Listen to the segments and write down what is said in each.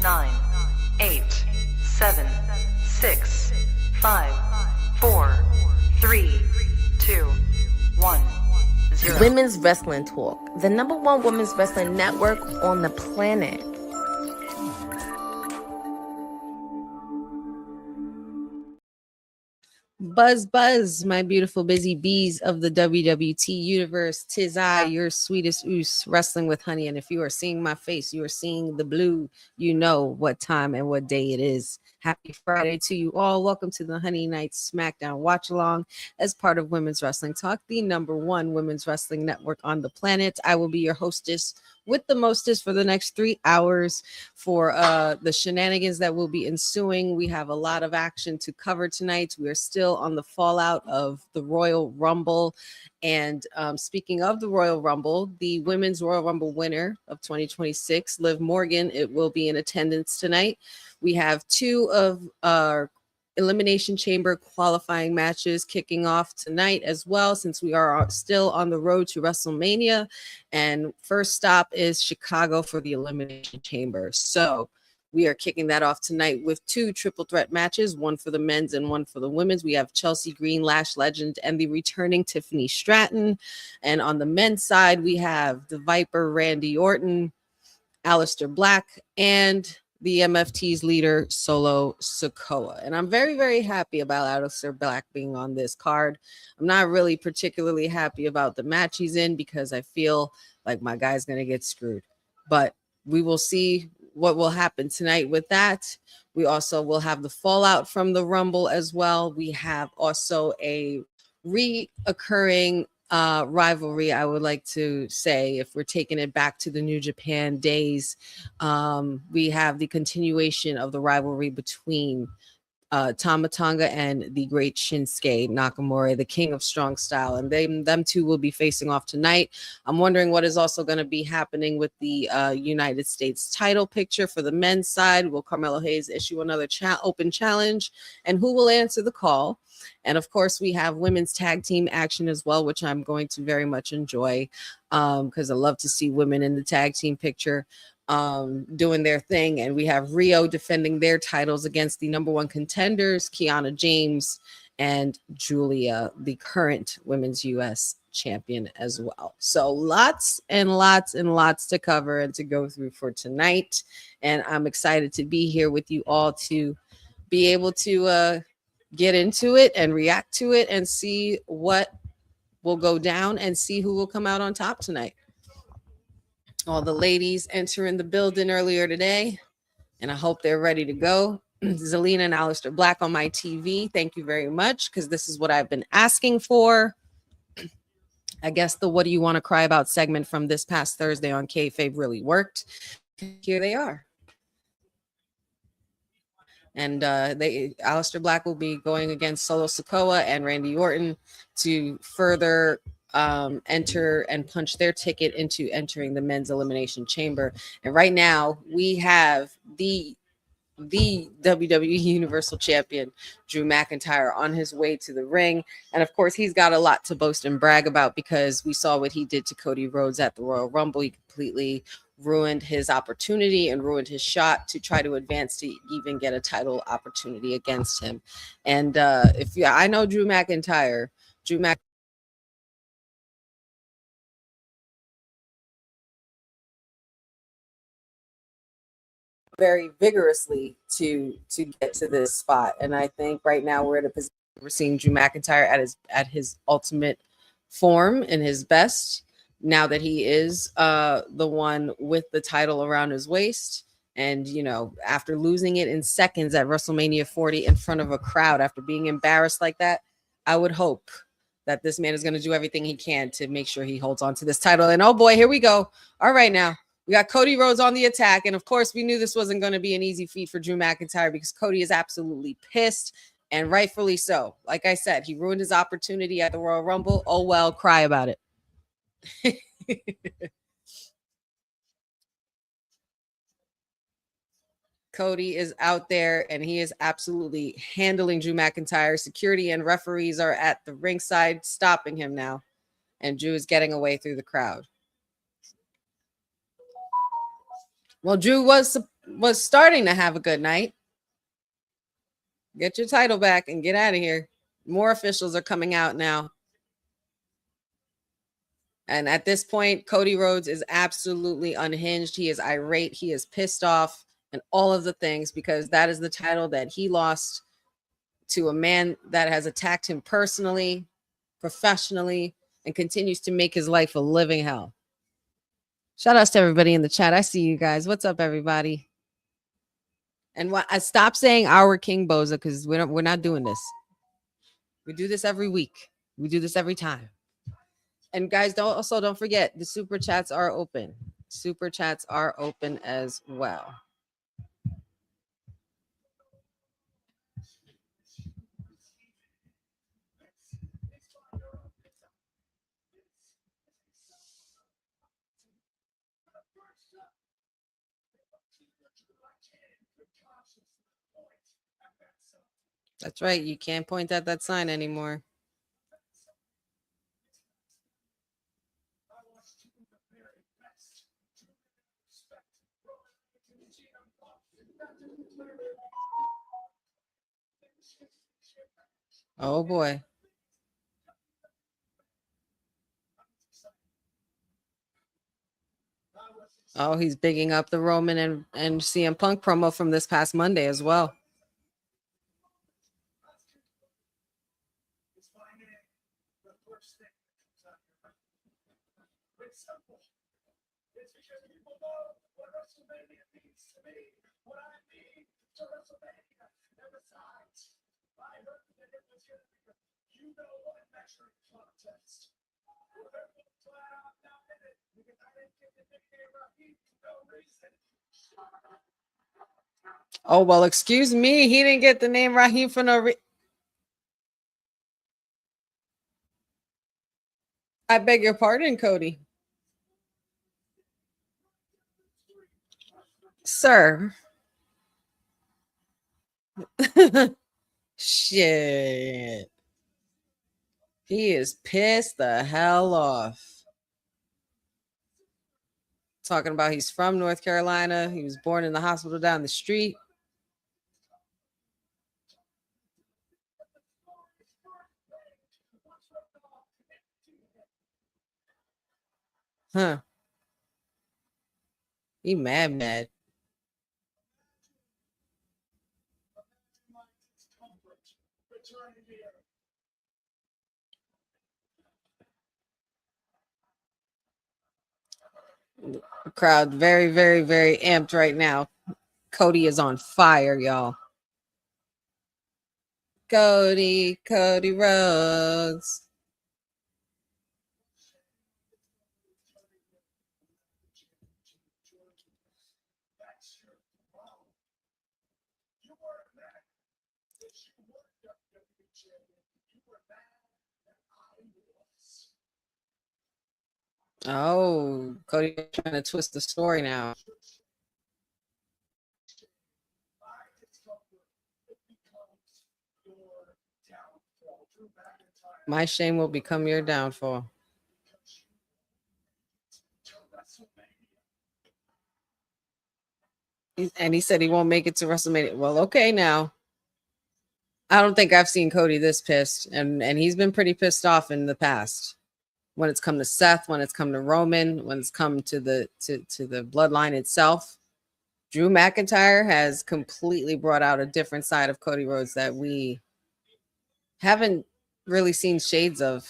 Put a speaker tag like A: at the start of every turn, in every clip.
A: 9, 8, 7, 6, 5, 4, 3, 2, 1, 0.
B: Women's Wrestling Talk, the #1 women's wrestling network on the planet. Buzz, buzz, my beautiful busy bees of the WWT universe. 'Tis I, your sweetest oos, wrestling with honey. And if you are seeing my face, you are seeing the blue. You know what time and what day it is. Happy Friday to you all. Welcome to the Honey Night SmackDown watch along as part of Women's Wrestling Talk, the #1 women's wrestling network on the planet. I will be your hostess with the mostest for the next 3 hours for the shenanigans that will be ensuing. We have a lot of action to cover tonight. We are still on the fallout of the Royal Rumble. And speaking of the Royal Rumble, the Women's Royal Rumble winner of 2026, Liv Morgan, it will be in attendance tonight. We have 2 of our Elimination Chamber qualifying matches kicking off tonight as well, since we are still on the road to WrestleMania. And first stop is Chicago for the Elimination Chamber. So we are kicking that off tonight with 2 triple threat matches, one for the men's and one for the women's. We have Chelsea Green, Lash Legend, and the returning Tiffany Stratton. And on the men's side, we have the Viper, Randy Orton, Aleister Black, and the MFT's leader, Solo Sikoa. And I'm very, very happy about Aleister Black being on this card. I'm not really particularly happy about the match he's in because I feel like my guy's going to get screwed. But we will see what will happen tonight with that. We also will have the fallout from the Rumble as well. We have also a reoccurring rivalry, I would like to say, if we're taking it back to the New Japan days. We have the continuation of the rivalry between Tama Tonga and the great Shinsuke Nakamura, the king of strong style, and them two will be facing off tonight. I'm wondering what is also going to be happening with the United States title picture for the men's side. Will Carmelo Hayes issue another open challenge, and who will answer the call? And of course, we have women's tag team action as well, which I'm going to very much enjoy because I love to see women in the tag team picture doing their thing. And we have RHIYO defending their titles against the #1 contenders, KIANA James and GIULIA, the current women's US champion as well. So lots and lots and lots to cover and to go through for tonight. And I'm excited to be here with you all to be able to get into it and react to it and see what will go down and see who will come out on top tonight. All the ladies entering the building earlier today, and I hope they're ready to go. Zelina and Aleister Black on my TV. Thank you very much, because this is what I've been asking for. I guess the "What Do You Want to Cry About" segment from this past Thursday on Kayfabe really worked. Here they are. And Aleister Black will be going against Solo Sikoa and Randy Orton to further enter and punch their ticket into entering the men's elimination chamber. And right now we have the WWE Universal Champion Drew McIntyre on his way to the ring. And of course, he's got a lot to boast and brag about, because we saw what he did to Cody Rhodes at the Royal Rumble. He completely ruined his opportunity and ruined his shot to try to advance to even get a title opportunity against him. And I know Drew McIntyre very vigorously to get to this spot. And I think right now we're at a position we're seeing Drew McIntyre at his ultimate form and his best, now that he is the one with the title around his waist. And, you know, after losing it in seconds at WrestleMania 40 in front of a crowd, after being embarrassed like that, I would hope that this man is going to do everything he can to make sure he holds on to this title. And oh boy, here we go. All right, now we got Cody Rhodes on the attack. And of course, we knew this wasn't going to be an easy feat for Drew McIntyre, because Cody is absolutely pissed, and rightfully so. Like I said, he ruined his opportunity at the Royal Rumble. Oh, well, cry about it. Cody is out there, and he is absolutely handling Drew McIntyre. Security and referees are at the ringside stopping him now, and Drew is getting away through the crowd. Well, Drew was was starting to have a good night. Get your title back and get out of here. More officials are coming out now. And at this point, Cody Rhodes is absolutely unhinged. He is irate. He is pissed off and all of the things, because that is the title that he lost to a man that has attacked him personally, professionally, and continues to make his life a living hell. Shout outs to everybody in the chat. I see you guys. What's up, everybody? And I stop saying our King Boza, because we're not doing this. We do this every week. We do this every time. And guys, don't forget, the super chats are open. Super chats are open as well. That's right. You can't point at that sign anymore. Oh boy. Oh, he's bigging up the Roman and CM Punk promo from this past Monday as well. Oh, well, excuse me. He didn't get the name Raheem for no reason. I beg your pardon, Cody. Sir. Shit. He is pissed the hell off. Talking about he's from North Carolina. He was born in the hospital down the street. Huh. He mad. The crowd very, very, very amped right now. Cody is on fire, y'all. Cody Rhodes. Oh, Cody trying to twist the story now. My shame will become your downfall. And he said he won't make it to WrestleMania. Well, okay, now. I don't think I've seen Cody this pissed, and he's been pretty pissed off in the past. When it's come to Seth, when it's come to Roman, when it's come to the bloodline itself. Drew McIntyre has completely brought out a different side of Cody Rhodes that we haven't really seen shades of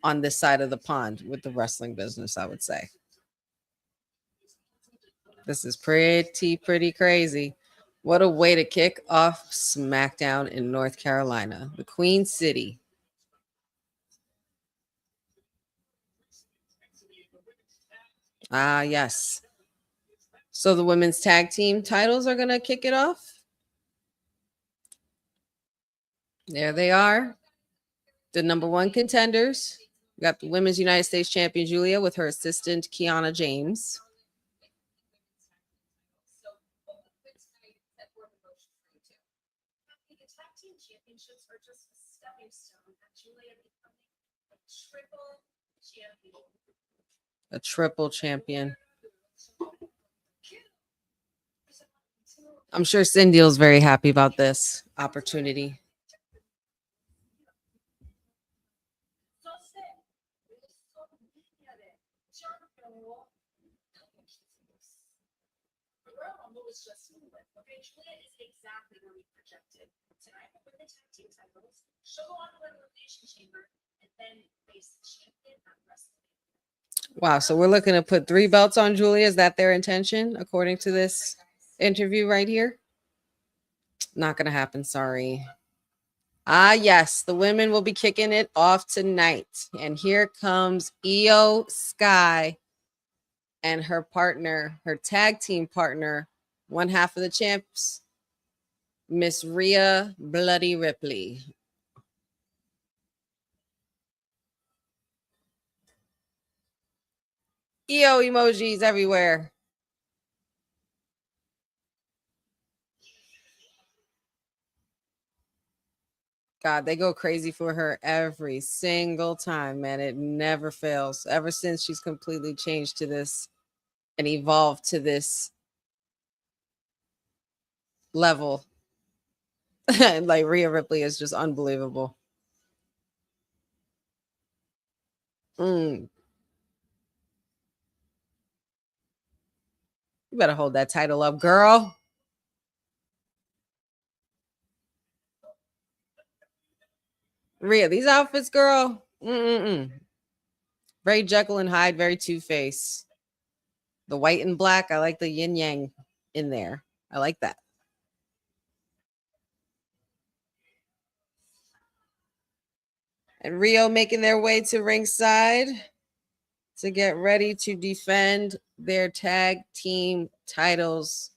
B: on this side of the pond with the wrestling business, I would say. This is pretty crazy. What a way to kick off SmackDown in North Carolina, the Queen City. Ah, yes. So the women's tag team titles are going to kick it off. There they are. The number one contenders. We got the Women's United States Champion Giulia with her assistant KIANA James. A triple champion. I'm sure Cindy's very happy about this opportunity. Wow, so we're looking to put 3 belts on Julia. Is that their intention, according to this interview right here? Not gonna happen, sorry. Ah, yes, the women will be kicking it off tonight. And here comes Io Sky and her partner, her tag team partner, one half of the champs, Miss Rhea Bloody Ripley. Io emojis everywhere. God, they go crazy for her every single time, man. It never fails. Ever since she's completely changed to this and evolved to this level. Like Rhea Ripley is just unbelievable. You better hold that title up, girl. Rhea, these outfits, girl. Very Jekyll and Hyde, very Two-Face. The white and black, I like the yin yang in there. I like that. And Rio making their way to ringside to get ready to defend their tag team titles.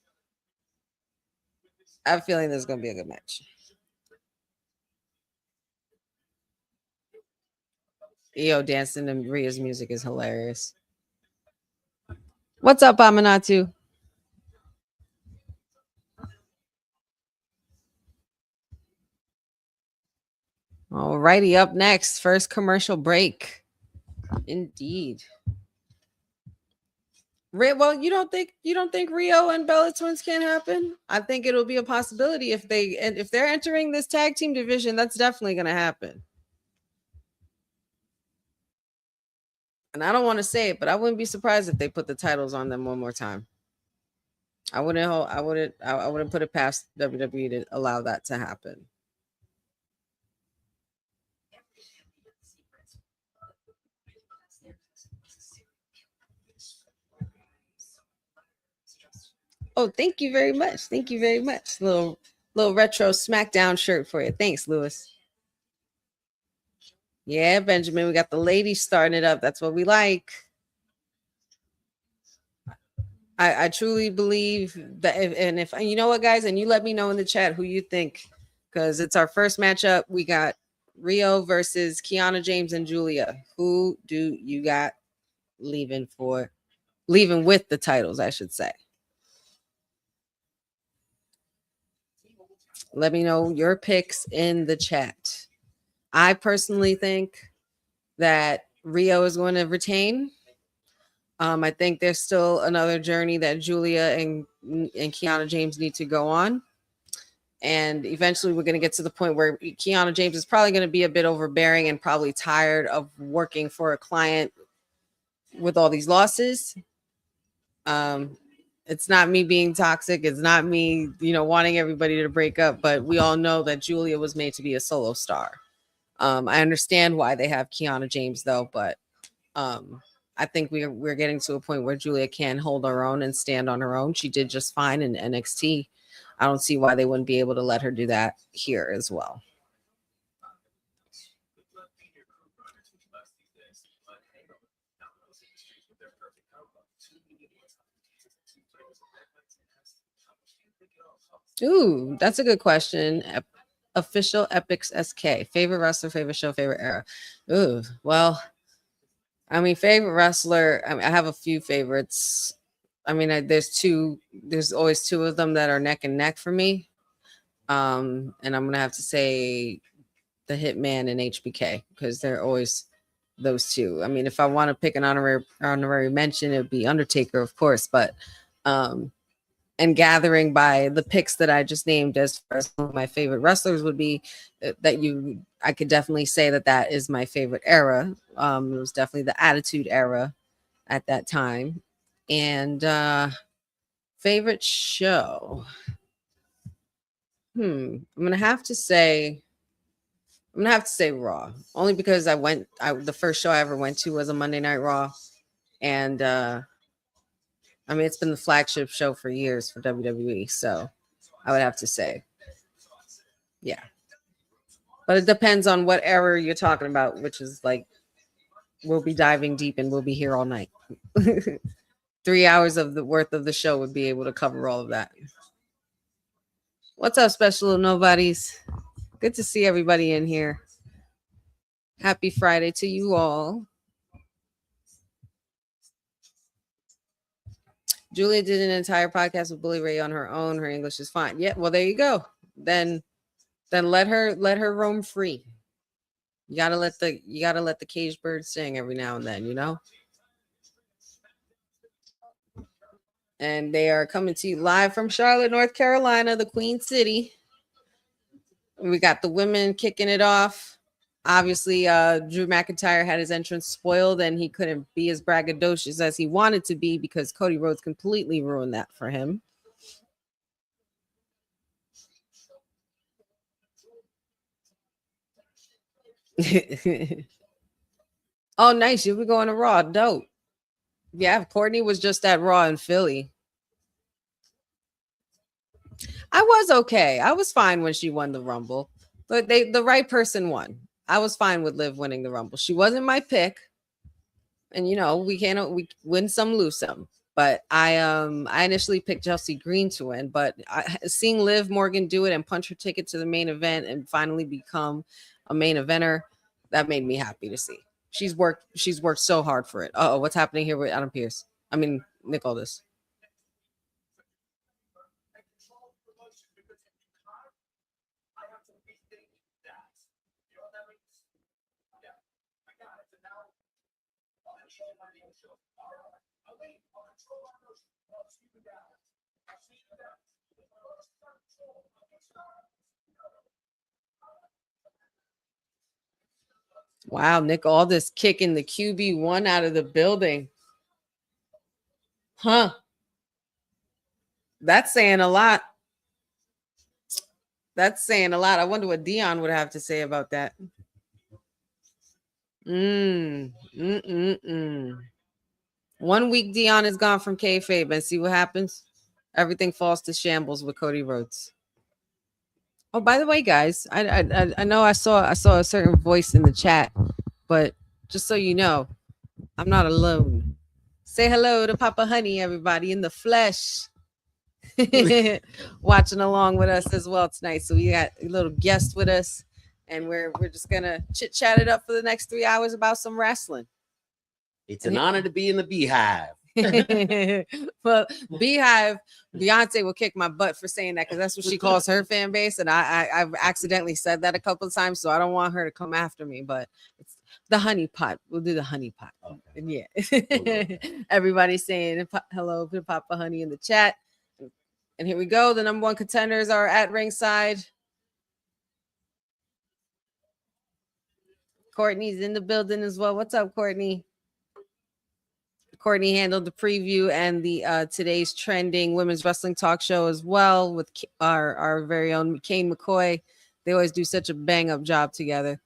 B: I have a feeling this is going to be a good match. Io dancing to Rhea's music is hilarious. What's up, Aminatu? All righty, up next, first commercial break. Indeed. Well, you don't think Rio and Bella Twins can happen? I think it'll be a possibility if they're entering this tag team division. That's definitely going to happen. And I don't want to say it, but I wouldn't be surprised if they put the titles on them one more time. I wouldn't put it past WWE to allow that to happen. Oh, thank you very much. Thank you very much. Little retro SmackDown shirt for you. Thanks, Lewis. Yeah, Benjamin, we got the ladies starting it up. That's what we like. I truly believe that if you know what, guys, and you let me know in the chat who you think, because it's our first matchup. We got Rio versus Kiana James and Julia. Who do you got leaving with the titles, I should say? Let me know your picks in the chat. I personally think that Rio is going to retain. I think there's still another journey that Julia and Kiana James need to go on. And eventually we're going to get to the point where Kiana James is probably going to be a bit overbearing and probably tired of working for a client with all these losses. It's not me being toxic. It's not me, wanting everybody to break up. But we all know that Julia was made to be a solo star. I understand why they have Kiana James, though. But I think we're getting to a point where Julia can hold her own and stand on her own. She did just fine in NXT. I don't see why they wouldn't be able to let her do that here as well. Ooh, that's a good question. Official Epics SK. Favorite wrestler, favorite show, favorite era. Ooh, well, I mean, favorite wrestler. I have a few favorites. I mean, there's always two of them that are neck and neck for me. And I'm gonna have to say the Hitman and HBK because they're always those two. I mean, if I want to pick an honorary mention, it would be Undertaker, of course, but and gathering by the picks that I just named as far as my favorite wrestlers would be, I could definitely say that is my favorite era. It was definitely the Attitude Era at that time. And favorite show. I'm gonna have to say Raw, only because the first show I ever went to was a Monday Night Raw, and I mean, it's been the flagship show for years for WWE, so I would have to say, yeah. But it depends on what era you're talking about, which is like, we'll be diving deep and we'll be here all night. 3 hours of the worth of the show would be able to cover all of that. What's up, special nobodies? Good to see everybody in here. Happy Friday to you all. Julia did an entire podcast with Bully Ray on her own. Her English is fine. Yeah, well, there you go. Then let her roam free. You gotta let the caged bird sing every now and then, you know. And they are coming to you live from Charlotte, North Carolina, the Queen City. We got the women kicking it off. Obviously, Drew McIntyre had his entrance spoiled, and he couldn't be as braggadocious as he wanted to be because Cody Rhodes completely ruined that for him. Oh, nice. You'll be going to Raw. Dope. Yeah, Courtney was just at Raw in Philly. I was okay. I was fine when she won the Rumble, but the right person won. I was fine with Liv winning the Rumble. She wasn't my pick, and you know we win some, lose some. But I initially picked Chelsea Green to win, but seeing Liv Morgan do it and punch her ticket to the main event and finally become a main eventer, that made me happy to see. She's worked so hard for it. Oh, what's happening here with Adam Pearce? I mean, Nick Aldis. Wow, Nick Aldis kicking the QB1 out of the building. Huh. That's saying a lot. That's saying a lot. I wonder what Dion would have to say about that. 1 week Dion is gone from kayfabe, and see what happens. Everything falls to shambles with Cody Rhodes. Oh, by the way, guys, I know I saw a certain voice in the chat, but just so you know, I'm not alone. Say hello to Papa Honey, everybody in the flesh. Watching along with us as well tonight. So we got a little guest with us, and we're just gonna chit-chat it up for the next 3 hours about some wrestling.
C: It's an honor to be in the Beehive.
B: Well, Beehive, Beyonce will kick my butt for saying that because that's what she calls her fan base, and I've accidentally said that a couple of times, so I don't want her to come after me. But it's the honey pot. We'll do the honey pot. Okay. Yeah. Everybody's saying hello to Papa Honey in the chat. And here we go. The number one contenders are at ringside. Courtney's in the building as well. What's up, Courtney? Courtney handled the preview and the today's trending women's wrestling talk show as well with our very own Kane McCoy. They always do such a bang up job together.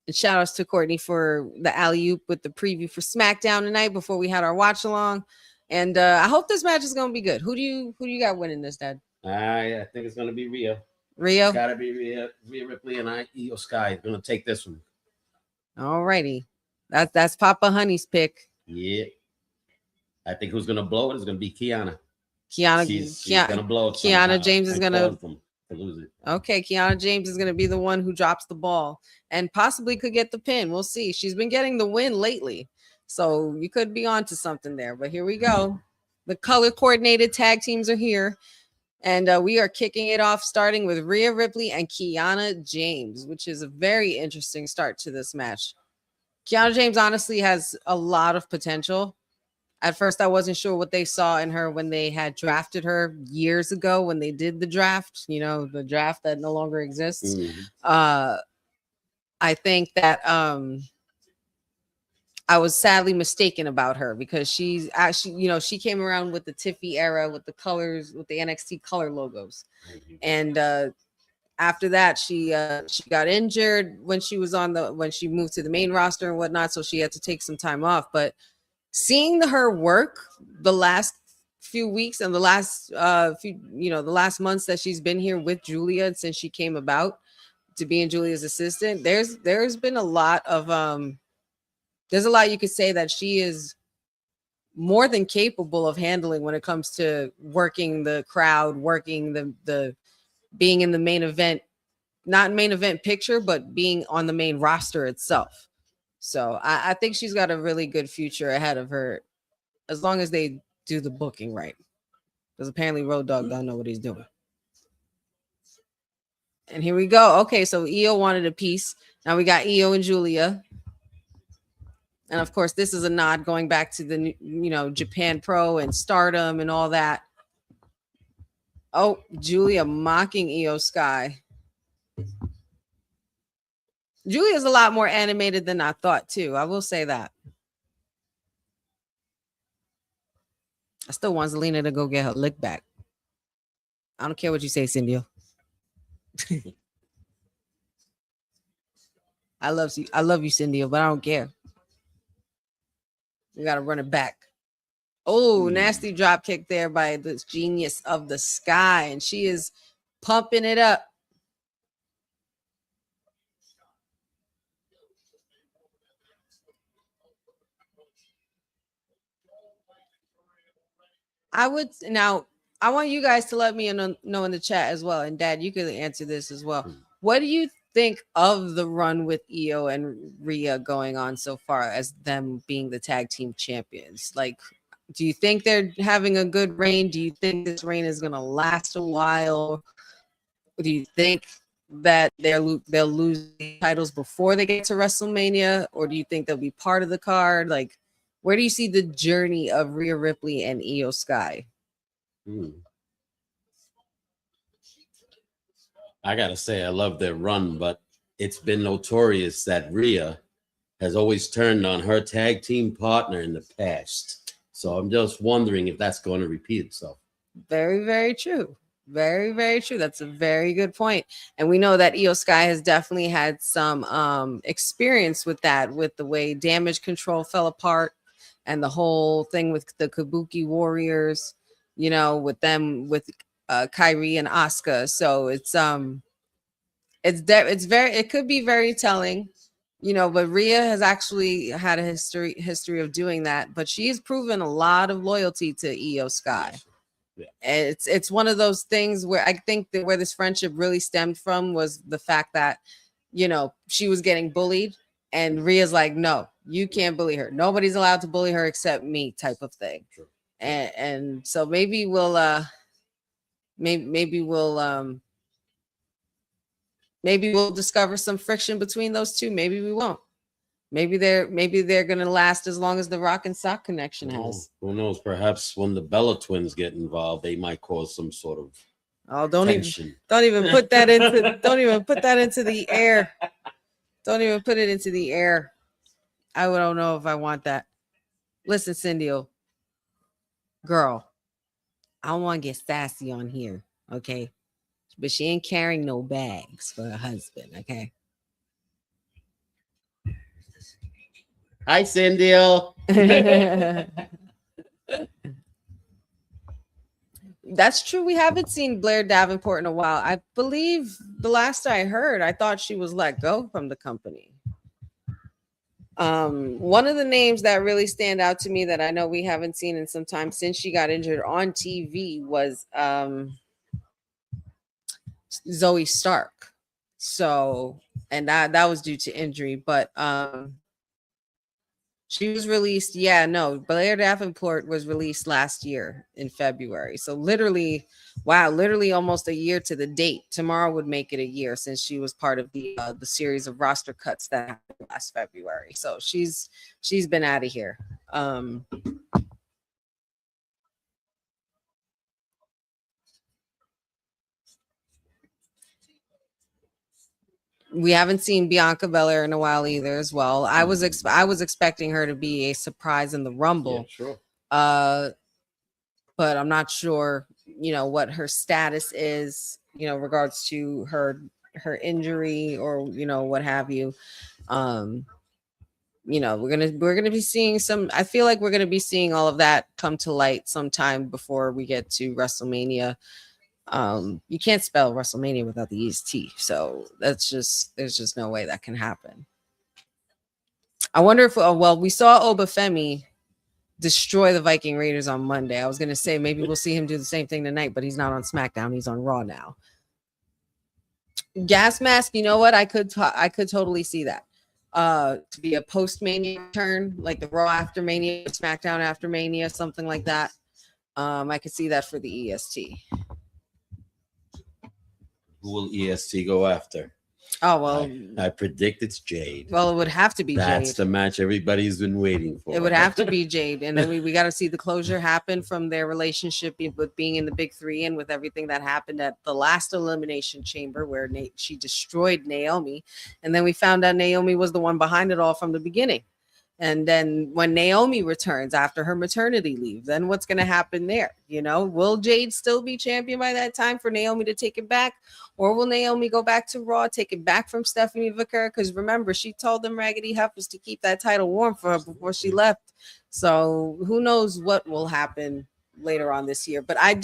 B: And shout outs to Courtney for the alley-oop with the preview for SmackDown tonight before we had our watch along. And I hope this match is gonna be good. Who do you got winning this, Dad?
C: I think it's gonna be RHIYO.
B: RHIYO?
C: Gotta be Rhea Ripley and Io Sky is gonna take this one.
B: All righty. That's Papa Honey's pick.
C: Yeah. I think who's gonna blow it is gonna be Kiana.
B: She's
C: gonna blow it.
B: Kiana James is gonna
C: lose it.
B: Okay, Kiana James is gonna be the one who drops the ball and possibly could get the pin. We'll see. She's been getting the win lately, so you could be onto something there. But here we go. The color coordinated tag teams are here, and we are kicking it off, starting with Rhea Ripley and Kiana James, which is a very interesting start to this match. Kiana James honestly has a lot of potential. At first, I wasn't sure what they saw in her when they had drafted her years ago when they did the draft, you know, the draft that no longer exists. I think that I was sadly mistaken about her because she's actually, you know, she came around with the Tiffy era with the colors, with the NXT color logos. And after that, she got injured when she was when she moved to the main roster and whatnot. So she had to take some time off. But seeing her work the last few weeks and the last the last months that she's been here with Giulia since she came about to being Giulia's assistant, there's been a lot of there's a lot you could say that she is more than capable of handling when it comes to working the crowd, working the being in the main event, not main event picture, but being on the main roster itself. So I think she's got a really good future ahead of her, as long as they do the booking right. Because apparently Road Dogg don't know what he's doing. And here we go. Okay, so Io wanted a piece. Now we got Io and Giulia. And of course, this is a nod going back to the, you know, Japan Pro and Stardom and all that. Oh, Giulia mocking Io Sky. Giulia's a lot more animated than I thought, too. I will say that. I still want Zelina to go get her lick back. I don't care what you say, Cindy. I love you, Cindy, but I don't care. We gotta run it back. Oh, nasty drop kick there by this genius of the sky, and she is pumping it up. I want you guys to let me know in the chat as well. And Dad, you could answer this as well. What do you think of the run with Io and Rhea going on so far as them being the tag team champions? Like, do you think they're having a good reign? Do you think this reign is going to last a while? Do you think that they'll lose the titles before they get to WrestleMania? Or do you think they'll be part of the card? Like, where do you see the journey of Rhea Ripley and Io Sky?
C: I gotta say, I love their run, but it's been notorious that Rhea has always turned on her tag team partner in the past. So I'm just wondering if that's going to repeat itself.
B: Very, very true. Very, very true. That's a very good point. And we know that Io Sky has definitely had some experience with that, with the way Damage Control fell apart and the whole thing with the Kabuki Warriors, you know, with them, with Kyrie and Asuka. So it could be very telling, you know, but Rhea has actually had a history of doing that, but she's proven a lot of loyalty to Io Sky. Yeah. And it's one of those things where I think that where this friendship really stemmed from was the fact that, you know, she was getting bullied and Rhea's like, no, you can't bully her. Nobody's allowed to bully her except me, type of thing. Sure. And so maybe we'll discover some friction between those two. Maybe we won't. Maybe they're gonna last as long as the Rock and Sock connection has.
C: Who knows? Perhaps when the Bella twins get involved, they might cause some sort of
B: tension. Don't even put that into the air. Don't even put it into the air. I don't know if I want that. Listen, Cindy, girl, I don't want to get sassy on here, okay? But she ain't carrying no bags for her husband, okay?
C: Hi, Cindy.
B: That's true. We haven't seen Blair Davenport in a while. I believe the last I heard, I thought she was let go from the company. One of the names that really stand out to me that I know we haven't seen in some time since she got injured on TV was Zoe Stark. So, and that was due to injury, but she was released. Yeah, no, Blair Davenport was released last year in February. So literally almost a year to the date. Tomorrow would make it a year since she was part of the series of roster cuts that happened last February. So she's been out of here. We haven't seen Bianca Belair in a while either as well. I was expecting her to be a surprise in the Rumble.
C: Yeah, sure.
B: But I'm not sure, what her status is, regards to her injury or, what have you. We're gonna be seeing some. I feel like we're gonna be seeing all of that come to light sometime before we get to WrestleMania. You can't spell WrestleMania without the EST, so there's just no way that can happen. I wonder if we saw Obafemi destroy the Viking Raiders on Monday. I was gonna say maybe we'll see him do the same thing tonight, but he's not on SmackDown. He's on Raw now. Gas mask. You know what? I could totally see that. To be a post Mania return, like the Raw after Mania, SmackDown after Mania, something like that. I could see that for the EST.
C: Who will EST go after?
B: Oh, well,
C: I predict it's Jade.
B: Well, it would have to be
C: That's
B: Jade.
C: the match everybody's been waiting for.
B: It would have to be Jade. And then we got to see the closure happen from their relationship with being in the big three and with everything that happened at the last Elimination Chamber where she destroyed Naomi. And then we found out Naomi was the one behind it all from the beginning. And then when Naomi returns after her maternity leave, then what's going to happen there? Will Jade still be champion by that time for Naomi to take it back? Or will Naomi go back to Raw, take it back from Stephanie Vicker? Because remember, she told them Raggedy Heifers to keep that title warm for her before she left. So who knows what will happen later on this year. But I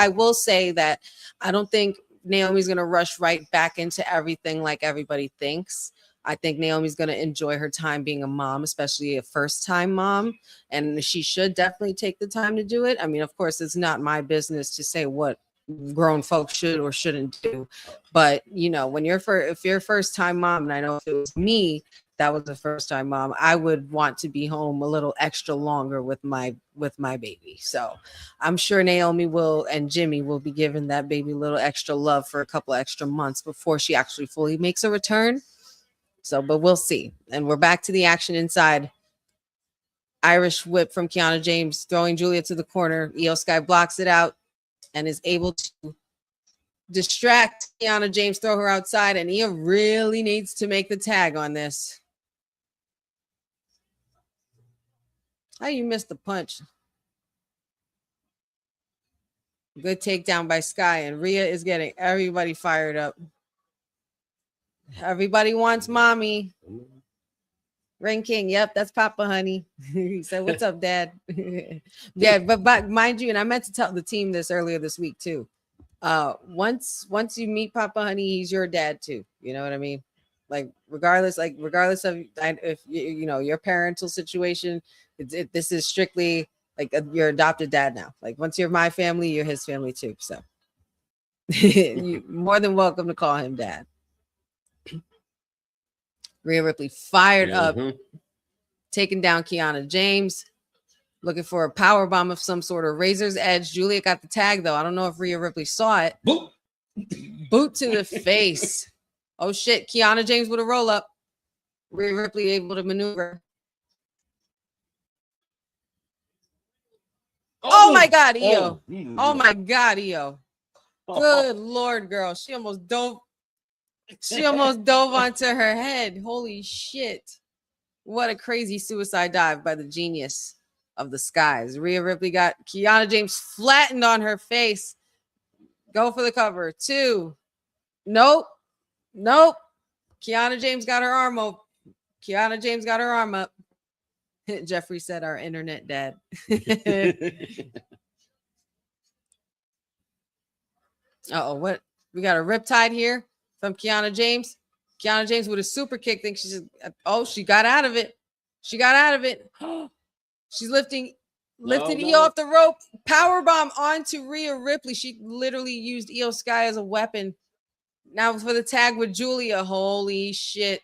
B: will say that I don't think Naomi's going to rush right back into everything like everybody thinks. I think Naomi's going to enjoy her time being a mom, especially a first-time mom, and she should definitely take the time to do it. I mean, of course, it's not my business to say what grown folks should or shouldn't do, but when if you're a first-time mom, and I know if it was me that was the first-time mom, I would want to be home a little extra longer with my baby. So I'm sure Naomi and Jimmy will be giving that baby a little extra love for a couple extra months before she actually fully makes a return. So, but we'll see. And we're back to the action inside. Irish whip from KIANA James, throwing Giulia to the corner. Io Sky blocks it out and is able to distract KIANA James, throw her outside. And Io really needs to make the tag on this. How you missed the punch? Good takedown by Sky. And Rhea is getting everybody fired up. Everybody wants mommy. Ring King. Yep, that's Papa, honey. He said, "What's up, Dad?" Yeah, but mind you, and I meant to tell the team this earlier this week too. Once you meet Papa, honey, he's your dad too. You know what I mean? Regardless of if your parental situation, this is strictly like your adopted dad now. Like once you're my family, you're his family too. So you're more than welcome to call him Dad. Rhea Ripley fired up, taking down KIANA James, looking for a power bomb of some sort of razor's edge. Giulia got the tag though. I don't know if Rhea Ripley saw it. Boot to the face. Oh shit! KIANA James with a roll up. Rhea Ripley able to maneuver. Oh my God, Io! Oh my God, Io! Good Lord, girl, she almost dove. She almost dove onto her head. Holy shit. What a crazy suicide dive by the genius of the skies. Rhea Ripley got KIANA James flattened on her face. Go for the cover. 2. Nope. KIANA James got her arm up. KIANA James got her arm up. Jeffrey said our internet dad. Uh-oh, what? We got a riptide here from KIANA James. KIANA James with a super kick. Think she's she got out of it. She got out of it. She's lifting Io off the rope. Power bomb onto Rhea Ripley. She literally used Io Sky as a weapon. Now for the tag with Giulia. Holy shit.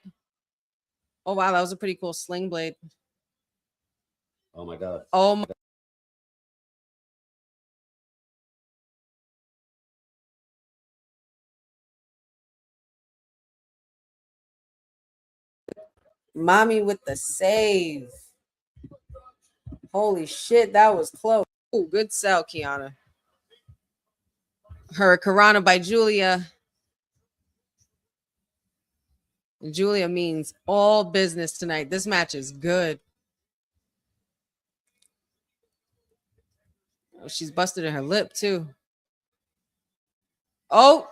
B: Oh wow, that was a pretty cool sling blade.
C: Oh my God.
B: Oh my. Mommy with the save. Holy shit, that was close. Ooh, good sell, KIANA. Hurricanrana by Giulia. Giulia means all business tonight. This match is good. Oh, she's busted in her lip too. Oh,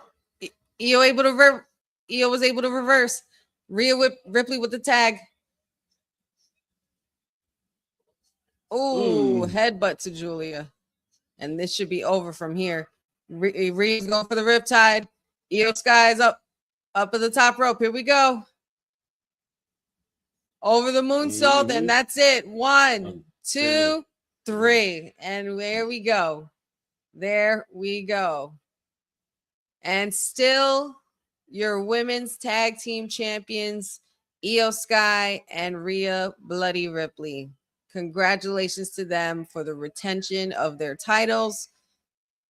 B: Io was able to reverse. Ripley with the tag. Oh, headbutt to Giulia. And this should be over from here. Rhea's going for the riptide. Io Sky's up at the top rope. Here we go. Over the moonsault, and that's it. 1, 2, 3. And there we go. There we go. And still your women's tag team champions, Io Sky and Rhea Bloody Ripley. Congratulations to them for the retention of their titles.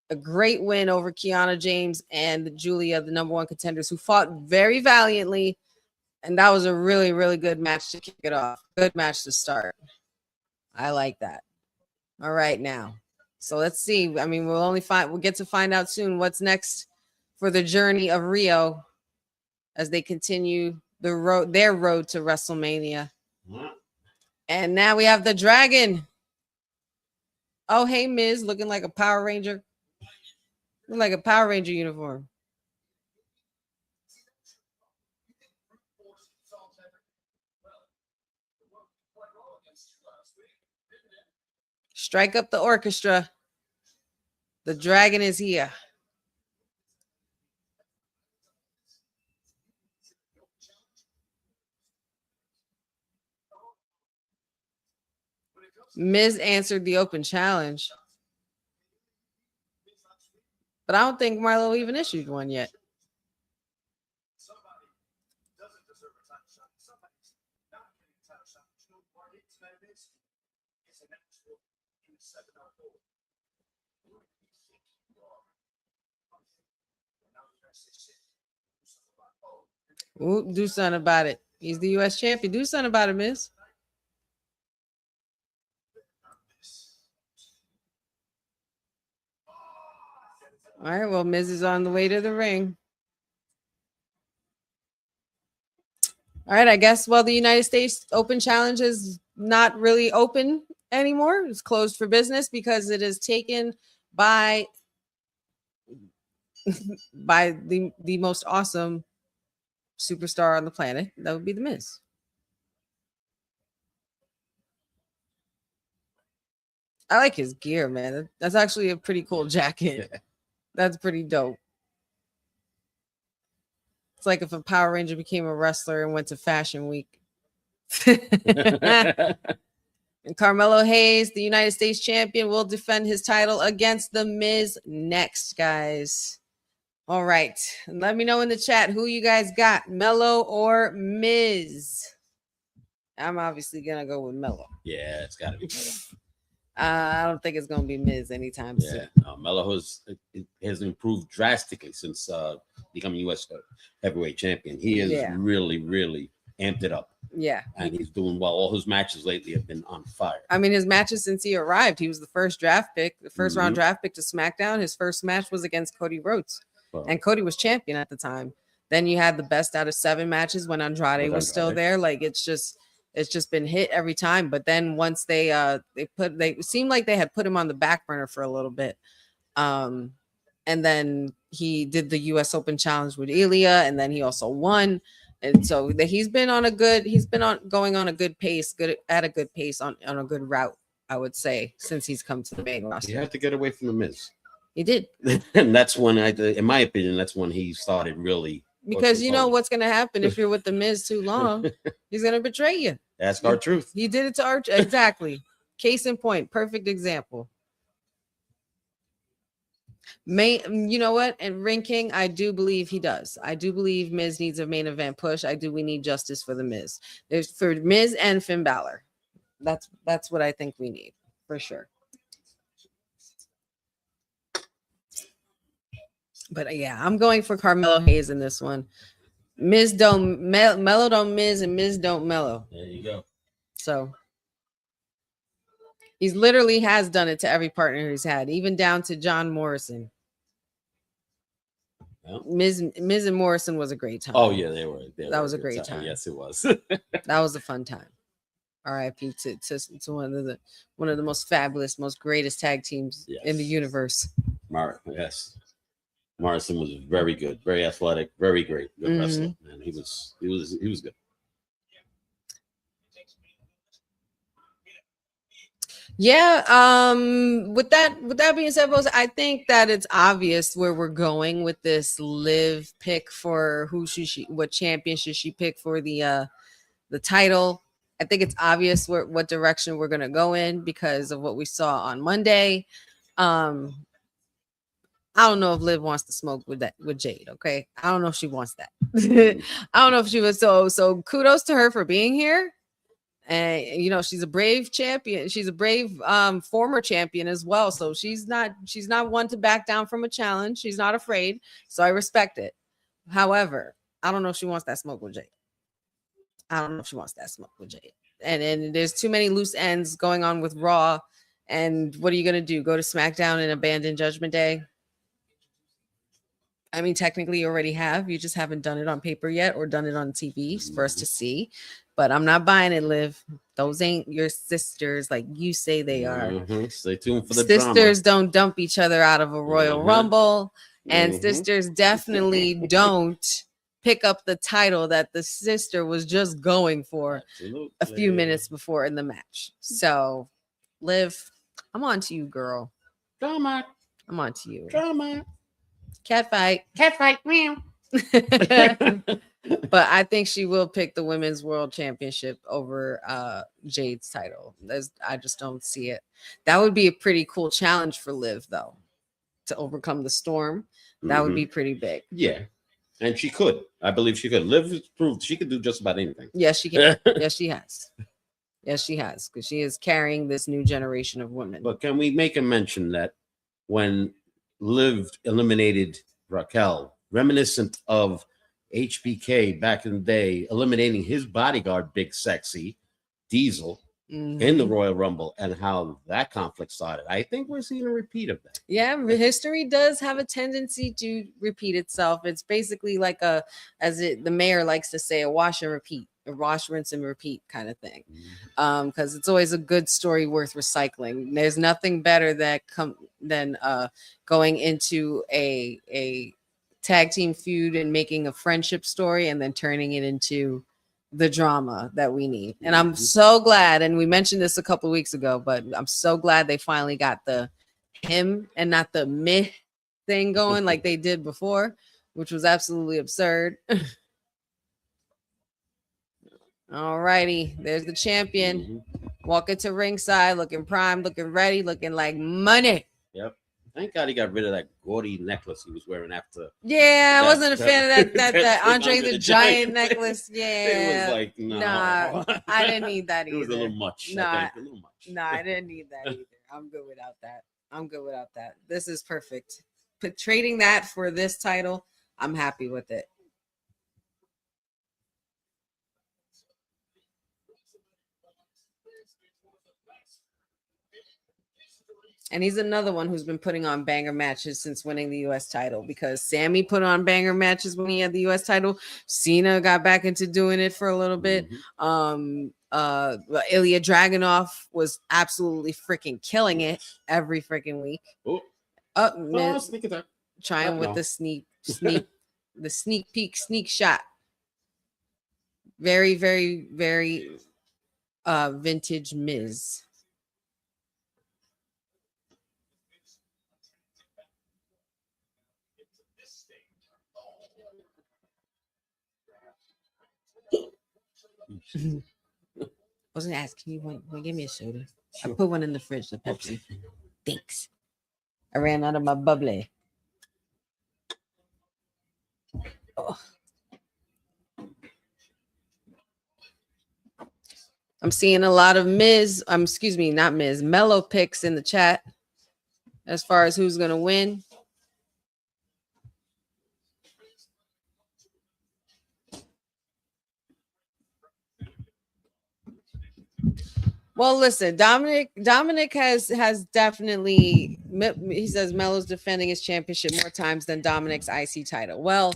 B: A great win over KIANA James and Giulia, the #1 contenders, who fought very valiantly. And that was a really, really good match to kick it off. Good match to start. I like that. All right, now. So let's see. I mean, we'll get to find out soon what's next for the journey of RHIYO as they continue their road to WrestleMania. And now we have the Dragon. Oh, hey, Miz, looking like a Power Ranger. Looking like a Power Ranger uniform. Strike up the orchestra. The Dragon is here. Miz answered the open challenge. But I don't think Marlo even issued one yet. Ooh, do something about it. He's the U.S. champion. Do something about it, Miz. All right, well, Miz is on the way to the ring. All right, I guess, well, the United States Open Challenge is not really open anymore. It's closed for business because it is taken by the most awesome superstar on the planet. That would be The Miz. I like his gear, man. That's actually a pretty cool jacket. Yeah. That's pretty dope. It's like if a Power Ranger became a wrestler and went to Fashion Week. And Carmelo Hayes, the United States champion, will defend his title against The Miz next, guys. All right. And let me know in the chat who you guys got, Melo or Miz. I'm obviously going to go with Melo.
C: Yeah, it's got to be Melo.
B: I don't think it's going to be Miz anytime soon.
C: Melo has improved drastically since becoming U.S. heavyweight champion. He has really, really amped it up.
B: Yeah.
C: And he's doing well. All his matches lately have been on fire.
B: I mean, his matches since he arrived, he was the first draft pick, the first round draft pick to SmackDown. His first match was against Cody Rhodes. And Cody was champion at the time. Then you had the best out of 7 matches when Andrade was still there. Like, it's just been hit every time. But then once they seemed like they had put him on the back burner for a little bit. And then he did the US Open Challenge with Ilya, and then he also won. And so he's been on a good pace on a good route, I would say, since he's come to the main roster.
C: He had to get away from The Miz.
B: He did.
C: And that's when in my opinion, that's when he started really.
B: Because you know what's going to happen if you're with The Miz too long. He's going to betray you.
C: That's our truth.
B: He did it to Arch. Exactly. Case in point. Perfect example. You know what? And Ring King, I do believe he does. I do believe Miz needs a main event push. We need justice for The Miz. There's for Miz and Finn Balor. That's what I think we need for sure. But yeah, I'm going for Carmelo Hayes in this one. Miz don't Mellow don't Miz, and Miz don't Mellow.
C: There you go.
B: So he's literally has done it to every partner he's had, even down to John Morrison.
C: Yeah.
B: Miz and Morrison was a great time.
C: Oh yeah, they were.
B: That was a great time.
C: Yes, it was.
B: That was a fun time. R.I.P. to one of the most fabulous, most greatest tag teams in the universe.
C: Yes. Morrison was very good, very athletic, very great, good wrestler. And he was good.
B: Yeah. With that being said, Rose, I think that it's obvious where we're going with this Liv pick for what champion should she pick for the title. I think it's obvious what direction we're gonna go in because of what we saw on Monday. I don't know if Liv wants to smoke with Jade. Okay, I don't know if she wants that. I don't know if she was so. Kudos to her for being here. And you know, she's a brave champion. She's a brave former champion as well. So she's not one to back down from a challenge. She's not afraid. So I respect it. However, I don't know if she wants that smoke with Jade. And there's too many loose ends going on with Raw. And what are you gonna do? Go to SmackDown and abandon Judgment Day? I mean, technically you already have. You just haven't done it on paper yet or done it on TV for us to see. But I'm not buying it, Liv. Those ain't your sisters like you say they are.
C: Stay tuned for the
B: sisters
C: drama.
B: Don't dump each other out of a Royal Rumble. And sisters definitely don't pick up the title that the sister was just going for a few minutes before in the match. So, Liv, I'm on to you, girl.
C: Drama.
B: I'm on to you.
C: Drama.
B: Cat fight. Meow. But I think she will pick the Women's World Championship over Jade's title. I just don't see it. That would be a pretty cool challenge for Liv, though, to overcome the storm. That would be pretty big.
C: Yeah. And she could. I believe she could. Liv has proved she could do just about anything.
B: Yes, she can. Yes, she has. Yes, she has. Because she is carrying this new generation of women.
C: But can we make a mention that when Liv eliminated Raquel, reminiscent of HBK back in the day, eliminating his bodyguard, Big Sexy Diesel, in the Royal Rumble, and how that conflict started. I think we're seeing a repeat of that.
B: Yeah, history does have a tendency to repeat itself. It's basically like the mayor likes to say, a wash and repeat, a wash, rinse, and repeat kind of thing. Because it's always a good story worth recycling. There's nothing better than going into a tag team feud and making a friendship story and then turning it into the drama that we need. And I'm so glad, and we mentioned this a couple of weeks ago, but I'm so glad they finally got the him and not the meh thing going like they did before, which was absolutely absurd. All righty, there's the champion walking to ringside, looking prime, looking ready, looking like money.
C: Yep. Thank God he got rid of that gaudy necklace he was wearing after.
B: Yeah, I wasn't a fan of that Andre the Giant necklace. Yeah,
C: it was like, no.
B: Nah, I didn't need that either.
C: It was a little much.
B: Nah,
C: a little much.
B: Nah, I didn't need that either. I'm good without that. This is perfect. But trading that for this title, I'm happy with it. And he's another one who's been putting on banger matches since winning the U.S. title, because Sammy put on banger matches when he had the U.S. title. Cena got back into doing it for a little bit. Ilya Dragunov was absolutely freaking killing it every freaking week. Trying with the sneak peek shot. Very, very, very vintage Miz. I was gonna ask, can you want give me a soda? Sure. I put one in the fridge, the Pepsi. Okay. Thanks. I ran out of my bubbly. Oh. I'm seeing a lot of Mellow picks in the chat as far as who's gonna win. Well, listen, Dominic has definitely, he says Melo's defending his championship more times than Dominic's IC title. Well,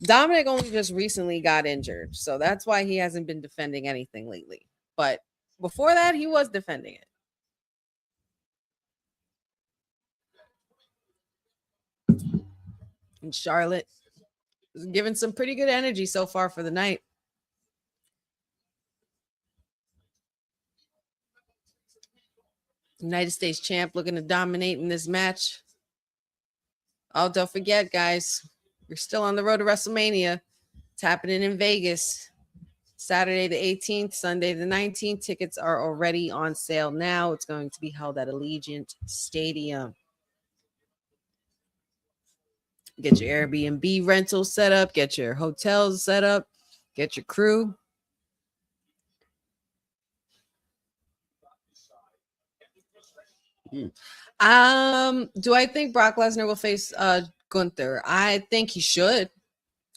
B: Dominic only just recently got injured, so that's why he hasn't been defending anything lately. But before that, he was defending it. And Charlotte is giving some pretty good energy so far for the night. United States champ looking to dominate in this match. Oh, don't forget, guys, we're still on the road to WrestleMania. It's happening in Vegas. Saturday the 18th, Sunday the 19th. Tickets are already on sale now. It's going to be held at Allegiant Stadium. Get your Airbnb rental set up. Get your hotels set up. Get your crew. Do I think Brock Lesnar will face Gunther? I think he should.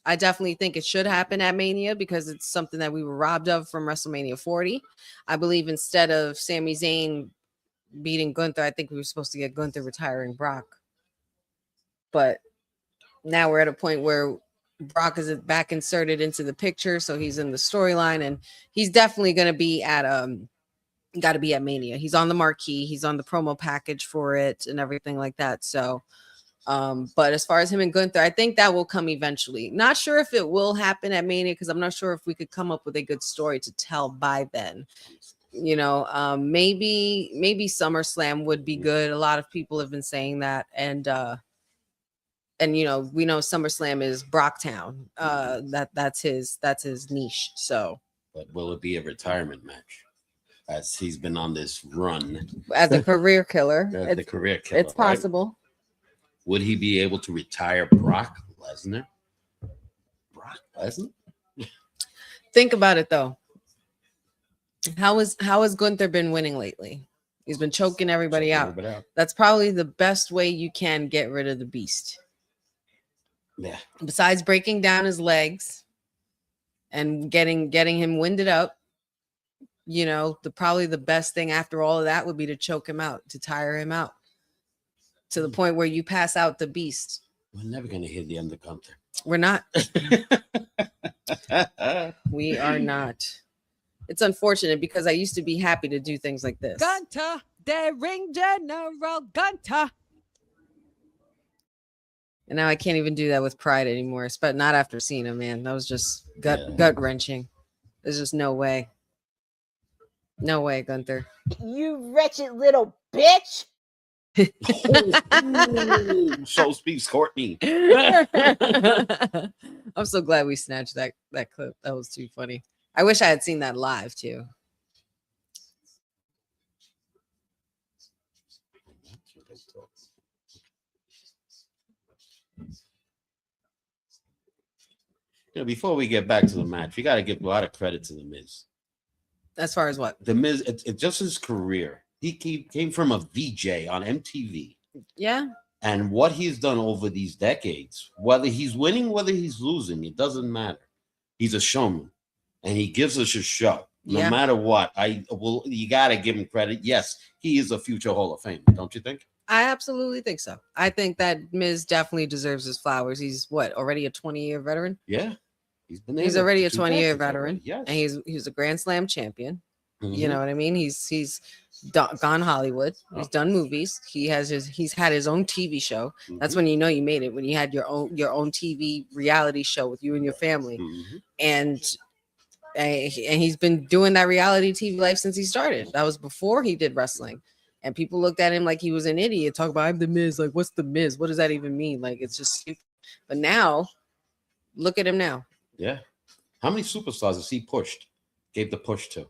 B: I definitely think it should happen at Mania because it's something that we were robbed of from WrestleMania 40. I believe instead of Sami Zayn beating Gunther, I think we were supposed to get Gunther retiring Brock. But now we're at a point where Brock is back inserted into the picture, so he's in the storyline, and he's definitely going to be at got to be at Mania. He's on the marquee, he's on the promo package for it and everything like that. So but as far as him and Gunther, I think that will come eventually. Not sure if it will happen at Mania because I'm not sure if we could come up with a good story to tell by then. You know, maybe SummerSlam would be good. A lot of people have been saying that, and you know, we know SummerSlam is Brocktown. That's his niche. So,
C: but will it be a retirement match? As he's been on this run
B: as a career killer,
C: the career killer,
B: it's possible.
C: Right? Would he be able to retire Brock Lesnar? Brock Lesnar?
B: Think about it though. How has Gunther been winning lately? He's been choking everybody out. That's probably the best way you can get rid of the beast.
C: Yeah.
B: Besides breaking down his legs and getting him winded up, you know, probably the best thing after all of that would be to choke him out, to tire him out to the point where you pass out the beast.
C: We're never going to hit the end of Gunther.
B: We're not. We are not. It's unfortunate because I used to be happy to do things like this.
D: Gunther, the ring general Gunther.
B: And now I can't even do that with pride anymore. But not after Cena, man. That was just gut wrenching. There's just no way. No way, Gunther.
D: You wretched little bitch.
C: So speaks Courtney.
B: I'm so glad we snatched that clip. That was too funny. I wish I had seen that live too.
C: You know, before we get back to the match, we got to give a lot of credit to The Miz.
B: As far as what?
C: The Miz, it's just his career. He came from a VJ on MTV.
B: Yeah.
C: And what he's done over these decades, whether he's winning, whether he's losing, it doesn't matter. He's a showman, and he gives us a show. No matter what, you got to give him credit. Yes, he is a future Hall of Fame, don't you think?
B: I absolutely think so. I think that Miz definitely deserves his flowers. He's already a 20-year veteran?
C: Yeah.
B: He's already a 20-year veteran.
C: Yes.
B: And he's a Grand Slam champion. Mm-hmm. You know what I mean? He's gone Hollywood. He's done movies. He's had his own TV show. Mm-hmm. That's when you know you made it, when you had your own TV reality show with you and your family. Mm-hmm. And he's been doing that reality TV life since he started. That was before he did wrestling. And people looked at him like he was an idiot. Talk about, I'm the Miz. Like, what's the Miz? What does that even mean? Like, it's just stupid. But now, look at him now.
C: Yeah. How many superstars has he gave the push to?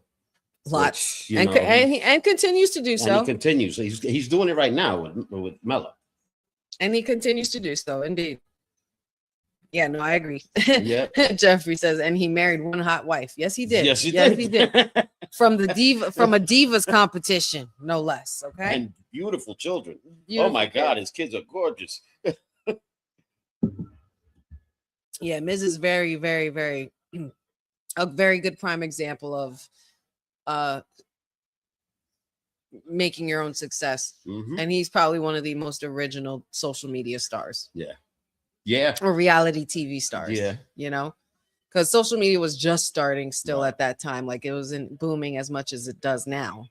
B: Lots. Which, and continues to do so.
C: And he continues. He's doing it right now with Melo.
B: And he continues to do so, indeed. Yeah, no, I agree.
C: Yeah.
B: Jeffrey says, and he married one hot wife. Yes, he did.
C: Yes, he did.
B: From a divas competition, no less. Okay.
C: And beautiful children. Oh my God, his kids are gorgeous.
B: Yeah, Miz is very, very, very a very good prime example of making your own success.
C: Mhm.
B: And he's probably one of the most original social media stars.
C: Yeah.
B: Or reality TV stars.
C: Yeah.
B: You know, because social media was just starting still
C: Right.
B: at that time. Like it wasn't booming as much as it does now.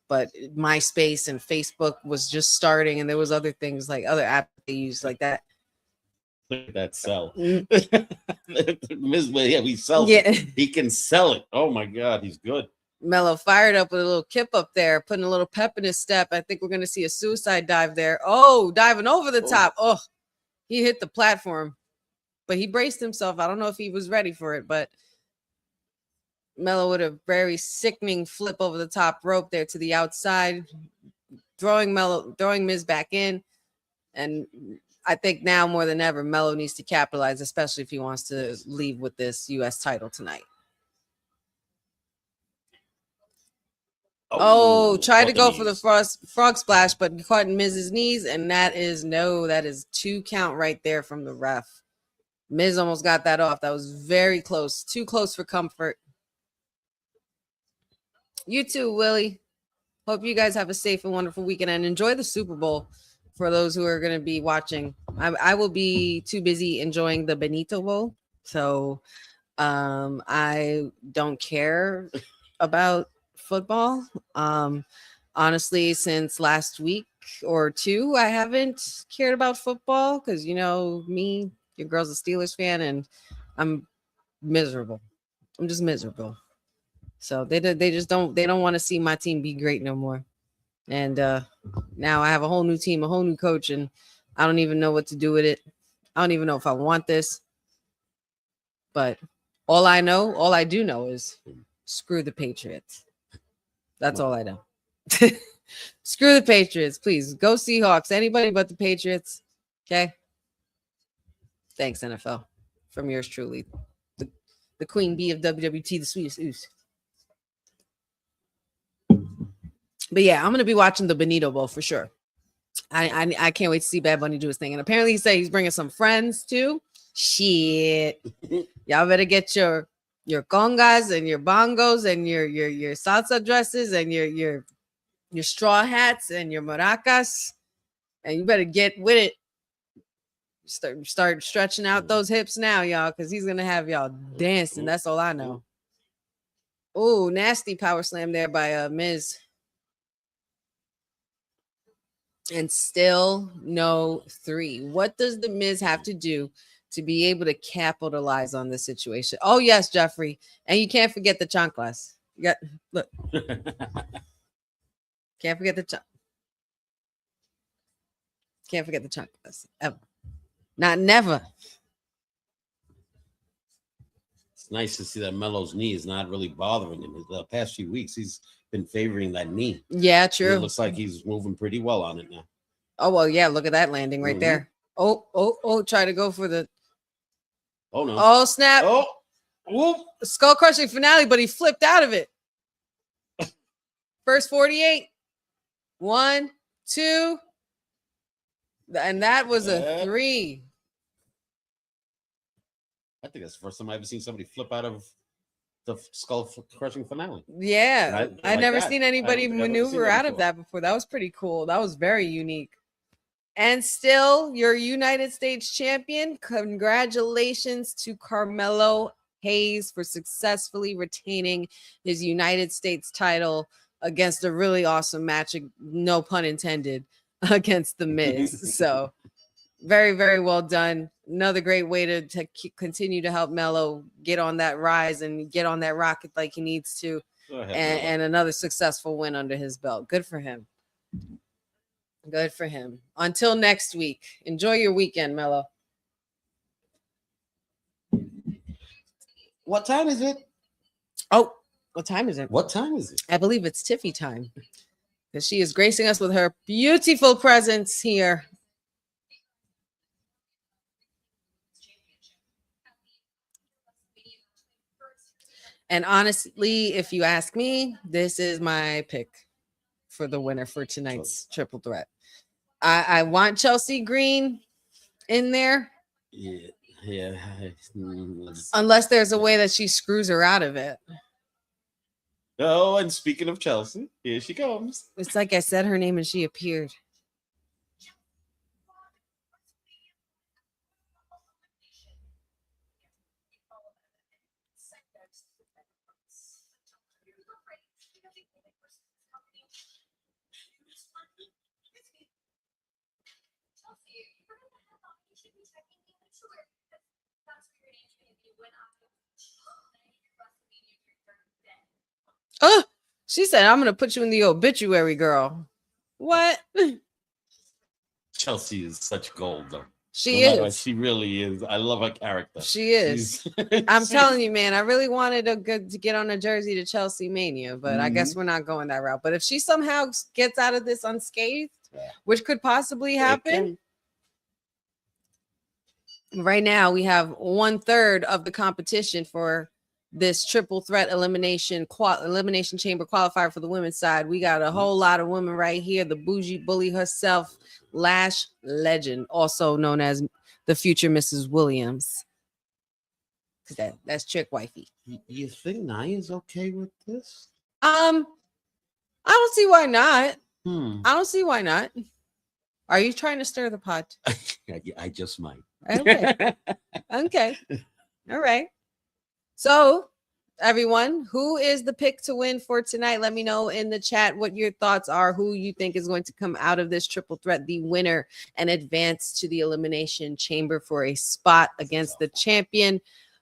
B: But MySpace and Facebook was just starting, and there was other things like other apps they used like that.
C: Look at that sell.
B: Mm.
C: Yeah, he sells
B: Yeah.
C: it. He can sell it. Oh my God, he's good.
B: Mello fired up with a little kip up there, putting a little pep in his step. I think we're going to see a suicide dive there. Oh, diving over the
C: Oh.
B: top. Oh, he hit the platform, but he braced himself. I don't know if he was ready for it, but Mello with a very sickening flip over the top rope there to the outside, throwing Miz back in. And I think now more than ever, Mello needs to capitalize, especially if he wants to leave with this U.S. title tonight. Oh, tried to go for the frog splash, but caught in Miz's knees, and that is 2 count right there from the ref. Miz almost got that off. That was very close, too close for comfort. You too, Willie. Hope you guys have a safe and wonderful weekend and enjoy the Super Bowl for those who are going to be watching. I will be too busy enjoying the Benito Bowl, so I don't care about football. Honestly, since last week or two, I haven't cared about football because, you know, me, your girl's a Steelers fan, and I'm miserable. I'm just miserable. So they don't want to see my team be great no more. And now I have a whole new team, a whole new coach, and I don't even know what to do with it. I don't even know if I want this. But all I do know is screw the Patriots. That's all I know. Screw the Patriots, please. Go Seahawks. Anybody but the Patriots. Okay. Thanks, NFL. From yours truly, the queen bee of WWT, the sweetest ooze. But yeah, I'm gonna be watching the Benito Bowl for sure. I can't wait to see Bad Bunny do his thing. And apparently he said he's bringing some friends too. Shit, y'all better get your congas and your bongos and your salsa dresses and your straw hats and your maracas, and you better get with it. Start stretching out those hips now, y'all, because he's gonna have y'all dancing. That's all I know. Oh, nasty power slam there by Miz. And still no 3. What does the Miz have to do to be able to capitalize on this situation? Oh, yes, Jeffrey. And you can't forget the chanclas. You got, look. Can't forget the chanclas. Ever. Not never.
C: It's nice to see that Melo's knee is not really bothering him. The past few weeks, he's been favoring that knee.
B: Yeah, true.
C: It looks like he's moving pretty well on it now.
B: Oh, well, yeah, look at that landing right there. Oh, try to go for the...
C: Oh, no.
B: Oh, snap.
C: Oh, whoop.
B: Skull crushing finale, but he flipped out of it. First 48. 1, 2. And that was a 3.
C: I think that's the first time I've ever seen somebody flip out of the skull crushing finale.
B: Yeah, I've never seen anybody maneuver out of
C: before.
B: that before. That was pretty cool. That was very unique. And still, your United States champion. Congratulations to Carmelo Hayes for successfully retaining his United States title against a really awesome match, no pun intended, against The Miz. So very, very well done. Another great way to continue to help Melo get on that rise and get on that rocket like he needs to. And another successful win under his belt. Good for him. Good for him. Until next week, enjoy your weekend, Melo.
C: What time is it?
B: Oh, what time is it?
C: What time is it?
B: I believe it's Tiffy time, because she is gracing us with her beautiful presence here. And honestly, if you ask me, this is my pick for the winner for tonight's triple threat. I want Chelsea Green in there.
C: Yeah.
B: Unless there's a way that she screws her out of it.
C: Oh, and speaking of Chelsea, here she comes.
B: It's like I said her name and she appeared. Oh, she said, I'm going to put you in the obituary, girl. What?
C: Chelsea is such gold, though.
B: She
C: No matter what,
B: is.
C: She really is. I love her character.
B: She is. I'm telling you, man, I really wanted to get on a jersey to Chelsea Mania, but I guess we're not going that route. But if she somehow gets out of this unscathed, which could possibly happen, right now we have 1/3 of the competition for this triple threat elimination chamber qualifier for the women's side. We got a whole lot of women right here. The bougie bully herself, Lash Legend, also known as the future Mrs. Williams. That's chick wifey.
C: You think Naya's okay with this?
B: I don't see why not.
C: I
B: don't see why not. Are you trying to stir the pot?
C: I just might.
B: Okay. Okay. All right. So, everyone, who is the pick to win for tonight? Let me know in the chat what your thoughts are, who you think is going to come out of this triple threat, the winner, and advance to the elimination chamber for a spot against the champion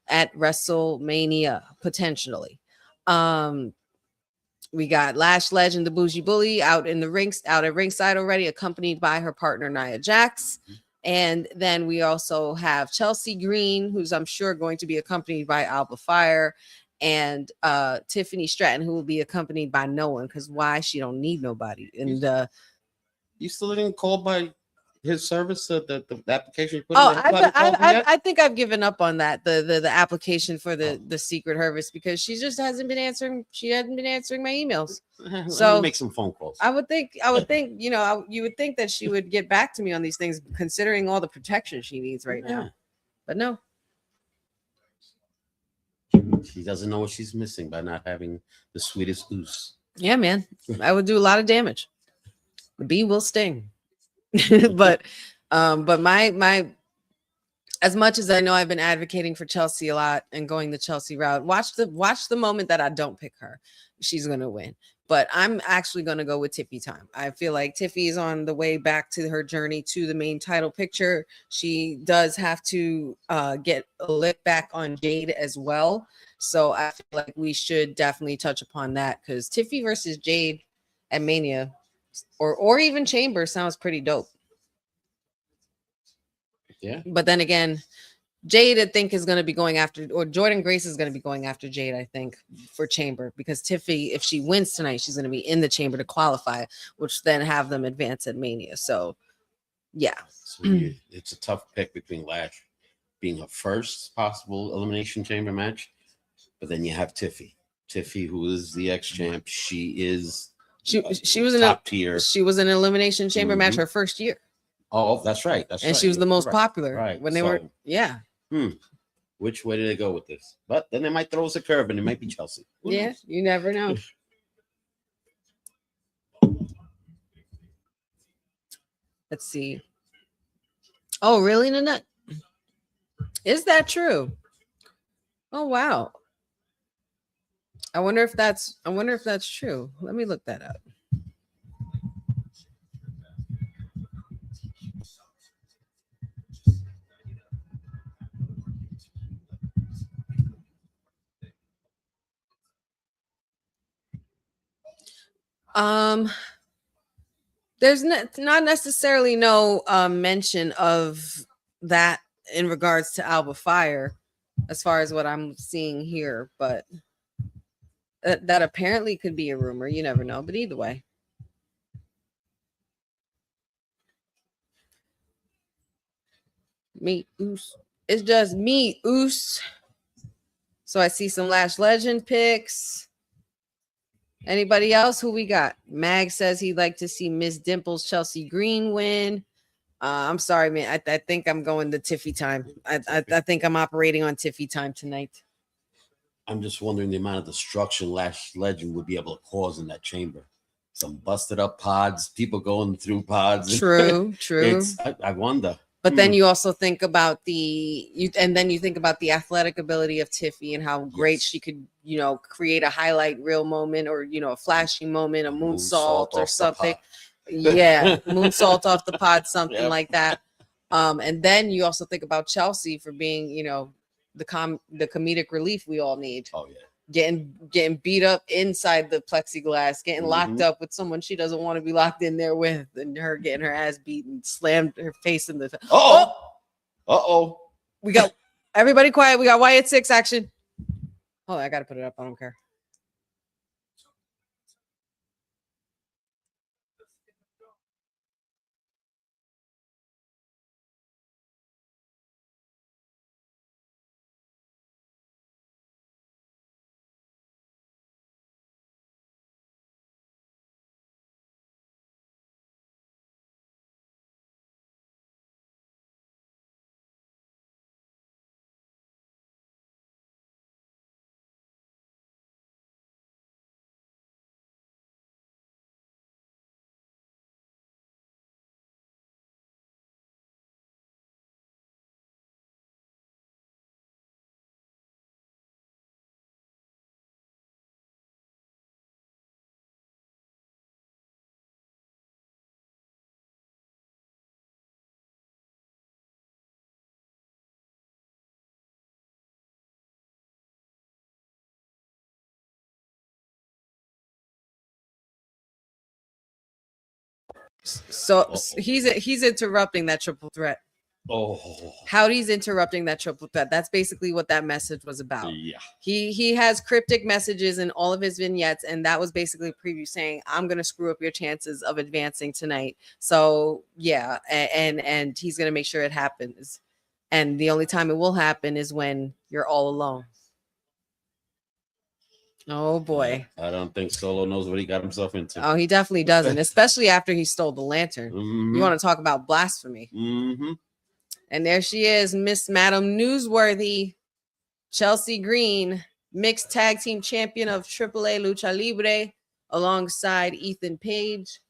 B: at WrestleMania, potentially. We got Lash Legend, the bougie bully, out at ringside already, accompanied by her partner, Nia Jax. And then we also have Chelsea Green, who's I'm sure going to be accompanied by Alba Fire, and Tiffany Stratton, who will be accompanied by no one, because why? She don't need nobody. And
C: you still didn't call by his service, the application you put
B: oh,
C: in?
B: I think I've given up on that, the application for the Secret Harvest, because she just hasn't been answering. She hasn't been answering my emails. So
C: make some phone calls.
B: I would think, you know, you would think that she would get back to me on these things, considering all the protection she needs right now. But no.
C: She doesn't know what she's missing by not having the sweetest oos.
B: Yeah, man. I would do a lot of damage. The bee will sting. but my as much as I know I've been advocating for Chelsea a lot and going the Chelsea route, watch the moment that I don't pick her. She's gonna win. But I'm actually gonna go with Tiffy time. I feel like Tiffy is on the way back to her journey to the main title picture. She does have to get a lick back on Jade as well. So I feel like we should definitely touch upon that, because Tiffy versus Jade at Mania or even Chamber sounds pretty dope.
C: Yeah.
B: But then again, Jade, I think, is going to be going after, or Jordan Grace is going to be going after Jade, I think, for Chamber, because Tiffy, if she wins tonight, she's going to be in the Chamber to qualify, which then have them advance at Mania. So, yeah.
C: So it's a tough pick between Lash being her first possible Elimination Chamber match, but then you have Tiffy, who is the ex-champ. She is
B: she was in
C: top tier.
B: She was in an Elimination Chamber match her first year.
C: Oh, that's right.
B: And she was the most popular when they were. Yeah.
C: Which way did they go with this? But then they might throw us a curve, and it might be Chelsea.
B: Yeah, you never know. Let's see. Oh, really, Nanette? Is that true? Oh, wow. I wonder if that's true. Let me look that up. There's not necessarily no mention of that in regards to Alba Fire, as far as what I'm seeing here, but that apparently could be a rumor. You never know, but either way. Me, Oos. It's just me, Oos. So I see some Lash Legend picks. Anybody else? Who we got? Mag says he'd like to see Miss Dimples Chelsea Green win. I'm sorry, man. I think I'm going to Tiffy time. I think I'm operating on Tiffy time tonight.
C: I'm just wondering the amount of destruction Lash Legend would be able to cause in that chamber. Some busted up pods, people going through pods.
B: True, true.
C: I wonder.
B: But then you also think about and then you think about the athletic ability of Tiffy and how great she could, you know, create a highlight reel moment or, you know, a flashy moment, a moonsault or something. Yeah, moonsault off the pod, something like that. And then you also think about Chelsea for being, you know, the comedic relief we all need.
C: Oh yeah.
B: Getting beat up inside the plexiglass, getting locked up with someone she doesn't want to be locked in there with, and her getting her ass beat and slammed her face in the. We got everybody quiet. We got Wyatt 6 action. Oh, I gotta put it up. I don't care. So he's interrupting that triple threat. Howdy's interrupting that triple threat. That's basically what that message was about.
C: Yeah.
B: He has cryptic messages in all of his vignettes, and that was basically a preview saying, I'm gonna screw up your chances of advancing tonight. So yeah, and he's gonna make sure it happens. And the only time it will happen is when you're all alone. Oh boy.
C: I don't think Solo knows what he got himself into.
B: Oh, he definitely doesn't, especially after he stole the lantern. You want to talk about blasphemy? And there she is, Miss Madam Newsworthy, Chelsea Green, mixed tag team champion of AAA Lucha Libre, alongside Ethan Page.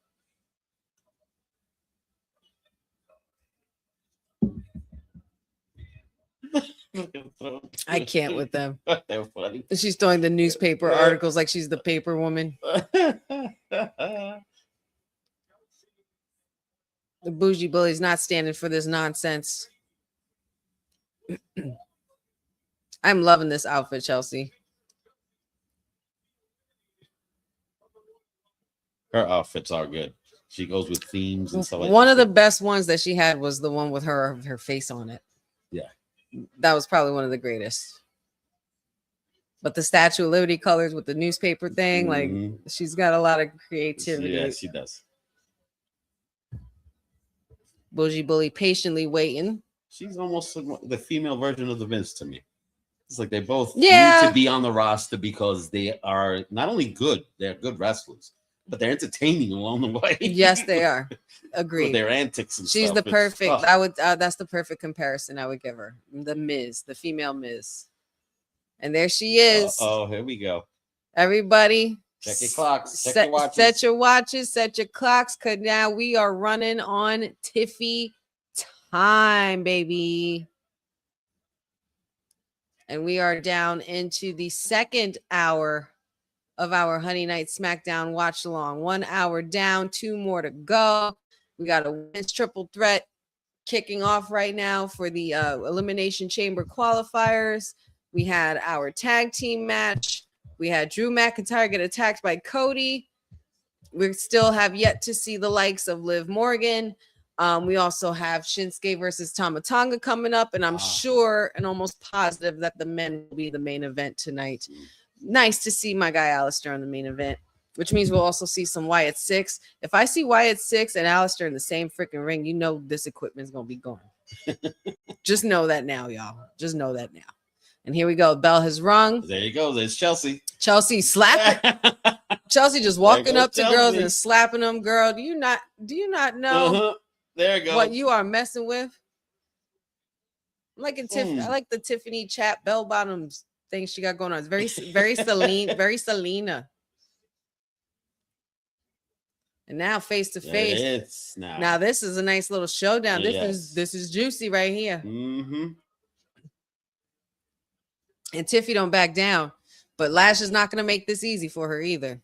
B: I can't with them.
C: They're funny.
B: She's throwing the newspaper articles like she's the paper woman. The bougie bully's not standing for this nonsense. I'm loving this outfit, Chelsea.
C: Her outfits are good. She goes with themes and stuff like that.
B: One of the best ones that she had was the one with her face on it.
C: Yeah.
B: That was probably one of the greatest. But the Statue of Liberty colors with the newspaper thing, like she's got a lot of creativity.
C: Yeah, she does.
B: Bougie Bully patiently waiting.
C: She's almost the female version of the Vince to me. It's like they both need to be on the roster because they are not only good, they're good wrestlers, but they're entertaining along the way.
B: Yes, they are. Agreed.
C: With their antics and
B: She's
C: stuff.
B: the perfect. I would. That's the perfect comparison I would give her. The Miz, the female Miz, and there she is.
C: Oh, here we go.
B: Everybody,
C: check your clocks. Check your watches.
B: Set your watches. Set your clocks. Cause now we are running on Tiffy time, baby. And we are down into the second hour of our Honey Night SmackDown watch along. 1 hour down, 2 more to go. We got a women's triple threat kicking off right now for the Elimination Chamber qualifiers. We had our tag team match. We had Drew McIntyre get attacked by Cody. We still have yet to see the likes of Liv Morgan. We also have Shinsuke versus Tama Tonga coming up, and I'm sure and almost positive that the men will be the main event tonight. Nice to see my guy Alistair on the main event, which means we'll also see some Wyatt 6. If I see Wyatt 6 and Alistair in the same freaking ring, you know this equipment's going to be gone. Just know that now, y'all. Just know that now. And here we go. Bell has rung.
C: There you go. There's Chelsea.
B: Chelsea slapping. Chelsea just walking up to girls and slapping them. Girl, do you not know
C: there you go.
B: What you are messing with? I'm like I like the Tiffany Chat bell bottoms things she got going on. It's very Celine, very Selena. And now face to face.
C: It's
B: now this is a nice little showdown. This is juicy right here.
C: Mm-hmm.
B: And Tiffy don't back down, but Lash is not going to make this easy for her either.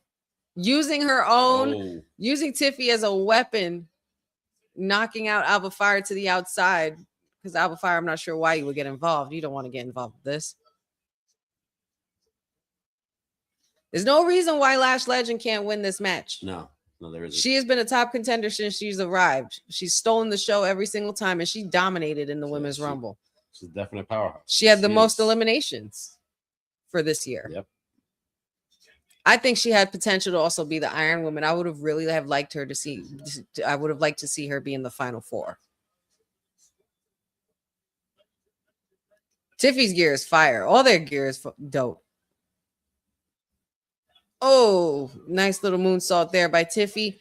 B: Using her own, using Tiffy as a weapon, knocking out Alba Fire to the outside. Because Alba Fire, I'm not sure why you would get involved. You don't want to get involved with this. There's no reason why Lash Legend can't win this match.
C: No, there isn't.
B: She has been a top contender since she's arrived. She's stolen the show every single time, and she dominated in the Women's Rumble.
C: She's definitely a powerhouse.
B: She had the most eliminations for this year.
C: Yep.
B: I think she had potential to also be the Iron Woman. I would have really liked her to see. I would have liked to see her be in the Final Four. Tiffy's gear is fire. All their gear is dope. Oh, nice little moonsault there by Tiffy.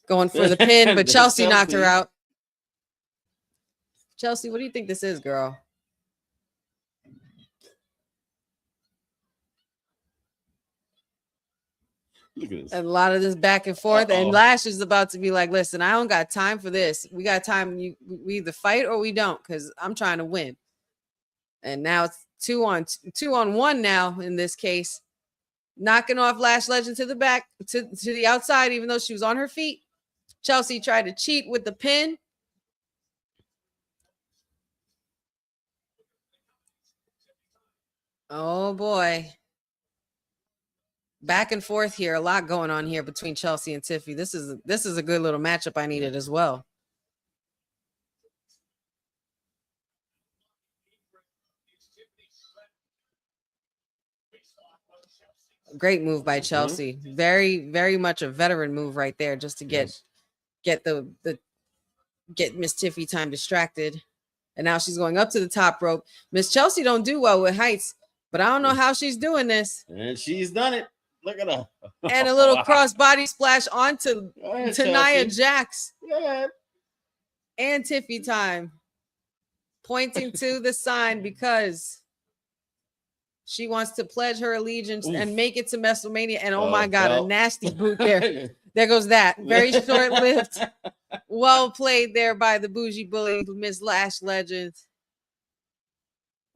B: Going for the pin, but Chelsea knocked her out. Chelsea, what do you think this is, girl? A lot of this back and forth, and Lash is about to be like, listen, I don't got time for this. We got time. We either fight or we don't, because I'm trying to win. And now it's 2-on-1 now in this case. Knocking off Lash Legend to the back, to the outside, even though she was on her feet. Chelsea tried to cheat with the pin. Oh boy. Back and forth here. A lot going on here between Chelsea and Tiffy. This is a good little matchup I needed as well. Great move by Chelsea. Very, very much a veteran move right there, just to get Miss Tiffy time distracted. And now she's going up to the top rope. Miss Chelsea don't do well with heights, but I don't know how she's doing this.
C: And she's done it. Look at her.
B: And a little cross body splash onto Nia Jax.
C: Yeah.
B: And Tiffy time. Pointing to the sign because she wants to pledge her allegiance and make it to WrestleMania. And oh my God, a nasty boot there. There goes that. Very short-lived. Well played there by the bougie bully, Miss Lash Legend.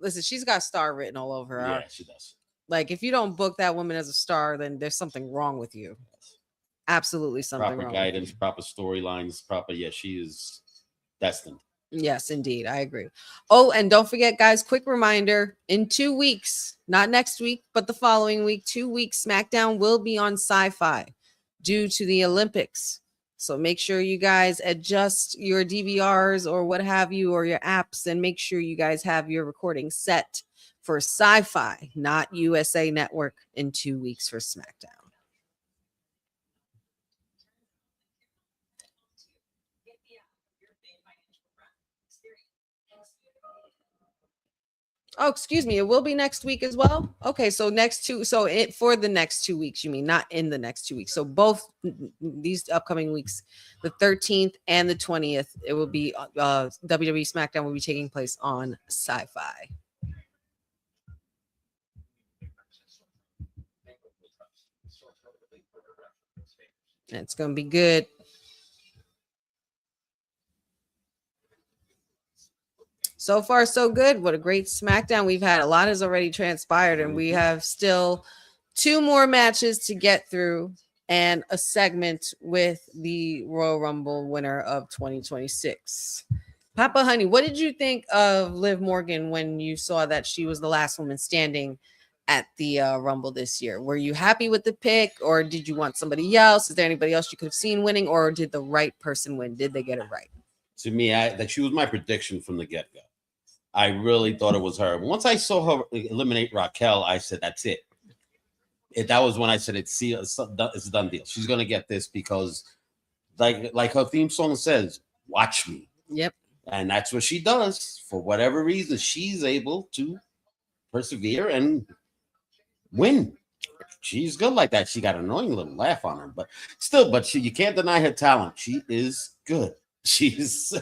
B: Listen, she's got star written all over her.
C: Yeah, she does.
B: Like, if you don't book that woman as a star, then there's something wrong with you. Absolutely something wrong.
C: Proper guidance, proper storylines, proper. Yeah, she is destined.
B: Yes, indeed. I agree. Oh, and don't forget, guys, quick reminder, in 2 weeks, not next week, but the following week, 2 weeks, SmackDown will be on Sci-Fi due to the Olympics. So make sure you guys adjust your DVRs or what have you, or your apps, and make sure you guys have your recording set for Sci-Fi, not USA Network, in 2 weeks for SmackDown. Oh, excuse me. It will be next week as well. Okay, so for the next 2 weeks, you mean, not in the next 2 weeks. So both these upcoming weeks, the 13th and the 20th, it will be WWE SmackDown will be taking place on Sci-Fi. And it's going to be good. So far, so good. What a great SmackDown we've had. A lot has already transpired, and we have still 2 more matches to get through and a segment with the Royal Rumble winner of 2026. Papa Honey, what did you think of Liv Morgan when you saw that she was the last woman standing at the Rumble this year? Were you happy with the pick, or did you want somebody else? Is there anybody else you could have seen winning, or did the right person win? Did they get it right?
C: To me, that she was my prediction from the get-go. I really thought it was her. Once I saw her eliminate Raquel, I said, that's it. That was when I said, it's a done deal. She's going to get this because, like her theme song says, watch me.
B: Yep.
C: And that's what she does. For whatever reason, she's able to persevere and win. She's good like that. She got an annoying little laugh on her, but still, you can't deny her talent. She is good. She's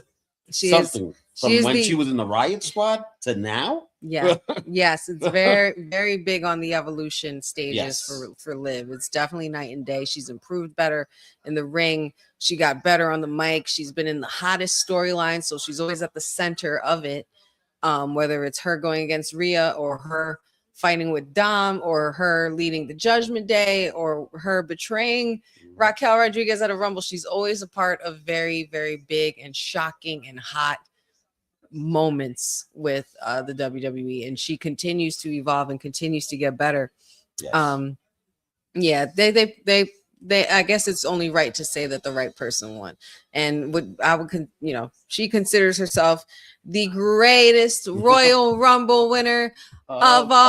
C: something. From when she was in the Riot Squad to now.
B: Yeah. Yes, it's very, very big on the evolution stages
C: Yes.
B: for Liv. It's definitely night and day. She's improved better in the ring. She got better on the mic. She's been in the hottest storyline, so she's always at the center of it. Whether it's her going against Rhea or her fighting with Dom or her leading the Judgment Day or her betraying Raquel Rodriguez at a Rumble, she's always a part of very, very big and shocking and hot moments with the WWE, and she continues to evolve and continues to get better.
C: Yes.
B: Yeah, they I guess it's only right to say that the right person won. And she considers herself the greatest Royal Rumble winner of all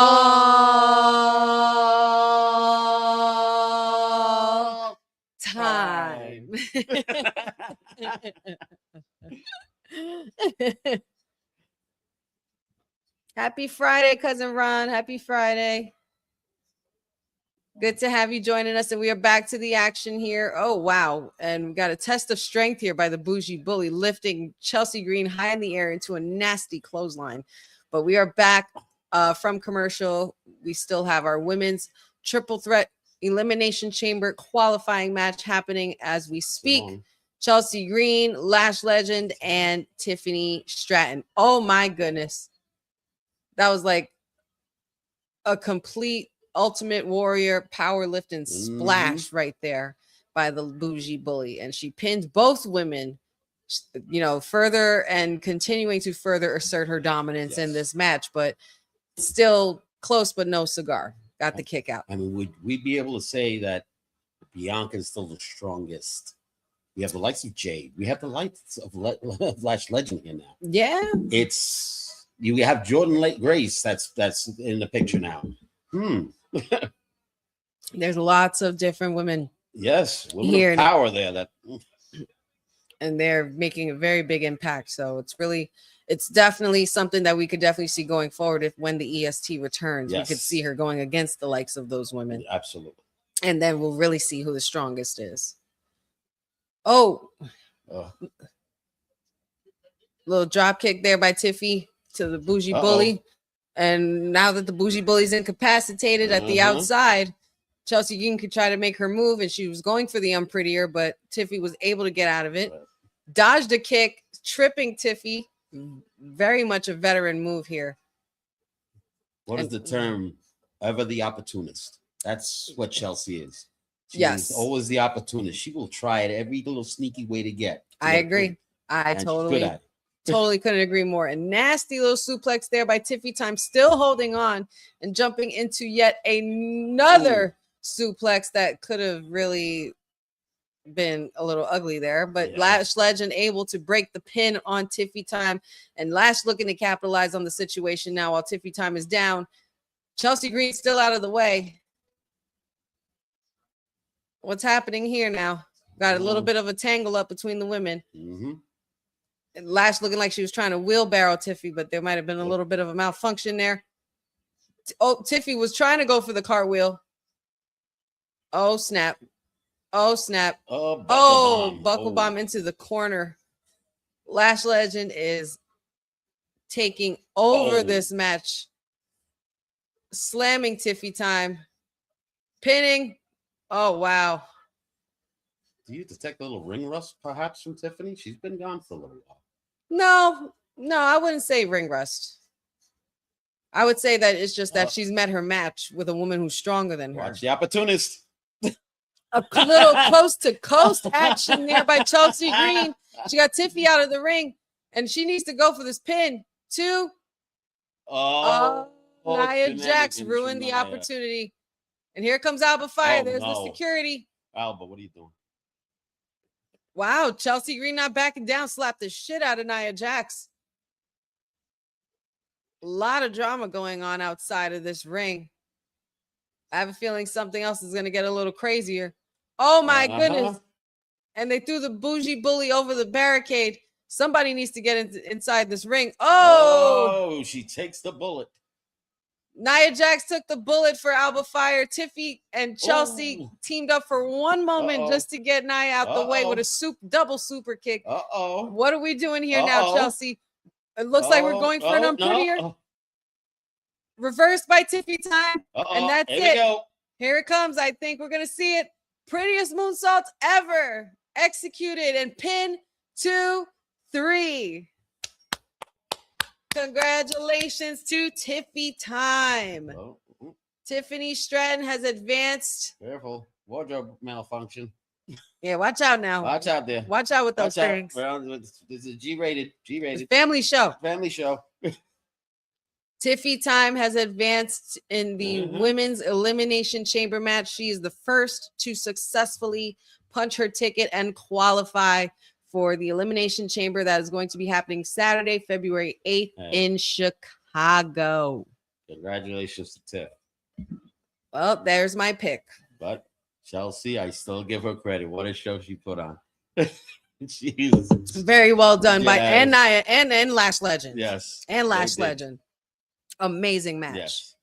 B: time. Happy Friday, cousin Ron. Happy Friday. Good to have you joining us, and we are back to the action here. Oh, wow. And we got a test of strength here by the Bougie Bully, lifting Chelsea Green high in the air into a nasty clothesline. But we are back from commercial. We still have our women's triple threat elimination chamber qualifying match happening as we speak. Chelsea Green, Lash Legend, and Tiffany Stratton. Oh, my goodness. That was like a complete Ultimate Warrior powerlifting splash right there by the Bougie Bully. And she pinned both women, further and continuing to further assert her dominance in this match, but still close, but no cigar. Got the kick out.
C: I mean, would we be able to say that Bianca is still the strongest? We have the likes of Jade. We have the likes of Lash Legend here now.
B: Yeah.
C: You have Jordan Lake Grace that's in the picture now.
B: There's lots of different women.
C: Yes, women
B: here
C: of power there.
B: And they're making a very big impact. So it's definitely something that we could definitely see going forward when the EST returns.
C: Yes.
B: We could see her going against the likes of those women.
C: Absolutely.
B: And then we'll really see who the strongest is. Oh. Little drop kick there by Tiffy to the Bougie Bully. And now that the Bougie Bully's incapacitated at the outside, Chelsea Green could try to make her move, and she was going for the unprettier, but Tiffy was able to get out of it. Dodged a kick, tripping Tiffy. Very much a veteran move here.
C: What is the term? Ever the opportunist. That's what Chelsea is. She's always the opportunist. She will try it every little sneaky way to get.
B: I agree. I totally couldn't agree more. A nasty little suplex there by Tiffy Time, still holding on and jumping into yet another suplex that could have really been a little ugly there. But Lash Legend able to break the pin on Tiffy Time, and Lash looking to capitalize on the situation now while Tiffy Time is down. Chelsea Green still out of the way. What's happening here now? Got a little bit of a tangle up between the women. Lash looking like she was trying to wheelbarrow Tiffy, but there might have been a little bit of a malfunction there. Tiffy was trying to go for the cartwheel. Oh, snap. Oh, snap. Buckle bomb into the corner. Lash Legend is taking over this match. Slamming Tiffy Time. Pinning. Oh, wow.
C: Do you detect a little ring rust, perhaps, from Tiffany? She's been gone for a little while.
B: No, I wouldn't say ring rust. I would say that it's just that she's met her match with a woman who's stronger than her.
C: Watch the opportunist.
B: A little coast-to-coast action there by Chelsea Green. She got Tiffy out of the ring, and she needs to go for this pin. Nia Jax ruined the opportunity. And here comes Alba Fire. There's the security.
C: Alba, what are you doing?
B: Wow, Chelsea Green not backing down, slapped the shit out of Nia Jax. A lot of drama going on outside of this ring. I have a feeling something else is going to get a little crazier. Oh, my goodness. And they threw the Bougie Bully over the barricade. Somebody needs to get inside this ring. Oh,
C: she takes the bullet.
B: Nia Jax took the bullet for Alba Fire. Tiffy and Chelsea teamed up for one moment just to get Nia out the way with a double super kick. What are we doing here now, Chelsea? It looks like we're going for an unprettier. reversed by Tiffy time. And that's
C: here
B: it.
C: We go.
B: Here it comes. I think we're going to see it. Prettiest moonsaults ever executed and pin 2, 3. Congratulations to Tiffy time.
C: Oh,
B: Tiffany Stratton has advanced.
C: careful. Wardrobe malfunction.
B: Yeah, watch out now.
C: Watch out there.
B: Watch out with those things.
C: This is G-rated.
B: It's family show.
C: Family show.
B: Tiffy time has advanced in the women's elimination chamber match. She is the first to successfully punch her ticket and qualify for the elimination chamber that is going to be happening Saturday, February 8th in Chicago.
C: Congratulations to Tiff.
B: Well, there's my pick.
C: But Chelsea, I still give her credit. What a show she put on. Jesus.
B: Very well done by and Lash Legend.
C: Yes.
B: And Lash Legend. Amazing match.
C: Yes.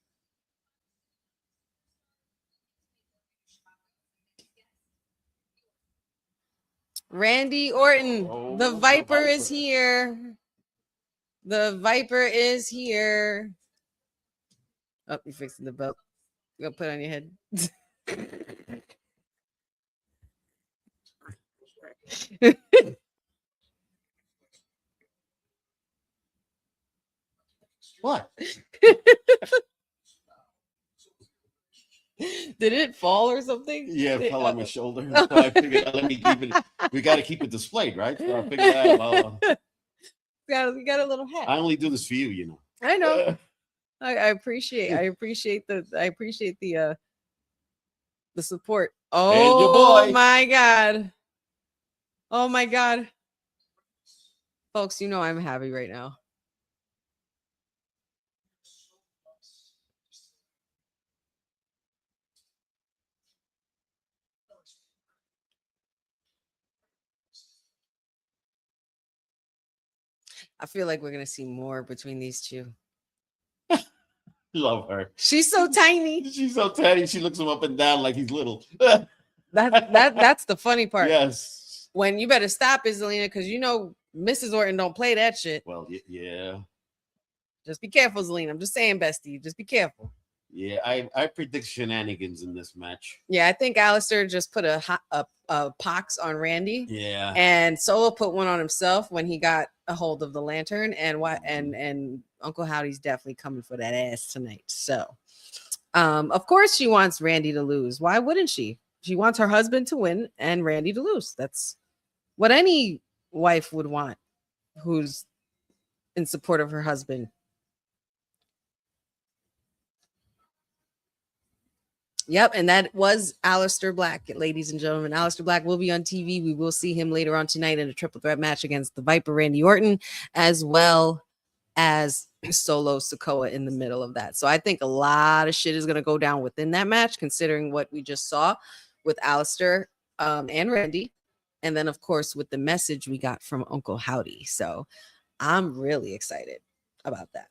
B: Randy Orton, the Viper is here. The Viper is here. Oh, you're fixing the belt. You're gonna put it on your head.
C: What?
B: Did it fall or something?
C: Yeah, it fell on my shoulder. So I figured, let me keep it. We got to keep it displayed, right? So I figured out.
B: You got a little hat.
C: I only do this for you, you know.
B: I know. I appreciate the support. Oh my God. Oh my God. Folks, you know I'm happy right now. I feel like we're gonna see more between these two.
C: Love her.
B: She's so tiny.
C: She's so tiny. She looks him up and down like he's little.
B: That's the funny part.
C: Yes.
B: When you better stop it, Zelina, because you know Mrs. Orton don't play that shit.
C: Well, yeah.
B: Just be careful, Zelina. I'm just saying, bestie. Just be careful.
C: Yeah, I predict shenanigans in this match.
B: Yeah, I think Alistair just put a pox on Randy.
C: Yeah.
B: And Solo put one on himself when he got a hold of the lantern. And Uncle Howdy's definitely coming for that ass tonight. So, of course, she wants Randy to lose. Why wouldn't she? She wants her husband to win and Randy to lose. That's what any wife would want who's in support of her husband. Yep, and that was Aleister Black, ladies and gentlemen. Aleister Black will be on TV. We will see him later on tonight in a triple threat match against the Viper Randy Orton, as well as Solo Sikoa in the middle of that. So I think a lot of shit is going to go down within that match, considering what we just saw with Aleister and Randy. And then, of course, with the message we got from Uncle Howdy. So I'm really excited about that.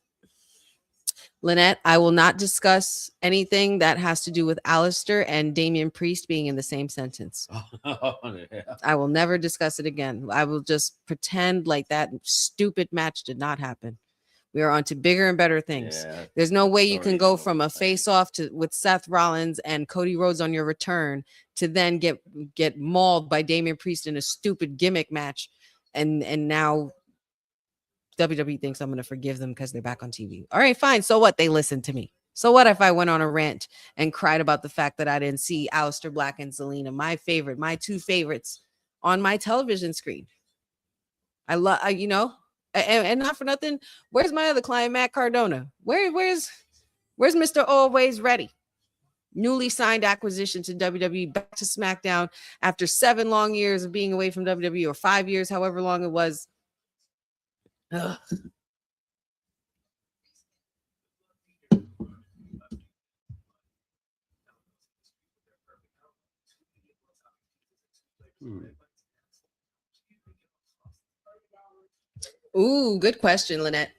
B: Lynette, I will not discuss anything that has to do with Aleister and Damian Priest being in the same sentence. I will never discuss it again. I will just pretend like that stupid match did not happen. We are on to bigger and better things. Yeah, there's no way you can go from a face-off with Seth Rollins and Cody Rhodes on your return to then get mauled by Damian Priest in a stupid gimmick match, and now WWE thinks I'm going to forgive them because they're back on TV. All right, fine. So what? They listened to me. So what if I went on a rant and cried about the fact that I didn't see Aleister Black and Zelina, my two favorites, on my television screen? I love, and not for nothing. Where's my other client, Matt Cardona? Where's Mr. Always Ready? Newly signed acquisition to WWE, back to SmackDown after 7 long years of being away from WWE, or 5 years, however long it was. Ugh. Ooh, good question, Lynette.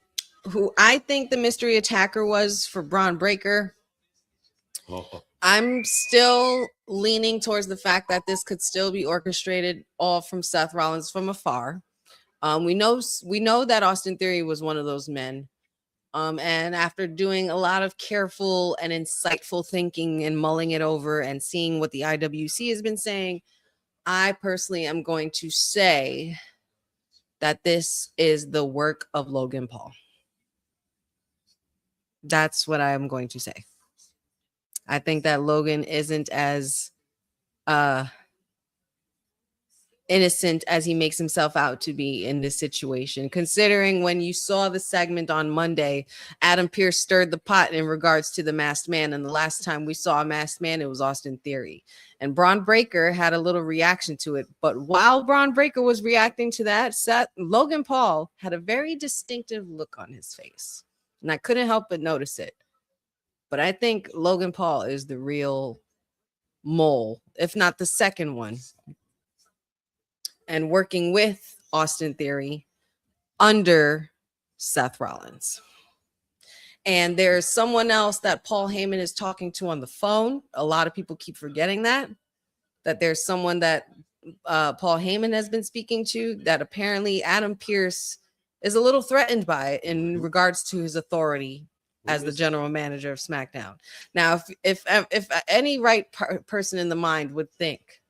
B: Who I think the mystery attacker was for Braun Breaker. I'm still leaning towards the fact that this could still be orchestrated all from Seth Rollins from afar. We know that Austin Theory was one of those men. And after doing a lot of careful and insightful thinking and mulling it over and seeing what the IWC has been saying, I personally am going to say that this is the work of Logan Paul. That's what I am going to say. I think that Logan isn't as innocent as he makes himself out to be in this situation, considering when you saw the segment on Monday, Adam Pearce stirred the pot in regards to the Masked Man, and the last time we saw a Masked Man, it was Austin Theory, and Braun Breaker had a little reaction to it. But while Braun Breaker was reacting to that, Logan Paul had a very distinctive look on his face, and I couldn't help but notice it. But I think Logan Paul is the real mole, if not the second one, and working with Austin Theory under Seth Rollins. And there's someone else that Paul Heyman is talking to on the phone. A lot of people keep forgetting that there's someone that Paul Heyman has been speaking to that apparently Adam Pearce is a little threatened by in regards to his authority as the general manager of SmackDown. Now, if any right person in the mind would think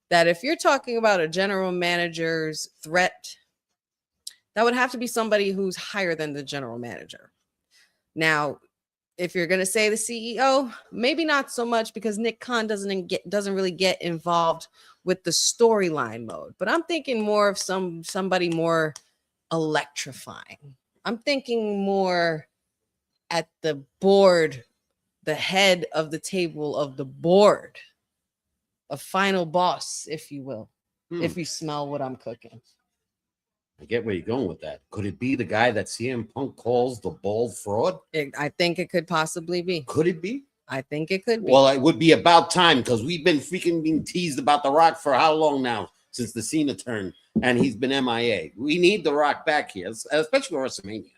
B: that if you're talking about a general manager's threat, that would have to be somebody who's higher than the general manager. Now, if you're going to say the CEO, maybe not so much, because Nick Khan doesn't really get involved with the storyline mode. But I'm thinking more of somebody more electrifying. I'm thinking more at the board, the head of the table of the board. A final boss, if you will, if you smell what I'm cooking.
C: I get where you're going with that. Could it be the guy that CM Punk calls the bald fraud?
B: I think it could possibly be.
C: Could it be?
B: I think it could be.
C: Well, it would be about time, because we've been freaking being teased about The Rock for how long now? Since the Cena turn, and he's been MIA. We need The Rock back here, especially for WrestleMania.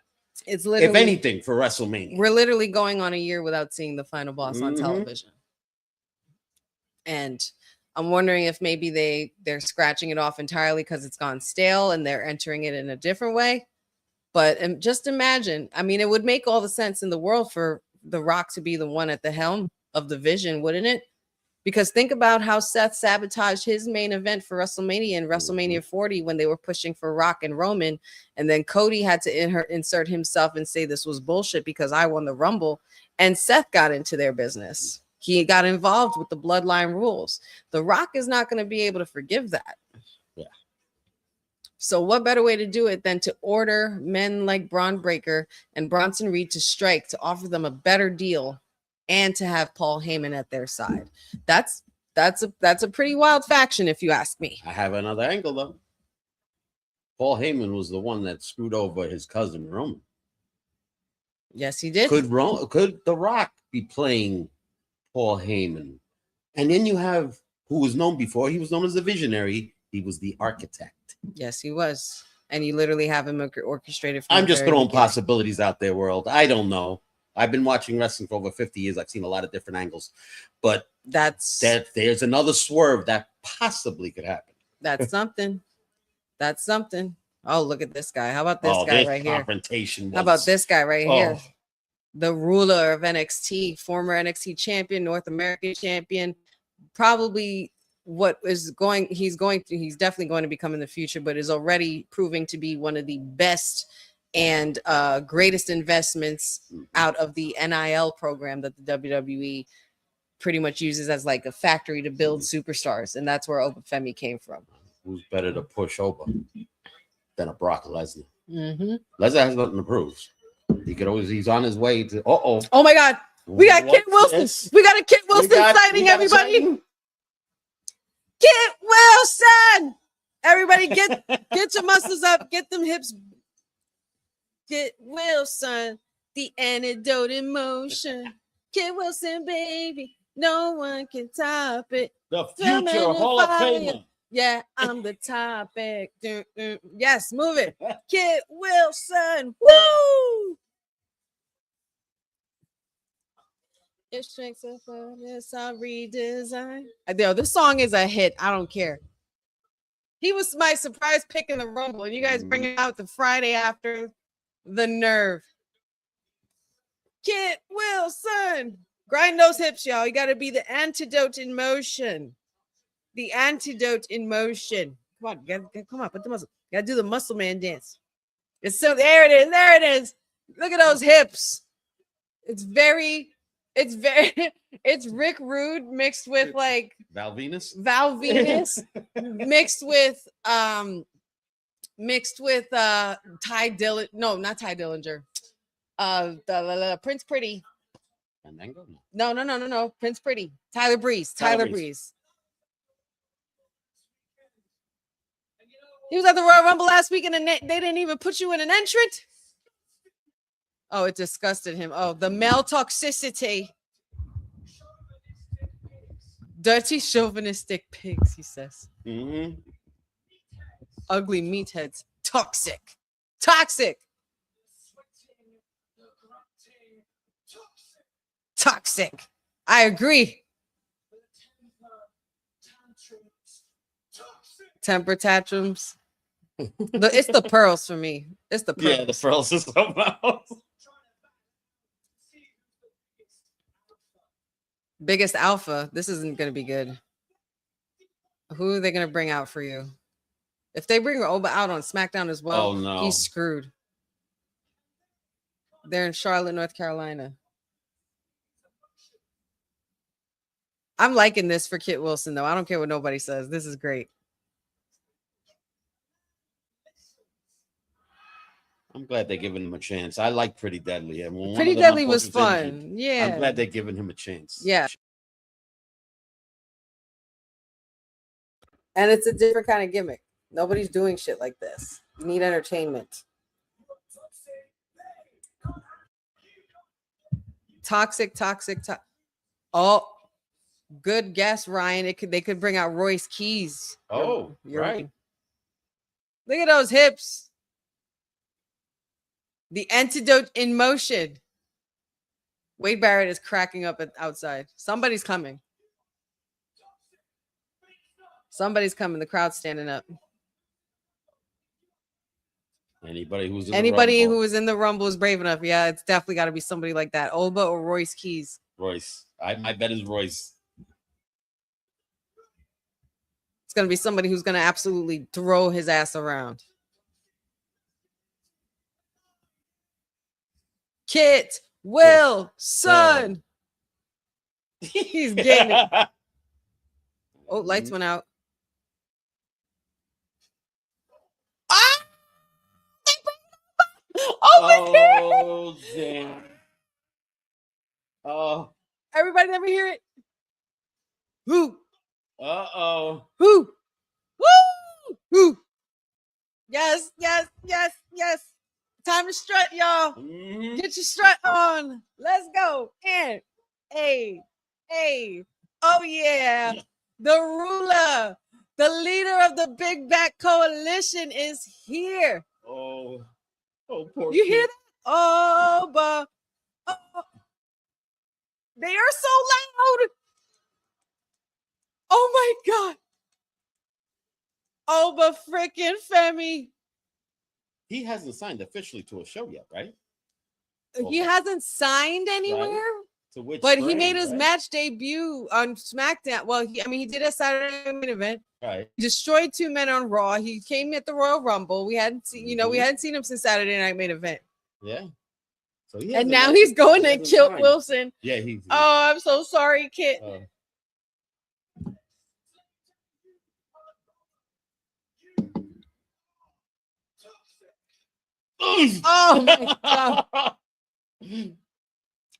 B: It's literally,
C: if anything, for WrestleMania.
B: We're literally going on a year without seeing the final boss on television. And I'm wondering if maybe they're scratching it off entirely because it's gone stale and they're entering it in a different way. But just imagine, I mean, it would make all the sense in the world for The Rock to be the one at the helm of the vision, wouldn't it? Because think about how Seth sabotaged his main event for WrestleMania in WrestleMania 40 when they were pushing for Rock and Roman. And then Cody had to insert himself and say this was bullshit because I won the Rumble. And Seth got into their business. He got involved with the bloodline rules. The Rock is not going to be able to forgive that.
C: Yeah.
B: So what better way to do it than to order men like Braun Breaker and Bronson Reed to strike, to offer them a better deal, and to have Paul Heyman at their side. That's a pretty wild faction, if you ask me.
C: I have another angle, though. Paul Heyman was the one that screwed over his cousin Roman.
B: Yes, he did.
C: Could The Rock be playing Paul Heyman? And then you have who was known before. He was known as the visionary. He was the architect.
B: Yes, he was. And you literally have him orchestrated.
C: I'm just throwing possibilities out there, world. I don't know. I've been watching wrestling for over 50 years. I've seen a lot of different angles, but there's another swerve that possibly could happen.
B: That's something. That's something. Oh, look at this guy. How about this guy right here?
C: Confrontation.
B: How about this guy right here? The ruler of NXT, former NXT champion, North American champion, probably he's definitely going to become in the future, but is already proving to be one of the best and greatest investments out of the NIL program that the WWE pretty much uses as like a factory to build superstars. And that's where Obafemi came from.
C: Who's better to push over than a Brock Lesnar?
B: Mm-hmm.
C: Lesnar has nothing to prove. He's on his way to,
B: oh my God. We got Kit Wilson. We got a Kit Wilson sighting, everybody. Kit Wilson. Everybody get your muscles up. Get them hips. Kit Wilson, the antidote in motion. Kit Wilson, baby, no one can top it.
C: The future Hall of Famer.
B: Yeah, I'm the topic. Yes, move it. Kit Wilson, woo! It shakes up on this, I redesign. This song is a hit. I don't care. He was my surprise pick in the Rumble, and you guys bring it out the Friday after. The nerve. Kit Wilson. Grind those hips, y'all. You got to be the antidote in motion. The antidote in motion. Come on, come on, put the muscle. Got to do the muscle man dance. It's so there it is. There it is. Look at those hips. It's Rick Rude mixed with like
C: Val Venus
B: mixed with Ty Dillon. No, not Ty Dillinger. The Prince Pretty. No. Prince Pretty. Tyler Breeze. He was at the Royal Rumble last week and they didn't even put you in an entrant. Oh, it disgusted him. Oh, the male toxicity. Dirty chauvinistic pigs, he says.
C: Mm-hmm.
B: Ugly meatheads. Toxic. I agree. Temper tantrums. It's the pearls for me. It's the pearls.
C: Yeah, the pearls is something else.
B: Biggest alpha. This isn't going to be good. Who are they going to bring out for you? If they bring Oba out on SmackDown as well,
C: oh, no.
B: He's screwed. They're in Charlotte, North Carolina. I'm liking this for Kit Wilson, though. I don't care what nobody says. This is great.
C: I'm glad they're giving him a chance. I like Pretty Deadly.
B: Pretty Deadly was fun. Injured, yeah.
C: I'm glad they're giving him a chance.
B: Yeah. And it's a different kind of gimmick. Nobody's doing shit like this. You need entertainment. Toxic. Oh, good guess, Ryan. They could bring out Royce Keys.
C: Oh, right.
B: Look at those hips. The antidote in motion. Wade Barrett is cracking up outside. Somebody's coming. The crowd's standing up.
C: Anybody who
B: was in the Rumble is brave enough. Yeah, it's definitely got to be somebody like that. Oba or Royce Keys.
C: Royce. I bet is Royce.
B: It's going to be somebody who's going to absolutely throw his ass around. Kit Wilson. He's getting it. Oh, lights went out. Ah!
C: Oh, damn. Oh.
B: Everybody never hear it? Who?
C: Uh-oh.
B: Who? Woo! Who? Yes. Time to strut, y'all.
C: Mm-hmm.
B: Get your strut on. Let's go. And oh yeah. The ruler, the leader of the Big Back Coalition is here.
C: Oh, poor
B: you
C: kid.
B: hear that? Oh, but they are so loud. Oh my God. Oh, but freaking Femi.
C: He hasn't signed officially to a show yet, right?
B: He hasn't signed anywhere.
C: Right? To which
B: but
C: brand,
B: he made his
C: right?
B: match debut on SmackDown. Well, he did a Saturday main event.
C: Right.
B: He destroyed 2 men on Raw. He came at the Royal Rumble. We hadn't seen, we hadn't seen him since Saturday Night Main Event.
C: Yeah. So
B: and now he's going to Kit Wilson.
C: Yeah,
B: Oh, I'm so sorry, Kit. Oh my God.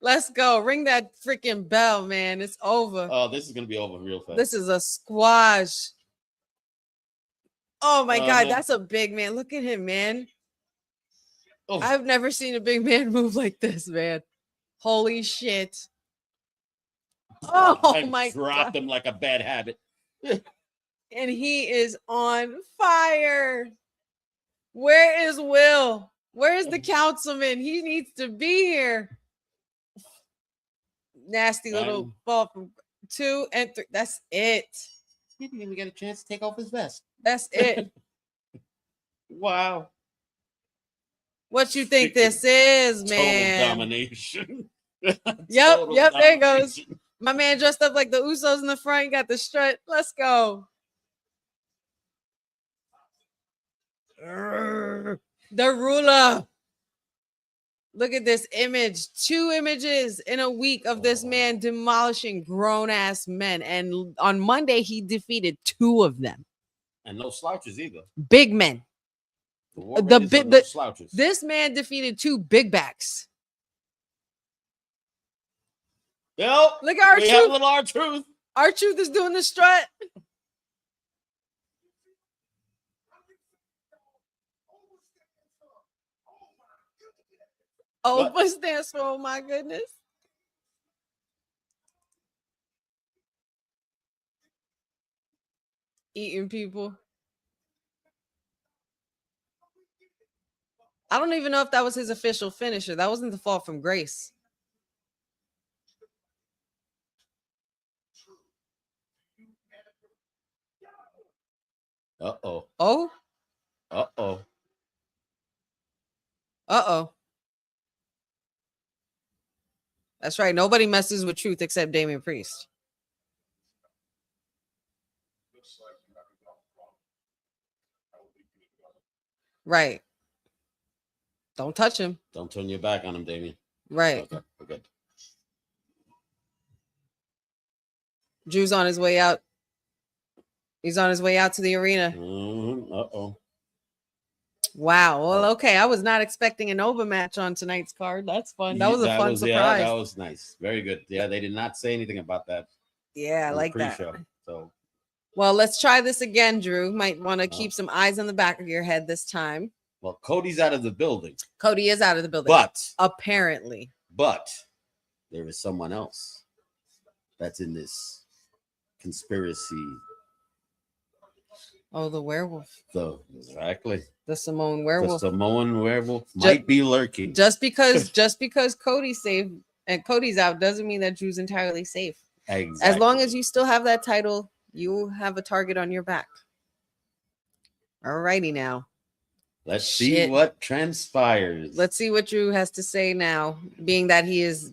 B: Let's go. Ring that freaking bell, man. It's over.
C: Oh, this is going to be over real fast.
B: This is a squash. Oh my God. That's a big man. Look at him, man. Oh. I've never seen a big man move like this, man. Holy shit. Oh my God.
C: Dropped him like a bad habit.
B: And he is on fire. Where is Will? Where is the councilman? He needs to be here. Nasty little ball from 2 and 3. That's it.
C: He didn't even get a chance to take off his vest.
B: That's it.
C: Wow.
B: What you think this is, man?
C: Total domination.
B: Yep,
C: Total
B: there he goes.
C: domination.
B: My man dressed up like the Usos in the front. He got the strut. Let's go. The ruler. Look at this image. 2 images in a week of this man demolishing grown-ass men. And on Monday, he defeated 2 of them.
C: And no slouches either.
B: Big men.
C: No slouches.
B: This man defeated 2 big backs.
C: Yep.
B: Look at
C: We have
B: R-Truth.
C: little R-Truth.
B: R-Truth is doing the strut. What stands for, oh my goodness. Eating people. I don't even know if that was his official finisher. That wasn't the fall from grace.
C: Uh-oh.
B: Oh?
C: Uh-oh.
B: Uh-oh. That's right. Nobody messes with truth except Damian Priest. Right. Don't touch him.
C: Don't turn your back on him, Damian.
B: Right.
C: Okay, we're good.
B: Drew's on his way out. He's on his way out to the arena.
C: Uh-oh.
B: Wow. Well, okay. I was not expecting an Nova match on tonight's card. That's fun. That was a fun surprise.
C: Yeah, that was nice. Very good. Yeah, they did not say anything about that.
B: Yeah, I like that.
C: Pre-show, so.
B: Well, let's try this again, Drew. Might want to keep some eyes on the back of your head this time.
C: Well, Cody's out of the building.
B: Cody is out of the building.
C: But
B: apparently.
C: But there is someone else that's in this conspiracy.
B: Oh, the werewolf.
C: Exactly.
B: The Samoan werewolf.
C: The Samoan werewolf might be lurking.
B: Just because Cody's safe and Cody's out doesn't mean that Drew's entirely safe.
C: Exactly.
B: As long as you still have that title, you have a target on your back. All righty now.
C: Let's see what transpires.
B: Let's see what Drew has to say now, being that he has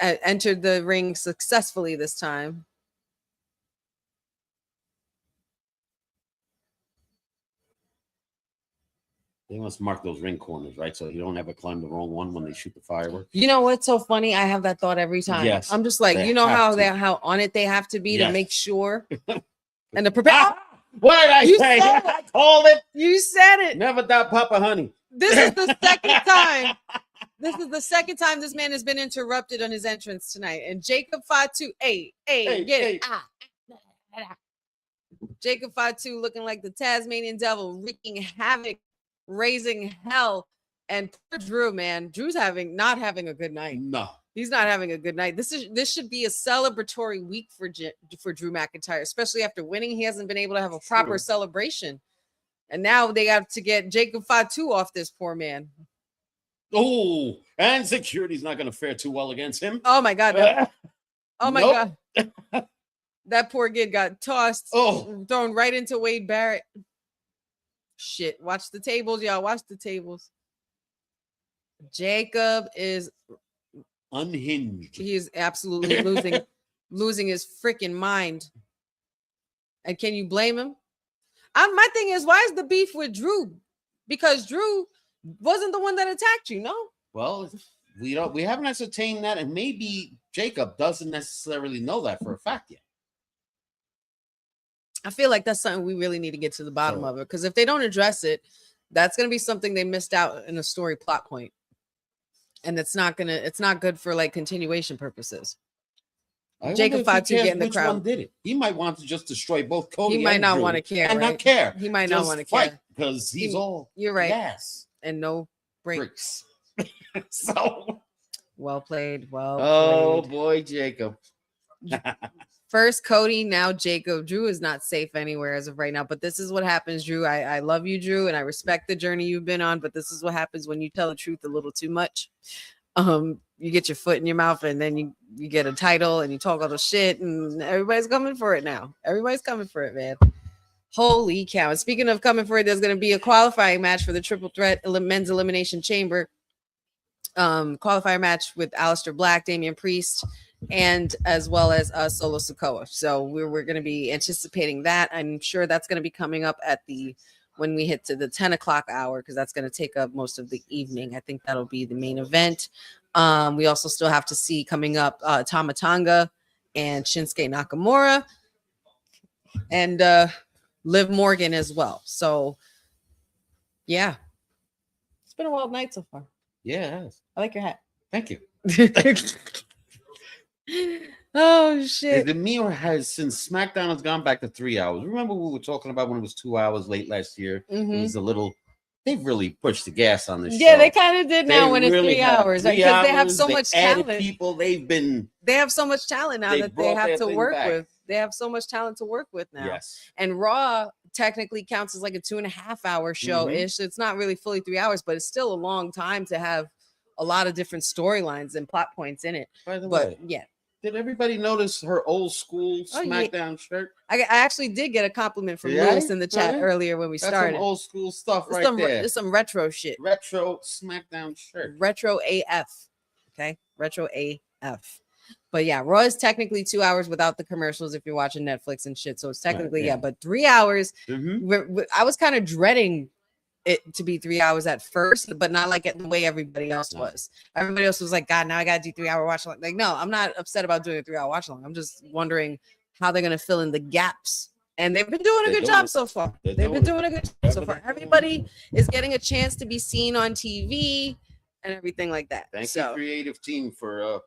B: entered the ring successfully this time.
C: They must mark those ring corners, right? So you don't ever climb the wrong one when they shoot the fireworks.
B: You know what's so funny? I have that thought every time.
C: Yes,
B: I'm just like, you know how on it they have to be to make sure and to prepare.
C: What did I say? I called it.
B: You said it.
C: Never doubt Papa Honey.
B: This is the second time. This is the second time this man has been interrupted on his entrance tonight. And Jacob Fatu, get it. Jacob Fatu looking like the Tasmanian devil, wreaking havoc, raising hell. And poor Drew, man. Drew's not having a good night.
C: No.
B: He's not having a good night. This should be a celebratory week for Drew McIntyre, especially after winning. He hasn't been able to have a proper celebration. And now they have to get Jacob Fatu off this poor man.
C: Oh, and security's not going to fare too well against him.
B: Oh, my God. Oh, my God. That poor kid got tossed, thrown right into Wade Barrett. Shit. Watch the tables, y'all. Watch the tables. Jacob is
C: unhinged.
B: He is absolutely losing his freaking mind. And can you blame him? My thing is, why is the beef with Drew? Because Drew wasn't the one that attacked you, no?
C: Well, we haven't ascertained that, and maybe Jacob doesn't necessarily know that for a fact yet.
B: I feel like that's something we really need to get to the bottom of it, because if they don't address it, that's going to be something they missed out in a story plot point. And it's not good for like continuation purposes. Jacob Fatu getting the crowd.
C: One did it? He might want to just destroy both Cody.
B: He might not want to care,
C: and
B: right?
C: not care.
B: He might not want to care
C: because he's all.
B: You're right.
C: Yes,
B: and no breaks.
C: So
B: well played.
C: Oh boy, Jacob.
B: First Cody, now Jacob. Drew is not safe anywhere as of right now. But this is what happens, Drew. I love you, Drew, and I respect the journey you've been on. But this is what happens when you tell the truth a little too much. You get your foot in your mouth, and then you get a title, and you talk all the shit, and everybody's coming for it now. Everybody's coming for it, man. Holy cow! And speaking of coming for it, there's going to be a qualifying match for the triple threat men's elimination chamber. qualifier match with Aleister Black, Damian Priest, and as well as Solo Sikoa. So we're going to be anticipating that. I'm sure that's going to be coming up at when we hit to the 10 o'clock hour, because that's going to take up most of the evening. I think that'll be the main event. We also still have to see coming up Tama Tonga and Shinsuke Nakamura and Liv Morgan as well. So yeah, it's been a wild night so far.
C: Yeah, it has.
B: I like your hat.
C: Thank you.
B: Oh shit.
C: The mirror has, since SmackDown has gone back to 3 hours. Remember we were talking about when it was 2 hours late last year?
B: Mhm.
C: It was a little. They've really pushed the gas on this show.
B: Yeah, they kind of did now
C: They
B: when it's
C: really
B: 3
C: have.
B: hours.
C: 3
B: Because they have
C: hours,
B: so
C: they
B: much
C: added
B: talent.
C: people. They
B: have so much talent now
C: they
B: that they
C: brought
B: have
C: that
B: to
C: thing
B: work
C: back.
B: with. They have so much talent to work with now.
C: Yes.
B: And Raw technically counts as like a 2.5 hour show ish. It's not really fully 3 hours, but it's still a long time to have a lot of different storylines and plot points in it.
C: By the
B: But
C: way,
B: yeah,
C: did everybody notice her old school
B: Oh, yeah.
C: SmackDown shirt?
B: I actually did get a compliment from
C: Yeah?
B: Lewis in the chat
C: Really?
B: earlier when we
C: That's
B: started.
C: some old school stuff
B: It's
C: right
B: some,
C: there.
B: it's some retro shit.
C: Retro SmackDown shirt.
B: Retro AF. Okay. Retro AF. But yeah, Raw is technically 2 hours without the commercials if you're watching Netflix and shit. So it's technically,
C: yeah.
B: but 3 hours.
C: Mm-hmm.
B: I was kind of dreading it to be 3 hours at first, but not like the way everybody else was. Everybody else was like, God, now I got to do 3 hour watch along. Like, no, I'm not upset about doing a 3 hour watch along. I'm just wondering how they're going to fill in the gaps. And they've been doing a good job so far. They've been doing a good job so far. Everybody is getting a chance to be seen on TV and everything like that.
C: Thank you, creative team, for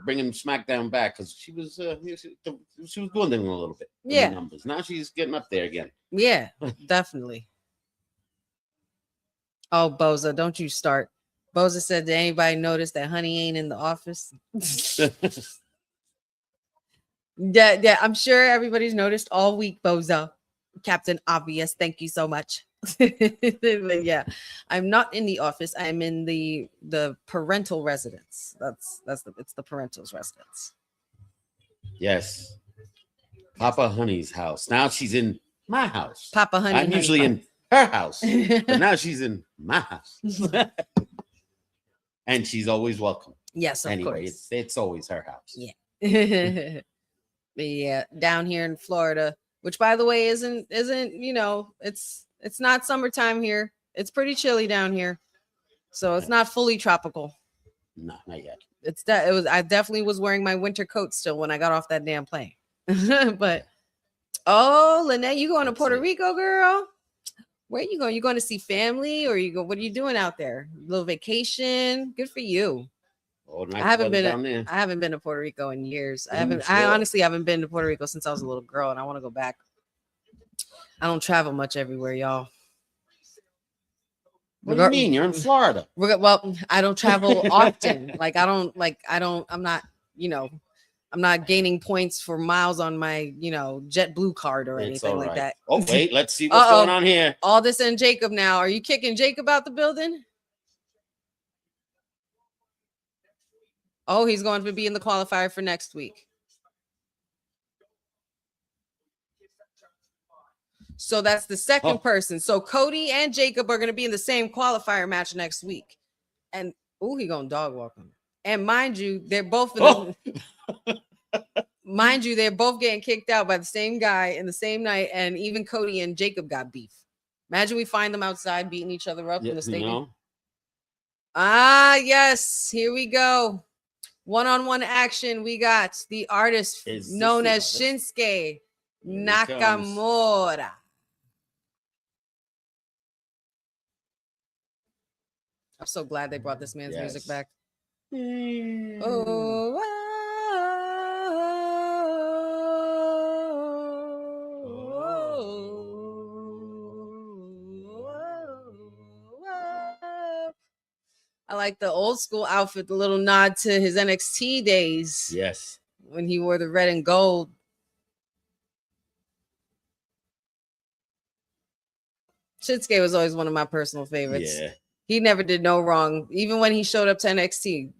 C: bringing SmackDown back, because she was dwindling a little bit.
B: Yeah.
C: Numbers. Now she's getting up there again.
B: Yeah, definitely. Oh, Boza, don't you start. Boza said, did anybody notice that Honey ain't in the office? Yeah, I'm sure everybody's noticed all week, Boza. Captain Obvious, thank you so much. But yeah, I'm not in the office. I'm in the parental residence. It's the parental's residence.
C: Yes. Papa Honey's house. Now she's in my house.
B: Papa Honey.
C: I'm usually in her house, but now she's in my house. And she's always welcome.
B: Yes, of
C: anyway,
B: course.
C: it's always her house.
B: Yeah. But yeah, down here in Florida, which by the way isn't it's not summertime here. It's pretty chilly down here. So it's not fully tropical.
C: No, not yet.
B: I definitely was wearing my winter coat still when I got off that damn plane. But oh, Lynette, you going to Puerto Rico, girl? Where you going? You going to see family, or what are you doing out there? A little vacation? Good for you.
C: Oh,
B: I haven't been to Puerto Rico in years. I honestly haven't been to Puerto Rico since I was a little girl, and I want to go back. I don't travel much everywhere, y'all.
C: What do you mean? You're in Florida.
B: Well, I don't travel often. I'm not gaining points for miles on my, JetBlue card or anything like that.
C: Oh, wait, let's see what's going on here.
B: All this and Jacob now. Are you kicking Jacob out the building? Oh, he's going to be in the qualifier for next week. So that's the second person. So Cody and Jacob are going to be in the same qualifier match next week. And he going to dog walk him. And mind you, they're both they're both getting kicked out by the same guy in the same night. And even Cody and Jacob got beef. Imagine we find them outside beating each other up in the stadium. Ah, yes. Here we go. One-on-one action. We got the artist known as Shinsuke Nakamura. I'm so glad they brought this man's music back. Oh, I like the old school outfit, the little nod to his NXT days.
C: Yes.
B: When he wore the red and gold. Shinsuke was always one of my personal favorites.
C: Yeah.
B: He never did no wrong. Even when he showed up to NXT,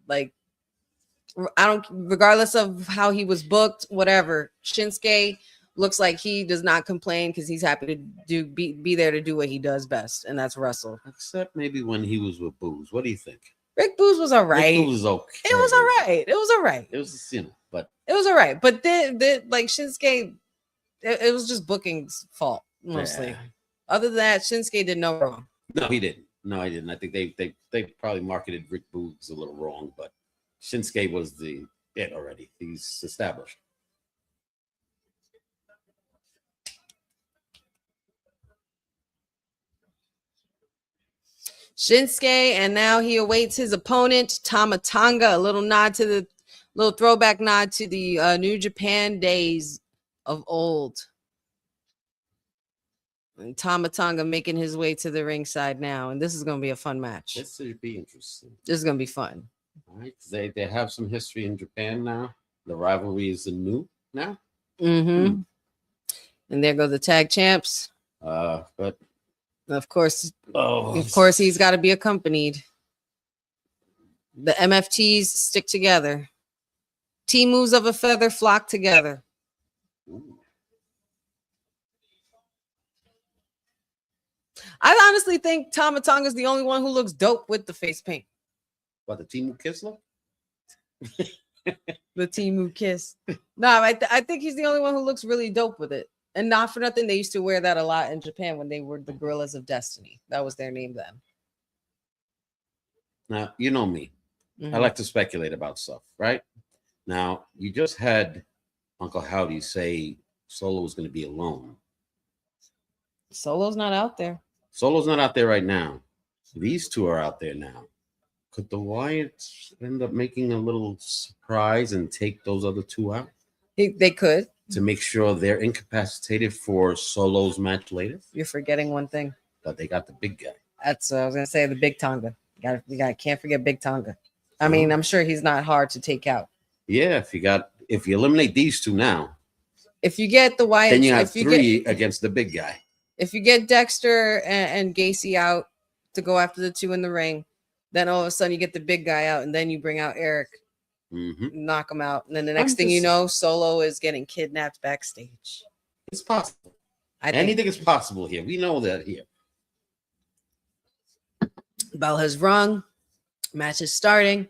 B: regardless of how he was booked, whatever, Shinsuke looks like he does not complain because he's happy to be there to do what he does best, and that's wrestle.
C: Except maybe when he was with Booze. What do you think?
B: Rick Boogs was all right.
C: Rick Boogs was okay.
B: It was all right. It was all right.
C: It was, but
B: it was all right. But like Shinsuke, it was just booking's fault mostly.
C: Yeah.
B: Other than that, Shinsuke did no wrong.
C: No, he didn't. No, I didn't. I think they probably marketed Rick Boogs a little wrong, but Shinsuke was it already. He's established.
B: Shinsuke, and now he awaits his opponent, Tama Tonga. A little throwback nod to the New Japan days of old. And Tama Tonga making his way to the ringside now, and this is going to be a fun match.
C: This should be interesting.
B: This is going to be fun.
C: All right, they have some history in Japan now. The rivalry is new now.
B: Mm-hmm. And there go the tag champs.
C: But
B: of course, he's got to be accompanied. The MFTs stick together. Team moves of a feather flock together.
C: Ooh.
B: I honestly think Tama Tonga is the only one who looks dope with the face paint.
C: What, the Team Kiss look?
B: The Team Who Kiss. No, I think he's the only one who looks really dope with it. And not for nothing, they used to wear that a lot in Japan when they were the Gorillas of Destiny. That was their name then.
C: Now, you know me. I like to speculate about stuff, right? Now, you just had Uncle Howdy say Solo was going to be alone.
B: Solo's not out there.
C: Solo's not out there right now. These two are out there now. Could the Wyatts end up making a little surprise and take those other two out?
B: They could.
C: To make sure they're incapacitated for Solo's match later?
B: You're forgetting one thing.
C: But they got the big guy.
B: That's what I was going to say, the Big Tonga. Can't forget Big Tonga. I mean, I'm sure he's not hard to take out.
C: Yeah, if you eliminate these two now,
B: if you get the Wyatts,
C: then you have three against the big guy.
B: If you get Dexter and Gacy out to go after the two in the ring, then all of a sudden you get the big guy out, and then you bring out Eric, knock him out, and then the next thing you know, Solo is getting kidnapped backstage.
C: It's possible. Anything is possible here. We know that here.
B: Bell has rung. Match is starting.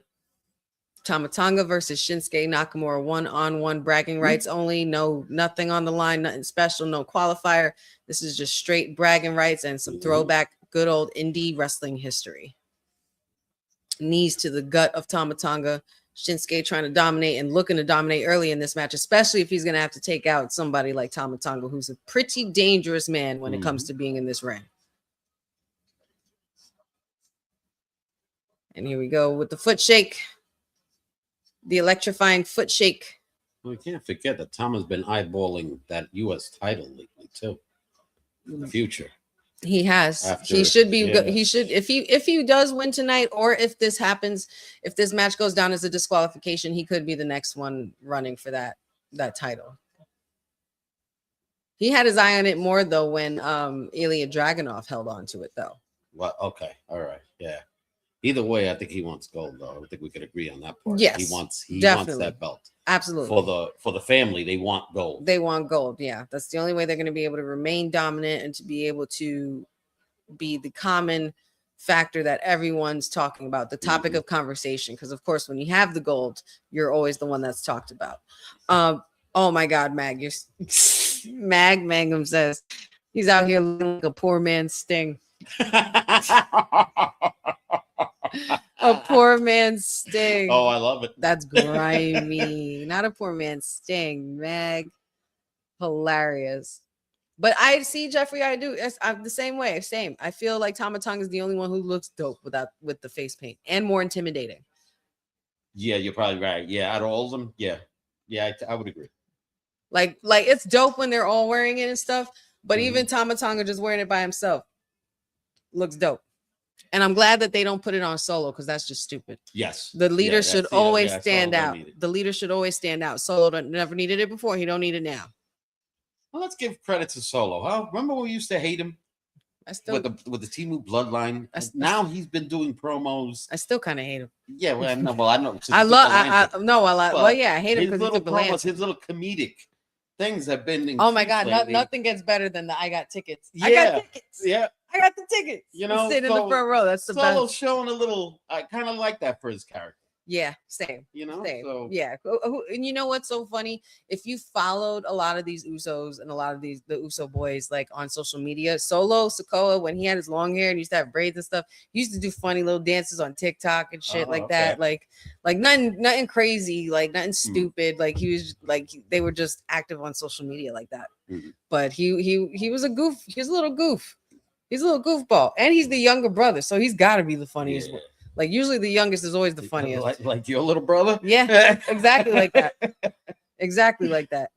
B: Tama Tonga versus Shinsuke Nakamura, one-on-one bragging rights only. No, nothing on the line, nothing special, no qualifier. This is just straight bragging rights and some throwback good old indie wrestling history. Knees to the gut of Tama Tonga. Shinsuke trying to dominate and looking to dominate early in this match, especially if he's going to have to take out somebody like Tama Tonga, who's a pretty dangerous man when it comes to being in this ring. And here we go with the foot shake. The electrifying foot shake.
C: We can't forget that Tom has been eyeballing that U.S. title lately too. In the future,
B: he has. He should be. He should. If he does win tonight, or if this happens, if this match goes down as a disqualification, he could be the next one running for that title. He had his eye on it more though when Ilya Dragunov held on to it though.
C: Well, okay, all right, yeah. Either way, I think he wants gold, though. I think we could agree on that part.
B: Yes,
C: he wants that belt.
B: Absolutely.
C: For the family, they want gold.
B: They want gold. Yeah, that's the only way they're going to be able to remain dominant and to be able to be the common factor that everyone's talking about, the topic of conversation. Because of course, when you have the gold, you're always the one that's talked about. Oh my God, Mag, Mangum says he's out here looking like a poor man's Sting. A poor man's Sting.
C: Oh, I love it.
B: That's grimy. Not a poor man's Sting, Mag. Hilarious. But I see, Jeffrey, I do. I'm the same way. Same. I feel like Tama Tonga is the only one who looks dope with the face paint and more intimidating.
C: Yeah, you're probably right. Yeah, out of all of them, yeah, I would agree.
B: Like it's dope when they're all wearing it and stuff. But even Tama Tonga just wearing it by himself looks dope. And I'm glad that they don't put it on Solo because that's just stupid.
C: Yes.
B: The leader should always stand out. The leader should always stand out. Solo never needed it before. He don't need it now.
C: Well, let's give credit to Solo. Huh? Remember when we used to hate him with the Timu bloodline? Now he's been doing promos.
B: I still kind of hate him.
C: Yeah, well, I know. I know.
B: I hate him because he took the Lance.
C: His little comedic things have been.
B: Oh my God, nothing gets better than the I got tickets.
C: Yeah.
B: I got tickets.
C: Yeah.
B: I got the tickets.
C: You know,
B: sit in the front row. That's the
C: Solo
B: best.
C: showing a little. I kind of like that for his character.
B: Yeah, same.
C: You know,
B: Same.
C: so
B: Yeah. And you know what's so funny? If you followed a lot of these Usos and a lot of the Uso boys like on social media, Solo Sikoa, when he had his long hair and used to have braids and stuff, he used to do funny little dances on TikTok and shit like that. Like nothing crazy, like nothing stupid. Like he was like they were just active on social media like that. But he was a goof. He was a little goof. He's a little goofball, and he's the younger brother, so he's got to be the funniest one. Like usually the youngest is always the funniest.
C: Like your little brother?
B: Yeah, exactly like that. Exactly like that.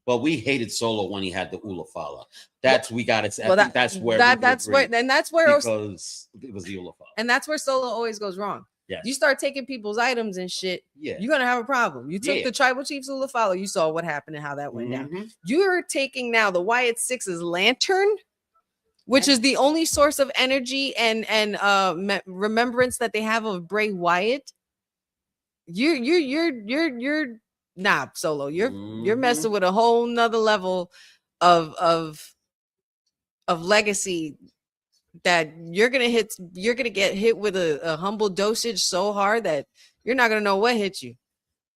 C: Well, we hated Solo when he had the Ulafala. That's we got it.
B: Well,
C: that's where
B: that's where
C: because it was the Ulafala.
B: And that's where Solo always goes wrong.
C: Yes.
B: You start taking people's items and shit,
C: yeah,
B: you're gonna have a problem. You took the Tribal Chief's Ulafala, you saw what happened and how that went down. You're taking now the Wyatt Six's lantern, which is the only source of energy and remembrance that they have of Bray Wyatt. You're nah, Solo. You're messing with a whole nother level of legacy that you're gonna get hit with a humble dosage so hard that you're not gonna know what hit you.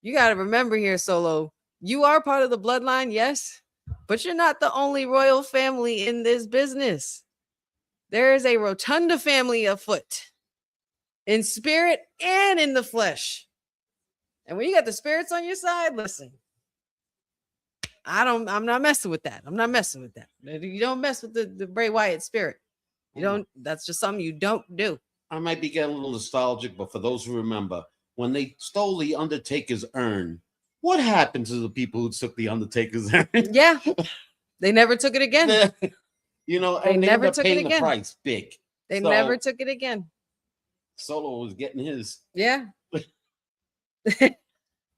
B: You gotta remember here, Solo. You are part of the bloodline, yes, but you're not the only royal family in this business. There is a Rotunda family afoot in spirit and in the flesh. And when you got the spirits on your side, listen, I'm not messing with that. I'm not messing with that. You don't mess with the Bray Wyatt spirit. You don't, that's just something you don't do.
C: I might be getting a little nostalgic, but for those who remember, when they stole the Undertaker's urn, what happened to the people who took the Undertaker's urn?
B: Yeah. They never took it again.
C: You know,
B: they never
C: took it again. The price big.
B: They never took it again.
C: Solo was getting his.
B: Yeah.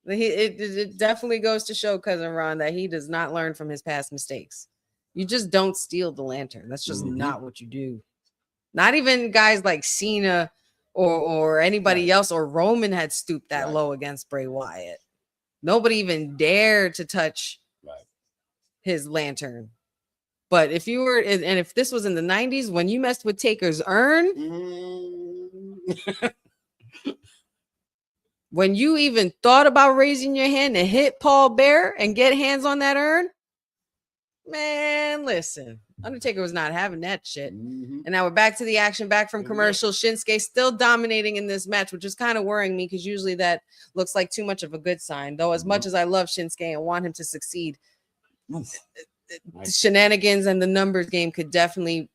B: It definitely goes to show Cousin Ron that he does not learn from his past mistakes. You just don't steal the lantern. That's just not what you do. Not even guys like Cena or anybody else, or Roman had stooped that low against Bray Wyatt. Nobody even dared to touch his lantern. But if you were, and if this was in the 90s, when you messed with Taker's urn, when you even thought about raising your hand to hit Paul Bearer and get hands on that urn, man, listen, Undertaker was not having that shit. And now we're back to the action, back from commercial. Shinsuke still dominating in this match, which is kind of worrying me because usually that looks like too much of a good sign. Though as much as I love Shinsuke and want him to succeed, the shenanigans and the numbers game could definitely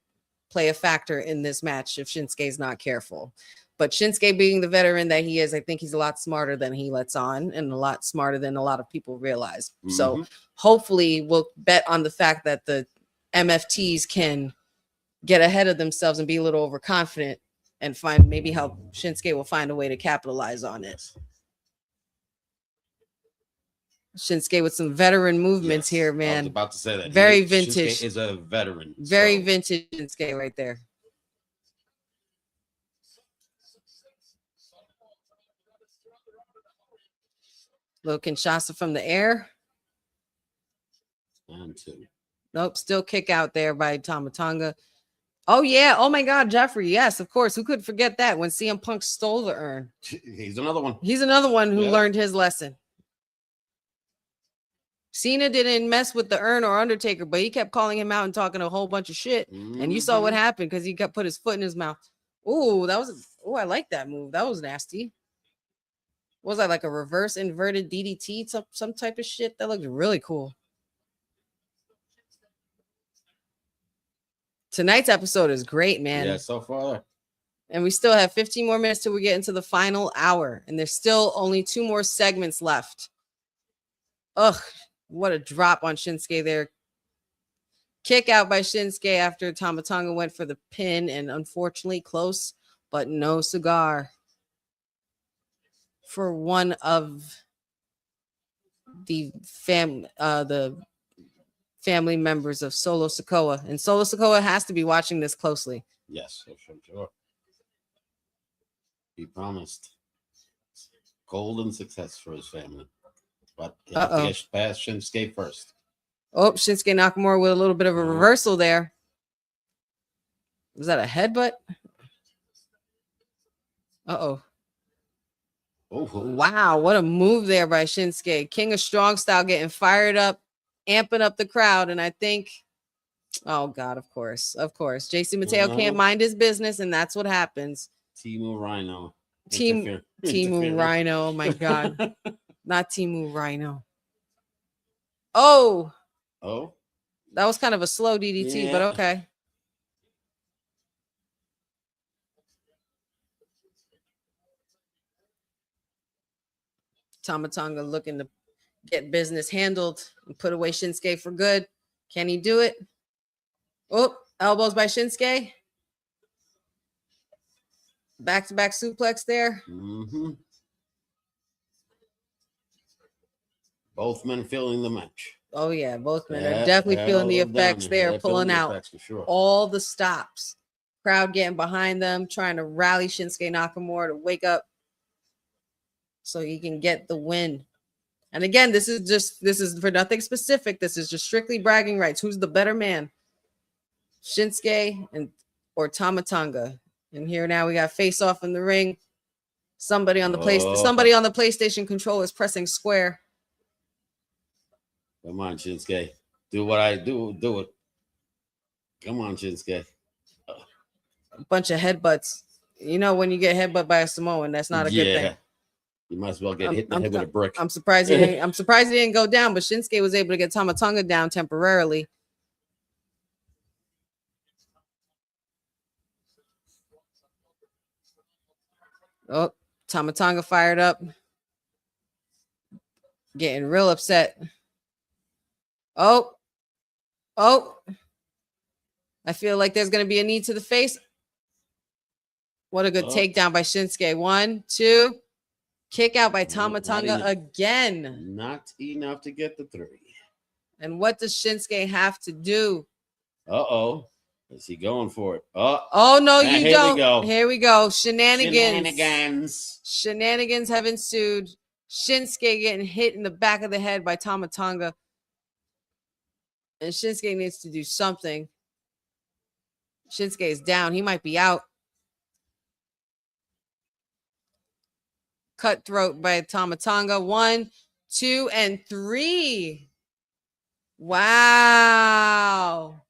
B: play a factor in this match if Shinsuke is not careful. But Shinsuke, being the veteran that he is, I think he's a lot smarter than he lets on and a lot smarter than a lot of people realize. So hopefully we'll bet on the fact that the MFTs can get ahead of themselves and be a little overconfident and find maybe how Shinsuke will find a way to capitalize on it. Shinsuke with some veteran movements here, man.
C: I was about to say that.
B: Very vintage.
C: Shinsuke is a veteran.
B: Very vintage Shinsuke right there. Little Kinshasa from the air.
C: 1, 2.
B: Nope, still kick out there by Tama Tonga. Oh, yeah. Oh, my God, Jeffrey. Yes, of course. Who could forget that when CM Punk stole the urn?
C: He's another one.
B: He's another one who learned his lesson. Cena didn't mess with the urn or Undertaker, but he kept calling him out and talking a whole bunch of shit. And you saw what happened because he got put his foot in his mouth. Oh, I like that move. That was nasty. What was that, like a reverse inverted DDT? Some type of shit? That looked really cool. Tonight's episode is great, man.
C: Yeah, so far.
B: And we still have 15 more minutes till we get into the final hour. And there's still only 2 more segments left. Ugh, what a drop on Shinsuke there. Kick out by Shinsuke after Tama Tonga went for the pin, and unfortunately close, but no cigar for one of the family members of Solo Sikoa. And Solo Sikoa has to be watching this closely.
C: Yes, sure. He promised golden success for his family. But he has to get past Shinsuke first.
B: Oh, Shinsuke Nakamura with a little bit of a reversal there. Was that a headbutt? Uh-oh.
C: Oh,
B: Wow, what a move there by Shinsuke. King of Strong Style getting fired up, amping up the crowd. And I think, oh God, of course. JC Mateo can't mind his business, and that's what happens.
C: Timu Rhino.
B: Timu Rhino, oh my God. Not Timu Rhino. Oh, that was kind of a slow DDT, but okay. Tama Tonga looking to get business handled and put away Shinsuke for good. Can he do it? Oh, elbows by Shinsuke. Back-to-back suplex there.
C: Mm-hmm. Both men feeling the match.
B: Oh, yeah. Both men are definitely feeling the effects. They're pulling out all the stops. Crowd getting behind them, trying to rally Shinsuke Nakamura to wake up so he can get the win. And again, this is for nothing specific. This is just strictly bragging rights. Who's the better man? Shinsuke or Tama Tonga? And here now we got face off in the ring. Somebody on the PlayStation controller is pressing square.
C: Come on, Shinsuke. Do what I do. Do it. Come on, Shinsuke.
B: A bunch of headbutts. You know, when you get headbutt by a Samoan, that's not a good thing.
C: You might as well get hit in the head with a brick.
B: I'm surprised he didn't go down, but Shinsuke was able to get Tama Tonga down temporarily. Oh, Tama Tonga fired up. Getting real upset. Oh. I feel like there's going to be a knee to the face. What a good takedown by Shinsuke. 1, 2. Kick out by Tama Tonga again.
C: Not enough to get the 3.
B: And what does Shinsuke have to do?
C: Is he going for it?
B: Oh no, you don't. Here we go. Shenanigans have ensued. Shinsuke getting hit in the back of the head by Tama Tonga. And Shinsuke needs to do something. Shinsuke is down. He might be out. Cutthroat by Tama Tonga. 1, 2, and 3. Wow.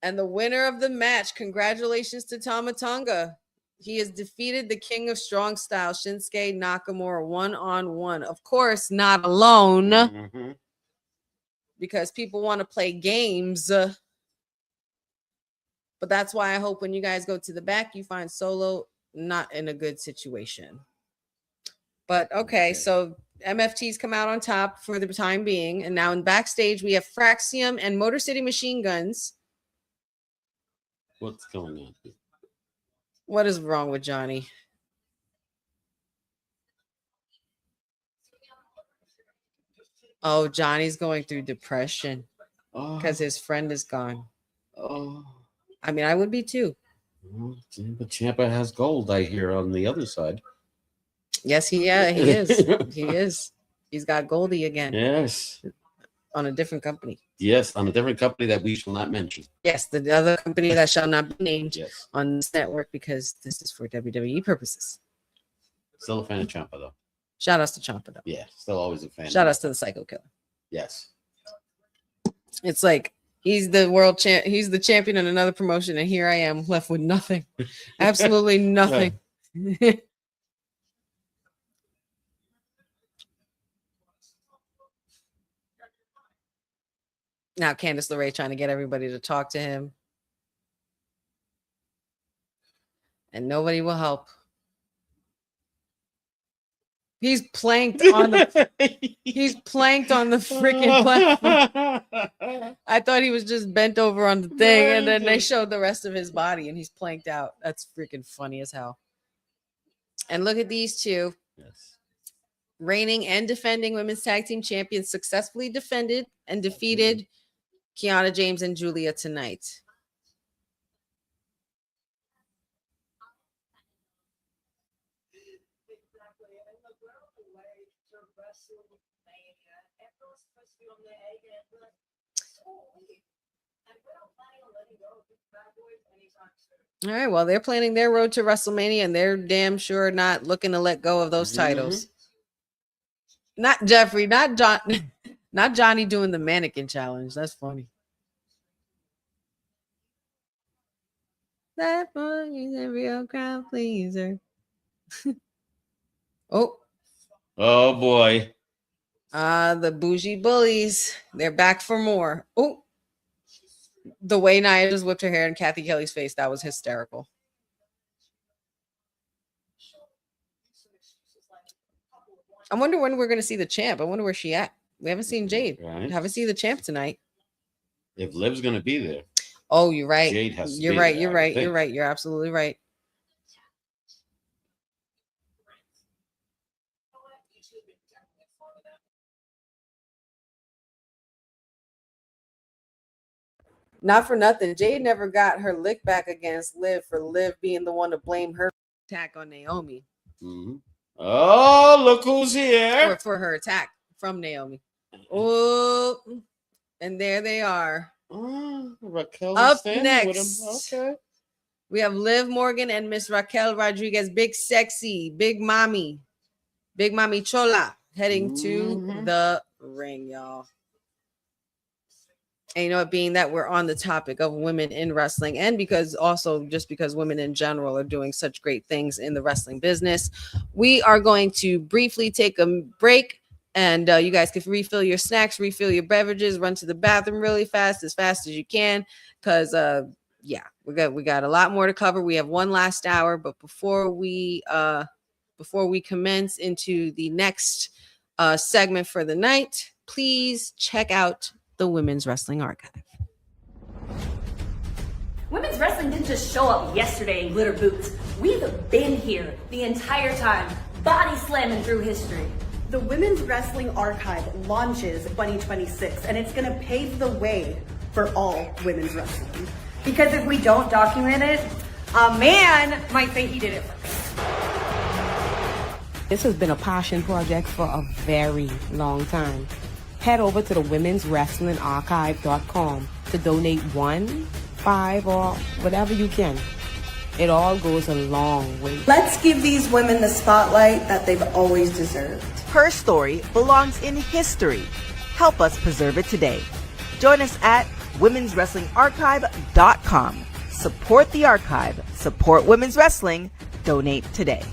B: And the winner of the match, congratulations to Tama Tonga. He has defeated the King of Strong Style, Shinsuke Nakamura, 1-on-1. Of course, not alone, because people want to play games. But that's why I hope when you guys go to the back, you find Solo not in a good situation. But okay, so MFTs come out on top for the time being. And now in backstage, we have Fraxium and Motor City Machine Guns.
C: What's going on here?
B: What is wrong with Johnny? Oh, Johnny's going through depression because his friend is gone. I mean, I would be too.
C: But Ciampa has gold, I hear, on the other side.
B: Yes, he is. He is. He's got Goldie again.
C: Yes.
B: On a different company.
C: Yes, on a different company that we shall not mention.
B: Yes, the other company that shall not be named on this network because this is for WWE purposes.
C: Still a fan of Ciampa, though.
B: Shout outs to Ciampa, though.
C: Yeah, still always a fan.
B: Shout outs to the Psycho Killer.
C: Yes.
B: It's like he's the world champ. He's the champion in another promotion, and here I am left with nothing. Absolutely nothing. Now Candice LeRae trying to get everybody to talk to him. And nobody will help. He's planked on the freaking platform. I thought he was just bent over on the thing, and then they showed the rest of his body, and he's planked out. That's freaking funny as hell. And look at these two.
C: Yes.
B: Reigning and defending women's tag team champions successfully defended and defeated Kiana James and Giulia tonight. All right, well, they're planning their road to WrestleMania, and they're damn sure not looking to let go of those titles. Not Jeffrey, not John, not Johnny doing the mannequin challenge. That's funny. That boy is a real crowd pleaser. Oh
C: boy.
B: The bougie bullies. They're back for more. Oh, the way Nia just whipped her hair in Kathy Kelly's face, that was hysterical. I wonder when we're going to see the champ. I wonder where she at. We haven't seen Jade.
C: Right.
B: Haven't seen the champ tonight.
C: If Liv's going to be there.
B: Oh, you're right.
C: Jade has to
B: you're
C: be
B: right.
C: there,
B: You're
C: I
B: right.
C: think.
B: You're right. You're absolutely right. Not for nothing. Jade never got her lick back against Liv for Liv being the one to blame her attack on Naomi.
C: Mm-hmm. Oh, look who's here.
B: Or for her attack from Naomi. Oh, and there they are.
C: Raquel
B: Up
C: with
B: next,
C: him. Okay.
B: we have Liv Morgan and Miss Raquel Rodriguez, big sexy, big mommy Chola, heading to the ring, y'all. And you know, it being that we're on the topic of women in wrestling, and because also just because women in general are doing such great things in the wrestling business, we are going to briefly take a break, and you guys can refill your snacks, refill your beverages, run to the bathroom really fast as you can, because yeah, we got a lot more to cover. We have one last hour, but before we commence into the next segment for the night, please check out the Women's Wrestling Archive.
E: Women's wrestling didn't just show up yesterday in glitter boots. We've been here the entire time, body slamming through history.
F: The Women's Wrestling Archive launches 2026, and it's going to pave the way for all women's wrestling.
E: Because if we don't document it, a man might think he did it first.
G: This has been a passion project for a very long time. Head over to the womenswrestlingarchive.com to donate 1, 5, or whatever you can. It all goes a long way.
F: Let's give these women the spotlight that they've always deserved.
H: Her story belongs in history. Help us preserve it today. Join us at womenswrestlingarchive.com. Support the archive. Support women's wrestling. Donate today.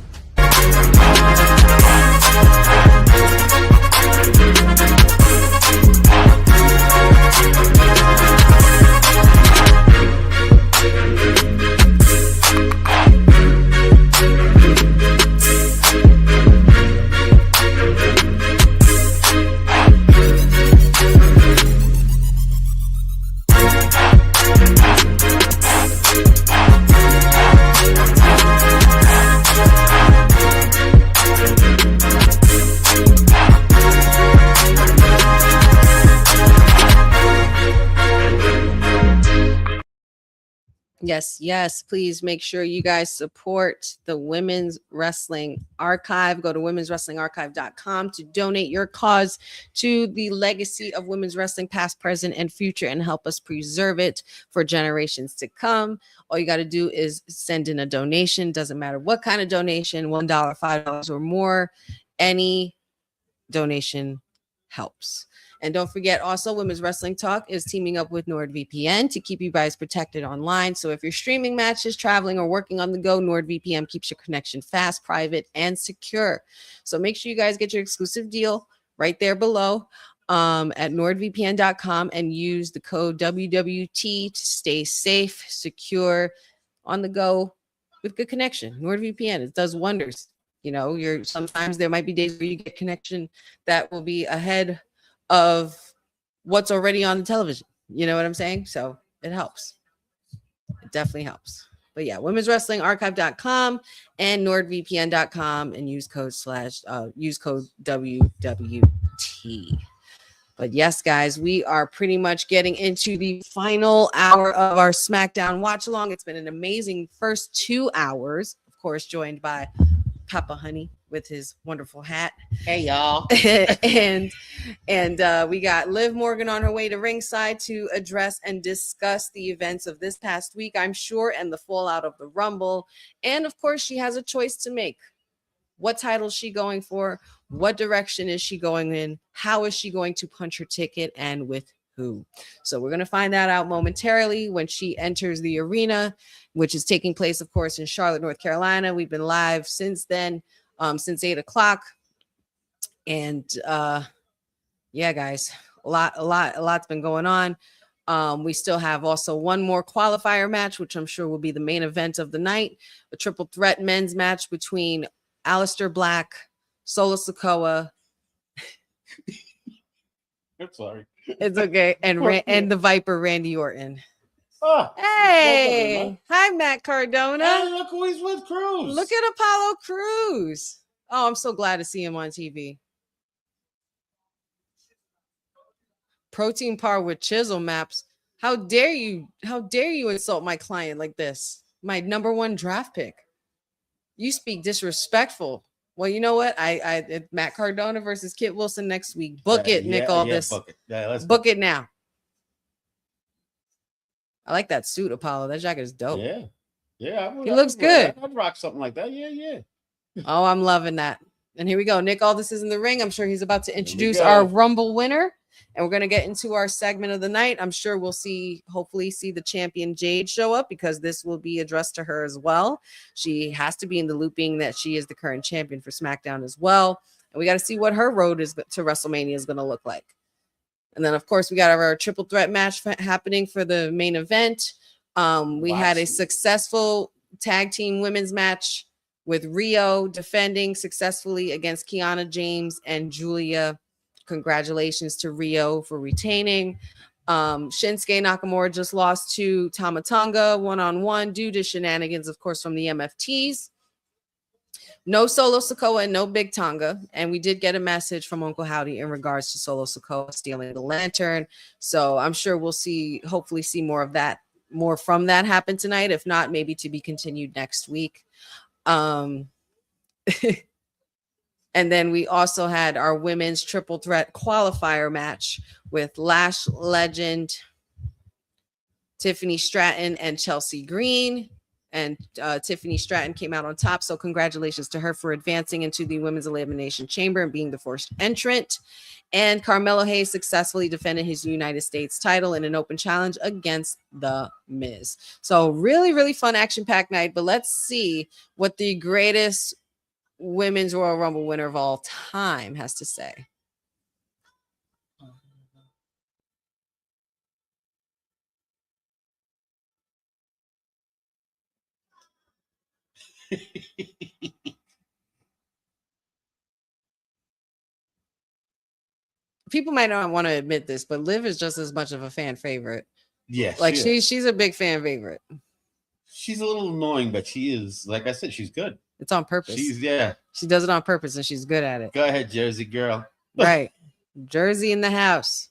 B: Yes, please make sure you guys support the Women's Wrestling Archive. Go to womenswrestlingarchive.com to donate your cause to the legacy of women's wrestling, past, present, and future, and help us preserve it for generations to come. All you got to do is send in a donation. Doesn't matter what kind of donation, $1, $5, or more. Any donation helps. And don't forget, also, Women's Wrestling Talk is teaming up with NordVPN to keep you guys protected online. So if you're streaming matches, traveling, or working on the go, NordVPN keeps your connection fast, private, and secure. So make sure you guys get your exclusive deal right there below at nordvpn.com and use the code WWT to stay safe, secure, on the go with good connection. NordVPN, it does wonders. You know, sometimes there might be days where you get connection that will be ahead of what's already on the television. You know what I'm saying? So it helps. It definitely helps. But yeah, womenswrestlingarchive.com and nordvpn.com and use code WWT. But yes, guys, we are pretty much getting into the final hour of our SmackDown watch along. It's been an amazing first 2 hours, of course, joined by Papa Honey with his wonderful hat.
C: Hey, y'all.
B: and we got Liv Morgan on her way to ringside to address and discuss the events of this past week, I'm sure, and the fallout of the Rumble. And of course, she has a choice to make. What title is she going for? What direction is she going in? How is she going to punch her ticket, and with who? So we're going to find that out momentarily when she enters the arena, which is taking place, of course, in Charlotte, North Carolina. We've been live since then, since 8 o'clock. And yeah, guys, a lot's been going on. We still have also one more qualifier match, which I'm sure will be the main event of the night, a triple threat men's match between Aleister Black, Solo Sikoa.
C: I'm sorry.
B: It's okay. And the Viper, Randy Orton.
C: Oh,
B: Hey, hi, Matt Cardona.
C: Hey, look who he's with, Cruz.
B: Look at Apollo Crews. Oh, I'm so glad to see him on TV. Protein par with chisel maps. How dare you? How dare you insult my client like this? My #1 draft pick. You speak disrespectful. Well, you know what? I Matt Cardona versus Kit Wilson next week. Book it, Nick Aldis.
C: Book it. Yeah, let's
B: book it now. I like that suit, Apollo. That jacket is dope.
C: Yeah.
B: He looks good.
C: I'd rock something like that. Yeah.
B: Oh, I'm loving that. And here we go. Nick Aldis is in the ring. I'm sure he's about to introduce our Rumble winner. And we're going to get into our segment of the night. I'm sure we'll hopefully see the champion Jade show up, because this will be addressed to her as well. She has to be in the loop, being that she is the current champion for SmackDown as well. And we got to see what her road to WrestleMania is going to look like. And then, of course, we got our triple threat match happening for the main event. We had a successful tag team women's match with RHIYO defending successfully against KIANA James and GIULIA. Congratulations to RHIYO for retaining. Shinsuke Nakamura just lost to Tama Tonga one-on-one due to shenanigans, of course, from the MFTs. No Solo Sikoa and no Big Tonga. And we did get a message from Uncle Howdy in regards to Solo Sikoa stealing the lantern. So I'm sure we'll hopefully see more from that happen tonight. If not, maybe to be continued next week. And then we also had our women's triple threat qualifier match with Lash Legend, Tiffany Stratton, and Chelsea Green. And Tiffany Stratton came out on top. So congratulations to her for advancing into the Women's Elimination Chamber and being the first entrant. And Carmelo Hayes successfully defended his United States title in an open challenge against The Miz. So really, really fun action-packed night. But let's see what the greatest Women's Royal Rumble winner of all time has to say. People might not want to admit this, but Liv is just as much of a fan favorite.
C: Yes,
B: like she's a big fan favorite.
C: She's a little annoying, but she is, like I said, she's good.
B: It's on purpose. She does it on purpose, and she's good at it.
C: Go ahead, Jersey girl.
B: Right, Jersey in the house.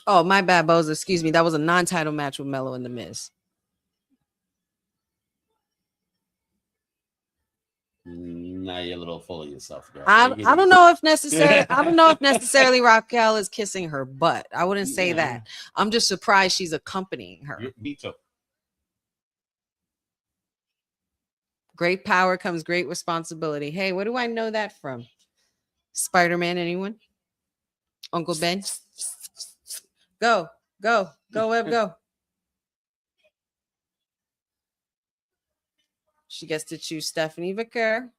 B: Oh, my bad, Boza. Excuse me. That was a non-title match with Melo and The Miz.
C: Now you're a little full of yourself, girl.
B: I don't know if necessarily Raquel is kissing her butt. I wouldn't say that. I'm just surprised she's accompanying her.
C: Me too.
B: Great power comes great responsibility. Hey, where do I know that from? Spider-Man, anyone? Uncle Ben? Go, Web, go. She gets to choose Stephanie Vicker,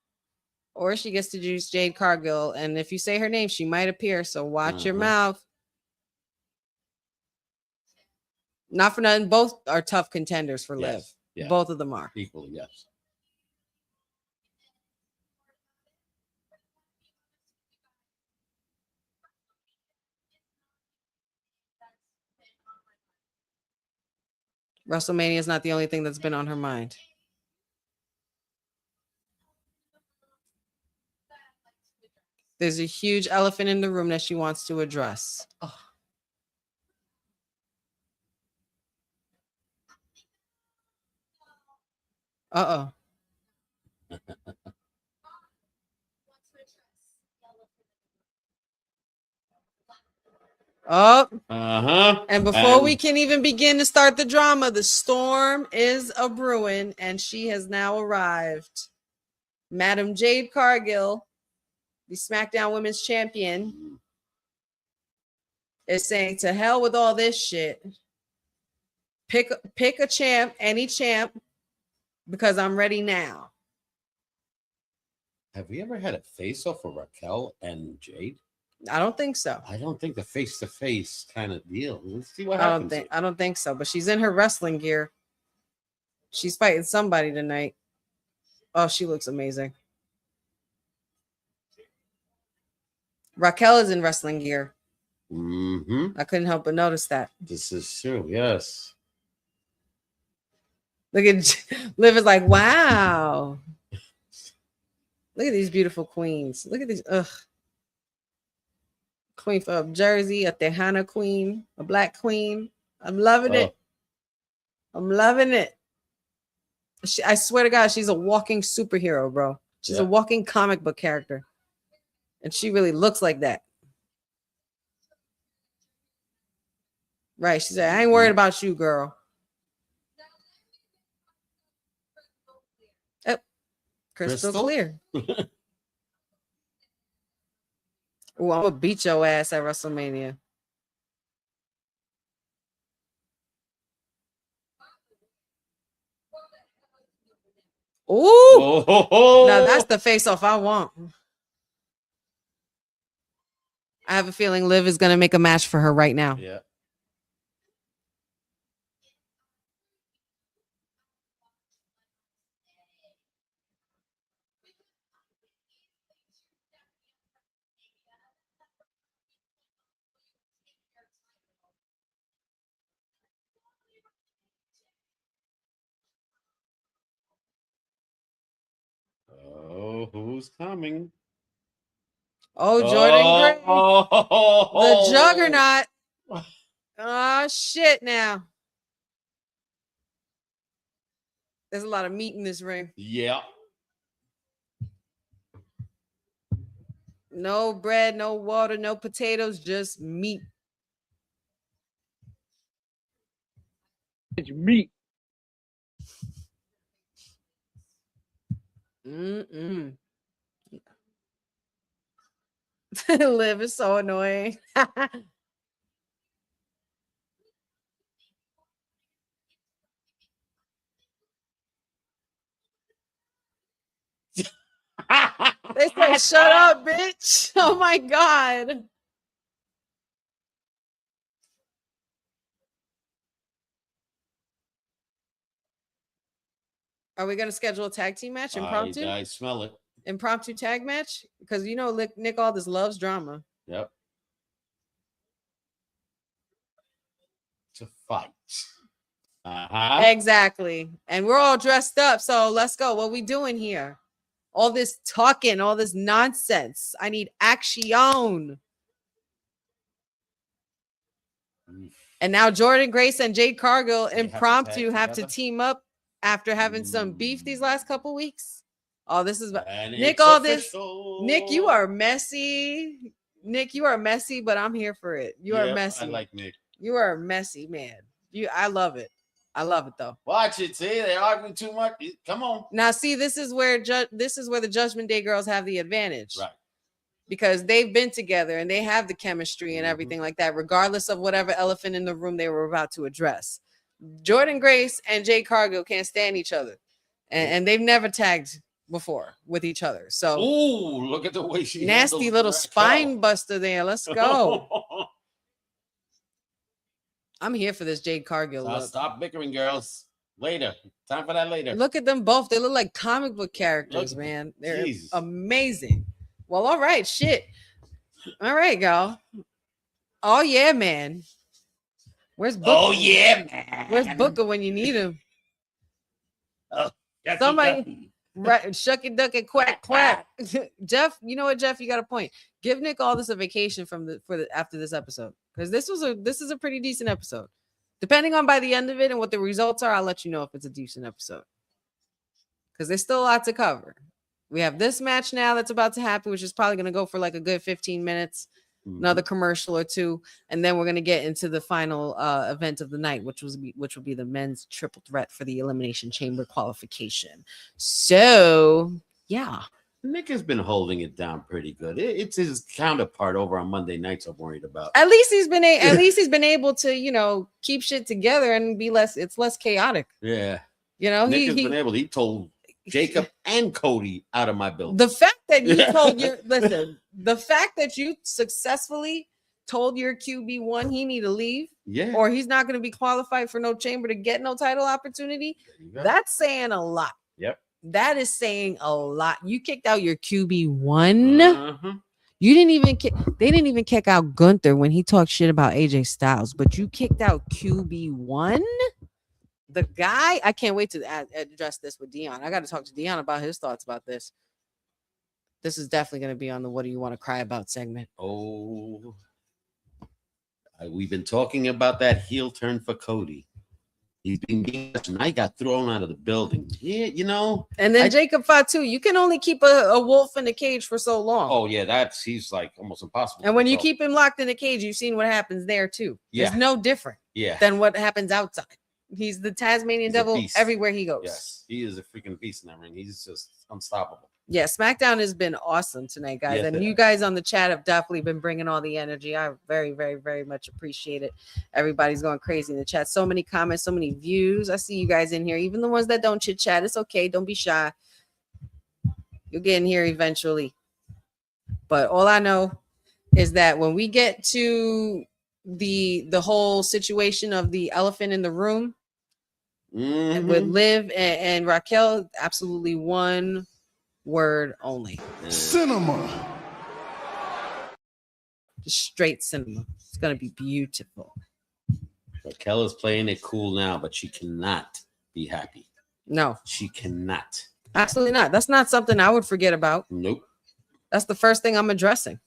B: or she gets to choose Jade Cargill. And if you say her name, she might appear. So watch your mouth. Not for nothing. Both are tough contenders for Liv.
C: Yeah.
B: Both of them are.
C: Equally, yes.
B: WrestleMania is not the only thing that's been on her mind. There's a huge elephant in the room that she wants to address. Oh. Uh-oh. Oh, and before we can even begin to start the drama, the storm is a brewing, and she has now arrived. Madam Jade Cargill, the SmackDown Women's Champion, is saying to hell with all this shit. Pick a champ, any champ, because I'm ready now.
C: Have we ever had a face-off for Raquel and Jade?
B: I don't think so.
C: I don't think the face-to-face kind of deal. Let's see what happens.
B: I don't think so, but she's in her wrestling gear. She's fighting somebody tonight. Oh, she looks amazing. Raquel is in wrestling gear. I couldn't help but notice that.
C: This is true, yes.
B: Look at Liv is like, wow. Look at these beautiful queens. Look at these. Ugh. Queen from Jersey, a Tejana queen, a black queen. I'm loving it. I'm loving it. I swear to God, she's a walking superhero, bro. She's a walking comic book character. And she really looks like that. Right. She said, I ain't worried about you, girl. Oh, crystal clear. Oh, I'm gonna beat your ass at WrestleMania. Ooh, now that's the face-off I want. I have a feeling Liv is gonna make a match for her right now.
C: Yeah. Oh, who's coming?
B: Oh, Jordan Gray, the juggernaut. Oh, shit now. There's a lot of meat in this ring.
C: Yeah.
B: No bread, no water, no potatoes, just meat.
I: It's meat.
B: Liv is so annoying. They said, shut up, bitch. Oh my God. Are we going to schedule a tag team match? Impromptu?
C: I smell it.
B: Impromptu tag match? Because you know Nick Aldis loves drama.
C: Yep. To fight.
B: Exactly. And we're all dressed up. So let's go. What we doing here? All this talking, all this nonsense. I need action. And now Jordan Grace and Jade Cargill impromptu have to team up after having some beef these last couple weeks. Oh, this is Nick. All this, Nick, you are messy. Nick, you are messy, but I'm here for it. You are messy.
C: I like Nick.
B: You are a messy man. I love it. I love it though.
C: Watch it. See, they're arguing too much. Come on.
B: Now, see, this is where the Judgment Day girls have the advantage,
C: right?
B: Because they've been together and they have the chemistry and everything like that, regardless of whatever elephant in the room they were about to address. Jordan Grace and Jade Cargill can't stand each other, and they've never tagged before with each other. So,
C: ooh, look at the way she
B: nasty little spine buster there. Let's go. I'm here for this Jade Cargill.
C: So stop bickering, girls. Later. Time for that later.
B: Look at them both. They look like comic book characters, man. They're amazing. Well, all right. Shit. All right, girl. Oh, yeah, man. Where's Booker?
C: Oh, yeah, man.
B: Where's Booker when you need him?
C: Oh,
B: somebody, right? Shucky duck and quack quack. Jeff, you know what, Jeff? You got a point. Give Nick Aldis a vacation after this episode, because this is a pretty decent episode. Depending on by the end of it and what the results are, I'll let you know if it's a decent episode. because there's still a lot to cover. We have this match now that's about to happen, which is probably going to go for like a good 15 minutes, another commercial or two, and then we're going to get into the final event of the night, which will be the men's triple threat for the Elimination Chamber qualification. So, yeah.
C: Nick has been holding it down pretty good. It's his counterpart over on Monday nights I'm worried about.
B: At least he's been able to, you know, keep shit together and be less chaotic.
C: Yeah.
B: You know,
C: Nick has been able. He told Jacob and Cody out of my building.
B: The fact that you told the fact that you successfully told your QB1 he need to leave, or he's not going to be qualified for no chamber to get no title opportunity, that's saying a lot.
C: Yep.
B: That is saying a lot. You kicked out your QB1. You didn't even they didn't even kick out Gunther when he talked shit about AJ Styles, but you kicked out QB1. The guy, I can't wait to address this with Dion. I got to talk to Dion about his thoughts about this. This is definitely going to be on the "What Do You Want to Cry About" segment.
C: Oh, we've been talking about that heel turn for Cody. He's been being, and I got thrown out of the building. Yeah, you know.
B: And then Jacob Fatu, you can only keep a wolf in the cage for so long.
C: Oh yeah, he's like almost impossible.
B: And when you keep him locked in the cage, you've seen what happens there too.
C: Yeah.
B: It's no different than what happens outside. He's the Tasmanian devil everywhere he goes.
C: Yes, he is a freaking beast in that ring. He's just unstoppable.
B: Yeah, SmackDown has been awesome tonight, guys. Yes, and you guys on the chat have definitely been bringing all the energy. I very, very, very much appreciate it. Everybody's going crazy in the chat. So many comments, so many views. I see you guys in here. Even the ones that don't chit chat, it's okay. Don't be shy. You'll get in here eventually. But all I know is that when we get to the whole situation of the elephant in the room with Liv and Raquel, absolutely one word only.
I: Cinema.
B: Just straight cinema. It's gonna be beautiful.
C: Raquel is playing it cool now, but she cannot be happy.
B: No,
C: she cannot.
B: Absolutely not. That's not something I would forget about.
C: Nope.
B: That's the first thing I'm addressing.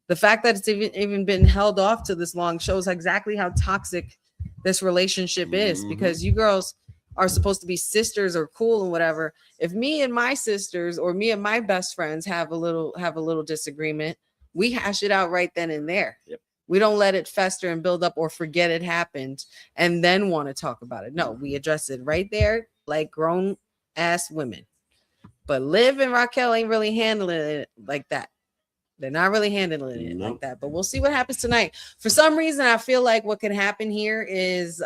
B: The fact that it's even been held off to this long shows exactly how toxic this relationship is, because you girls are supposed to be sisters or cool and whatever. If me and my sisters or me and my best friends have a little disagreement, we hash it out right then and there.
C: Yep.
B: We don't let it fester and build up or forget it happened and then want to talk about it. No, we address it right there like grown ass women. But Liv and Raquel ain't really handling it like that. They're not really handling it like that. But we'll see what happens tonight. For some reason, I feel like what could happen here is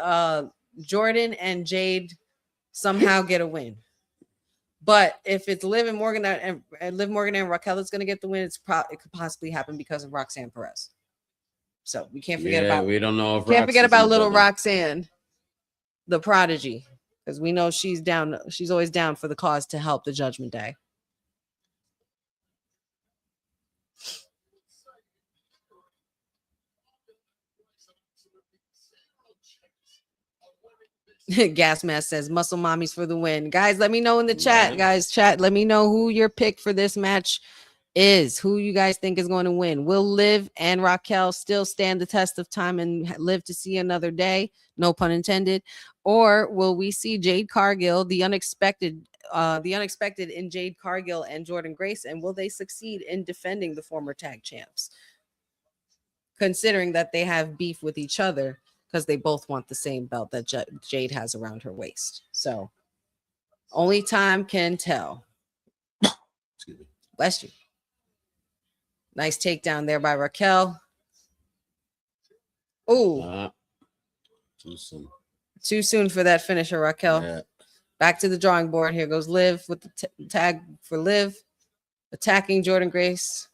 B: Jordan and Jade somehow get a win. But if it's Liv Morgan and Raquel is going to get the win, it could possibly happen because of Roxanne Perez. So we can't forget about.
C: We don't know if
B: can't forget about little Roxanne, the prodigy, because we know she's down. She's always down for the cause to help the Judgment Day. Gas Mask says muscle mommies for the win. Guys, let me know in the chat. Let me know who your pick for this match is. Who you guys think is going to win? Will Liv and Raquel still stand the test of time and live to see another day? No pun intended. Or will we see Jade Cargill, the unexpected in Jade Cargill and Jordan Grace, and will they succeed in defending the former tag champs? Considering that they have beef with each other, because they both want the same belt that Jade has around her waist. So only time can tell.
C: Excuse me.
B: Bless you. Nice takedown there by Raquel. Oh,
C: too soon.
B: Too soon for that finisher, Raquel.
C: Yeah.
B: Back to the drawing board. Here goes Liv with the tag for Liv, attacking Jordan Grace.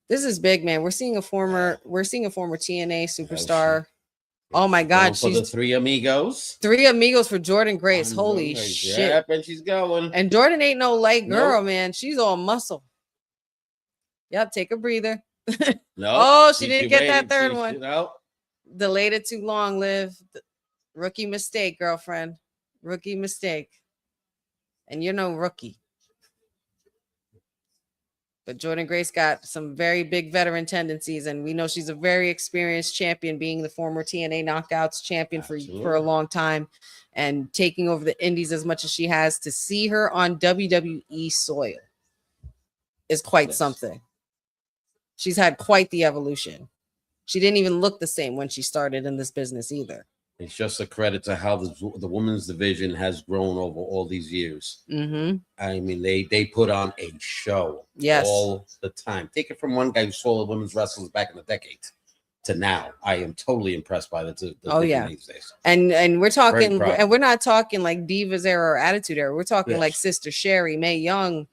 B: This is big, man. We're seeing a former TNA superstar. Oh my God,
C: she's the three amigos.
B: Three amigos for Jordan Grace. Holy shit!
C: Yep, and she's going.
B: And Jordan ain't no light girl, man. She's all muscle. Yep, take a breather.
C: No.
B: Oh, she didn't get that third one.
C: No.
B: Delayed it too long, Liv. Rookie mistake, girlfriend. Rookie mistake. And you're no rookie. But Jordan Grace got some very big veteran tendencies, and we know she's a very experienced champion, being the former TNA Knockouts champion for a long time, and taking over the Indies as much as she has. To see her on WWE soil is quite something. She's had quite the evolution. She didn't even look the same when she started in this business either.
C: It's just a credit to how the women's division has grown over all these years. I mean, they put on a show all the time. Take it from one guy who saw the women's wrestlers back in the decades to now. I am totally impressed by the these days.
B: And we're talking, and we're not talking like Divas era or Attitude era. We're talking like Sister Sherry, Mae Young,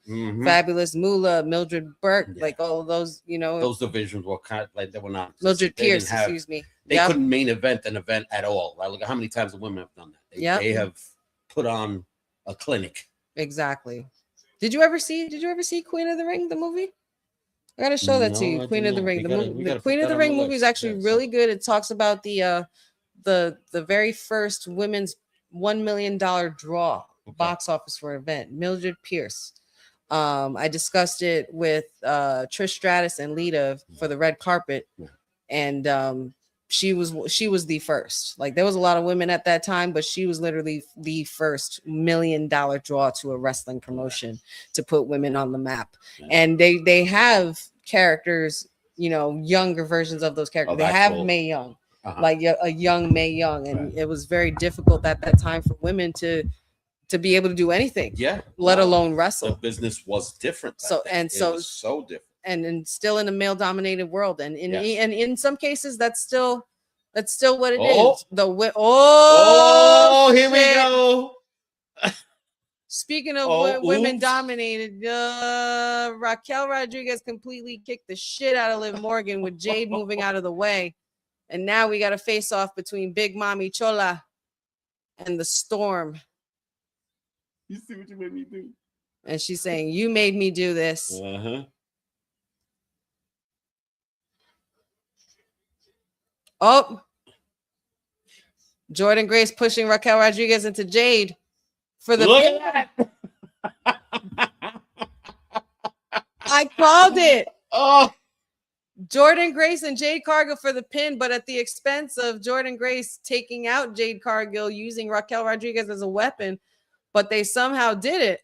B: Fabulous Moolah, Mildred Burke, like all of those, you know.
C: Those divisions were kind of like they were not.
B: Mildred Pierce, excuse me.
C: They couldn't main event an event at all. Right? Look at how many times the women have done that. They have put on a clinic.
B: Exactly. Did you ever see Queen of the Ring, the movie? I gotta show that to you. Queen of the Ring. The Queen of the Ring movie is actually really good. It talks about the very first women's $1 million draw box office for an event. Mildred Pierce. I discussed it with Trish Stratus and Lita for the red carpet, and she was the first. Like, there was a lot of women at that time, but she was literally the first $1 million draw to a wrestling promotion to put women on the map. And they have characters, you know, younger versions of those characters. They have Mae Young, like a young Mae Young, and it was very difficult at that time for women to be able to do anything, let alone wrestle.
C: The business was different.
B: So
C: different.
B: And still in a male dominated world, and in some cases that's still what it is.
C: Here we go.
B: Speaking of women dominated, Raquel Rodriguez completely kicked the shit out of Liv Morgan with Jade moving out of the way, and now we got a face off between Big Mommy Chola and the Storm.
C: You see what you made me do?
B: And she's saying, "You made me do this." Oh, Jordan Grace pushing Raquel Rodriguez into Jade for the pin. I called it. Jordan Grace and Jade Cargill for the pin, but at the expense of Jordan Grace taking out Jade Cargill, using Raquel Rodriguez as a weapon, but they somehow did it.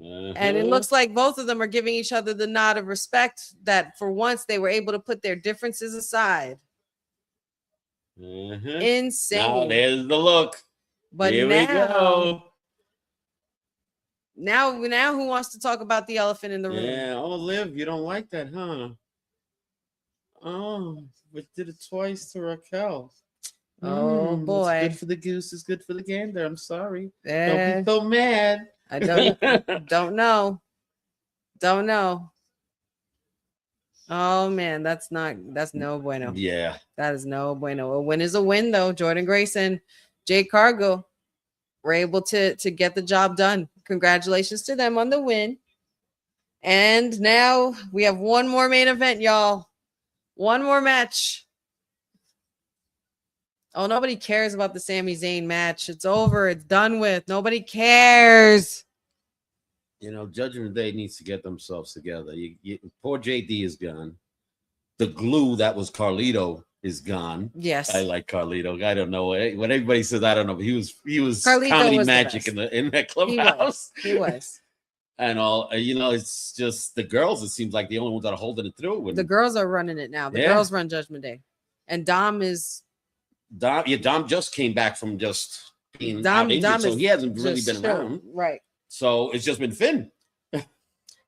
B: And it looks like both of them are giving each other the nod of respect, that for once they were able to put their differences aside. Insane.
C: Now there's the look.
B: But
C: here we go.
B: Now who wants to talk about the elephant in the room?
C: Yeah. Oh, Liv, you don't like that, huh? Oh, we did it twice to Raquel.
B: Oh boy.
C: It's good for the goose, it's good for the gander. I'm sorry. Don't be so mad.
B: I don't know. Oh man, that's no bueno.
C: Yeah,
B: that is no bueno. A win is a win, though. Jordan Grace and Jade Cargill were able to get the job done. Congratulations to them on the win. And now we have one more main event, y'all. One more match. Oh, nobody cares about the Sami Zayn match. It's over. It's done with. Nobody cares.
C: You know, Judgment Day needs to get themselves together. Poor JD is gone. The glue that was Carlito is gone.
B: Yes,
C: I like Carlito. I don't know what everybody says. I don't know, but he was
B: Carlito
C: comedy
B: was
C: magic in that clubhouse.
B: He was.
C: And all, you know, it's just the girls. It seems like the only ones that are holding it through.
B: The girls are running it now. The girls run Judgment Day, and Dom just came back from just being out injured, so he hasn't really been around. Right.
C: So it's just been Finn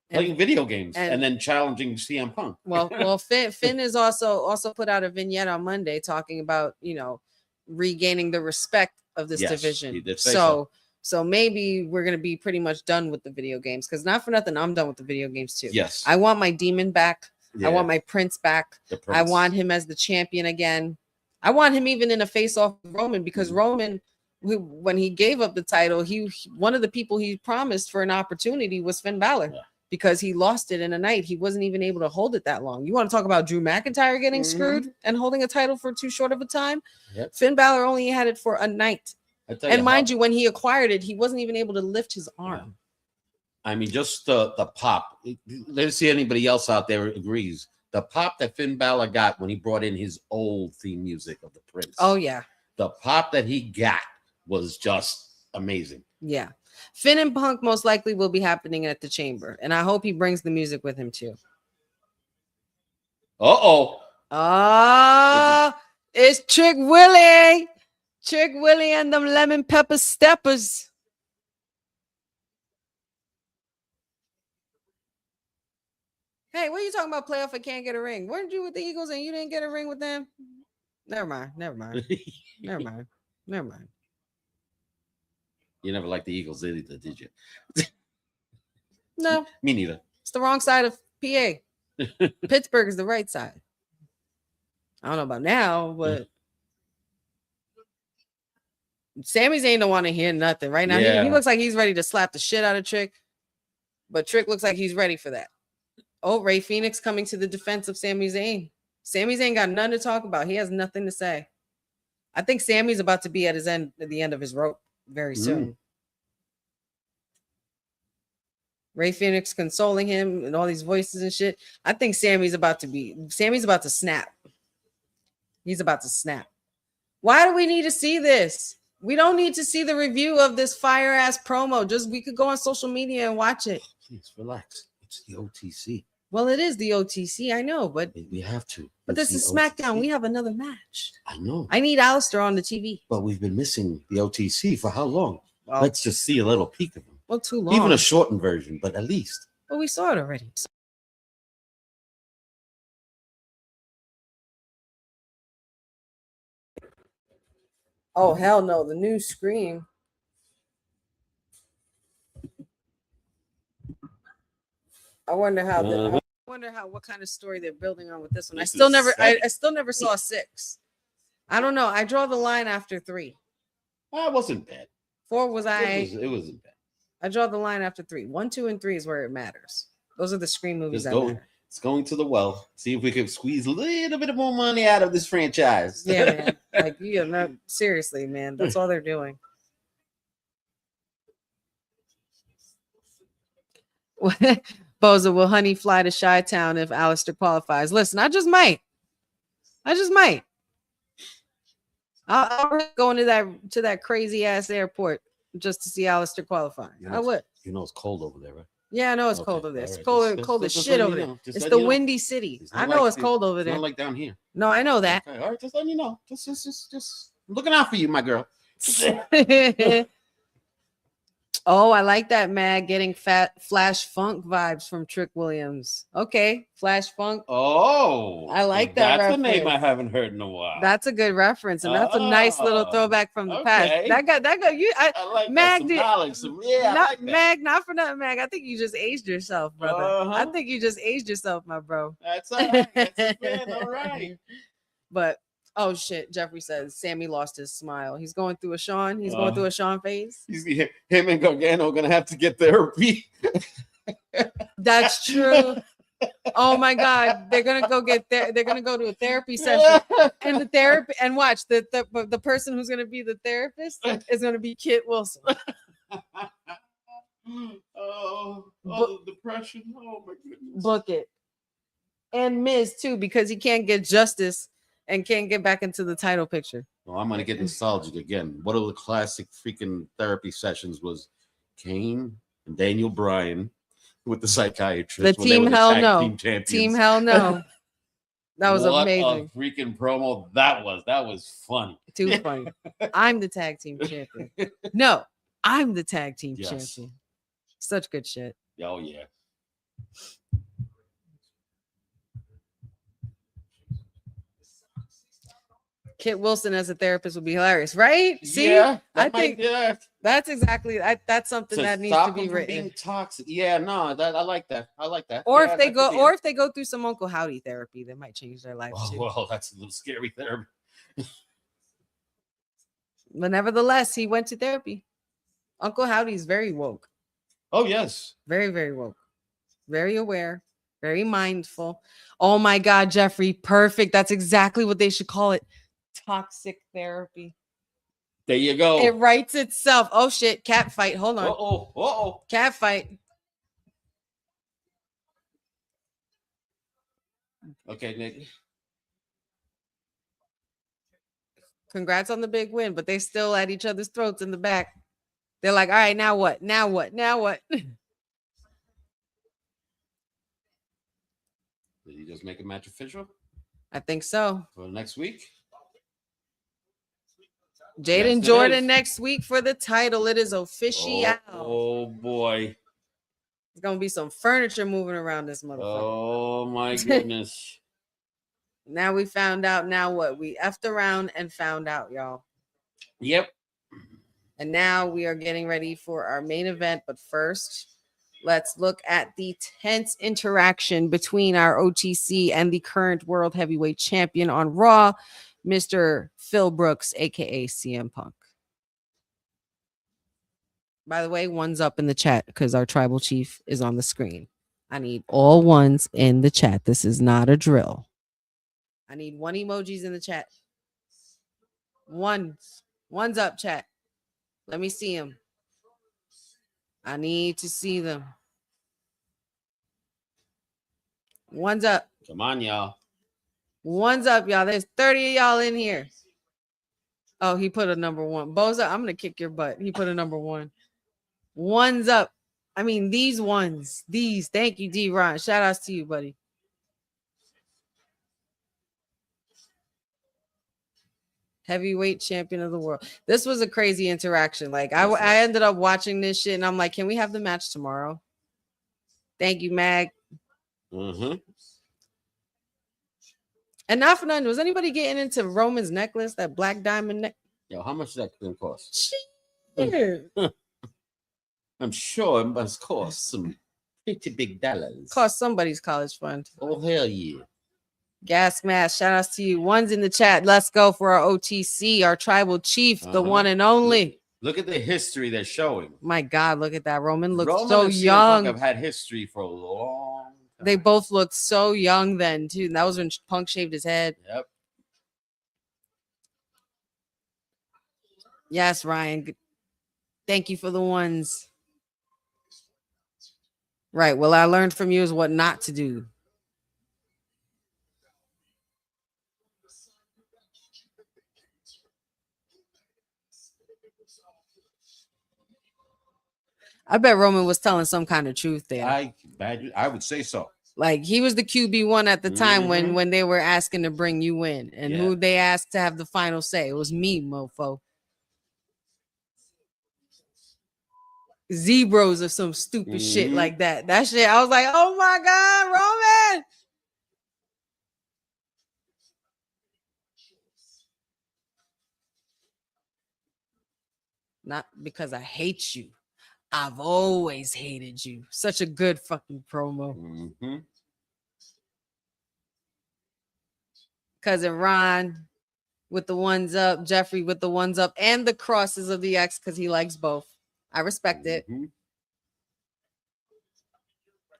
C: playing video games and then challenging CM Punk.
B: Well, Finn is also put out a vignette on Monday talking about, you know, regaining the respect of this division.
C: He did say so.
B: So maybe we're gonna be pretty much done with the video games, because not for nothing, I'm done with the video games too.
C: Yes.
B: I want my Demon back.
C: Yeah.
B: I want my Prince back. I want him as the champion again. I want him even in a face-off with Roman, because Roman, when he gave up the title, one of the people he promised for an opportunity was Finn Balor, because he lost it in a night. He wasn't even able to hold it that long. You want to talk about Drew McIntyre getting screwed and holding a title for too short of a time?
C: Yep.
B: Finn Balor only had it for a night. And mind you, when he acquired it, he wasn't even able to lift his arm.
C: I mean, just the pop. Let's see anybody else out there agrees. The pop that Finn Balor got when he brought in his old theme music of the Prince.
B: Oh yeah.
C: The pop that he got was just amazing.
B: Yeah. Finn and Punk most likely will be happening at the Chamber, and I hope he brings the music with him too.
C: Uh-oh.
B: It's Trick Willie. Trick Willie and them lemon pepper steppers. Hey, what are you talking about? Playoff and can't get a ring. Weren't you with the Eagles and you didn't get a ring with them? Never mind. Never mind. Never mind. Never mind.
C: You never liked the Eagles either, did you?
B: No.
C: Me neither.
B: It's the wrong side of PA. Pittsburgh is the right side. I don't know about now, but Sami Zayn don't want to hear nothing right now.
C: Yeah.
B: He looks like he's ready to slap the shit out of Trick, but Trick looks like he's ready for that. Oh, Ray Phoenix coming to the defense of Sami Zayn. Sami Zayn got nothing to talk about. He has nothing to say. I think Sammy's about to be at the end of his rope very soon. Ray Phoenix consoling him and all these voices and shit. I think Sammy's about to snap. He's about to snap. Why do we need to see this? We don't need to see the review of this fire ass promo. We could go on social media and watch it.
C: Please relax. It's the OTC.
B: Well, it is the OTC. I know, but
C: we have to.
B: But this is SmackDown. We have another match.
C: I know.
B: I need Alistair on the TV.
C: But we've been missing the OTC for how long?
B: Well,
C: let's just see a little peek of him.
B: Well, too long.
C: Even a shortened version, but at least.
B: Well, we saw it already. Oh, hell no. The new Scream. I wonder how what kind of story they're building on with this one. I still never saw 6. I don't know. I draw the line after 3.
C: It wasn't bad.
B: 4 was
C: It wasn't bad.
B: I draw the line after 3. 1, 2, and 3 is where it matters. Those are the Scream movies that matter.
C: It's going to the well. See if we can squeeze a little bit more money out of this franchise.
B: Yeah, man. No, seriously, man. That's all they're doing. Boza, will Honey fly to Chi-Town if Alistair qualifies? Listen, I just might. I'll go into that crazy ass airport just to see Alistair qualify. I would.
C: You know it's cold over there, right?
B: Yeah, I know it's cold over there. It's cold as shit over there. It's the windy city. I know it's cold over there.
C: Not like down here.
B: No, I know that.
C: Okay, all right, just letting you know. Just looking out for you, my girl.
B: Oh, I like that, Mag, getting Flash Funk vibes from Trick Williams. Okay, Flash Funk.
C: Oh,
B: I like that.
C: That's
B: reference.
C: a name I haven't heard in a while.
B: That's a good reference, and that's a nice little throwback from the past. That got you.
C: I like
B: Mag
C: that. I like that.
B: Mag, not for nothing, Mag. I think you just aged yourself, brother. I think you just aged yourself, my bro.
C: That's all right. That's all right.
B: But oh shit, Jeffrey says Sammy lost his smile. He's going through a Sean. He's going through a Sean phase.
C: Him and Gargano are gonna have to get therapy.
B: That's true. Oh my God, they're gonna go they're gonna go to a therapy session, and watch the person who's gonna be the therapist is gonna be Kit Wilson.
C: The depression. Oh my goodness.
B: Book it. And Miz too, because he can't get justice and can't get back into the title picture.
C: Well, I'm gonna get nostalgic again. One of the classic freaking therapy sessions was Kane and Daniel Bryan with the psychiatrist.
B: The Team Hell No. Team Hell No. That was amazing.
C: What a freaking promo that was. That was fun.
B: Too funny. I'm the tag team champion. No, I'm the tag team champion. Such good shit.
C: Oh yeah.
B: Kit Wilson as a therapist would be hilarious, right? See, I think that's exactly that's something that needs to be written.
C: Being toxic, I like that. I like that.
B: Or if they go through some Uncle Howdy therapy, that might change their life too.
C: Well, that's a little scary therapy.
B: But nevertheless, he went to therapy. Uncle Howdy is very woke.
C: Oh yes,
B: very very woke, very aware, very mindful. Oh my God, Jeffrey, perfect. That's exactly what they should call it. Toxic therapy.
C: There you go.
B: It writes itself. Oh shit, cat fight. Hold on.
C: Uh-oh.
B: Cat fight.
C: Okay, Nick.
B: Congrats on the big win, but they still at each other's throats in the back. They're like, all right, now what? Now what? Now what?
C: Did he just make a match official
B: I think so.
C: for next week?
B: Jaden
C: Yes, it
B: Jordan
C: is.
B: next week for the title. It is official.
C: Oh boy.
B: There's gonna be some furniture moving around this motherfucker.
C: Oh my goodness.
B: Now we found out. Now what? We effed around and found out, y'all.
C: Yep.
B: And now we are getting ready for our main event. But first, let's look at the tense interaction between our OTC and the current world heavyweight champion on Raw, Mr. Phil Brooks, aka CM Punk. By the way, one's up in the chat because our tribal chief is on the screen. I need all ones in the chat. This is not a drill. I need one emojis in the chat. One's up, chat. Let me see them. I need to see them. One's up.
C: Come on, y'all.
B: One's up, y'all. There's 30 of y'all in here. Oh, he put a number one. Boza, I'm gonna kick your butt. He put a number one. One's up. I mean, these ones. These. Thank you, D-Ron. Shout outs to you, buddy. Heavyweight champion of the world. This was a crazy interaction. Like, I ended up watching this shit and I'm like, can we have the match tomorrow? Thank you, Mag.
C: Mm-hmm.
B: And not for nothing, was anybody getting into Roman's necklace, that black diamond neck?
C: Yo, how much that can cost?
B: Shit.
C: I'm sure it must cost some pretty big dollars.
B: Cost somebody's college fund.
C: Oh, hell yeah.
B: Gas mask, shout outs to you. One's in the chat. Let's go for our OTC, our tribal chief, the one and only.
C: Look at the history they're showing.
B: My God, look at that. Roman looks
C: Roman
B: so
C: and CM
B: young.
C: Punk have had history for a long time.
B: They both looked so young then, too. And that was when Punk shaved his head.
C: Yep.
B: Yes, Ryan. Thank you for the ones. Right. Well, I learned from you is what not to do. I bet Roman was telling some kind of truth there.
C: I would say so.
B: Like, he was the QB1 at the time when they were asking to bring you in. And who they asked to have the final say? It was me, mofo. Zebros or some stupid shit like that. That shit, I was like, oh my God, Roman. Not because I hate you. I've always hated you. Such a good fucking promo. Cousin Ron with the ones up, Jeffrey with the ones up, and the crosses of the X because he likes both. I respect it.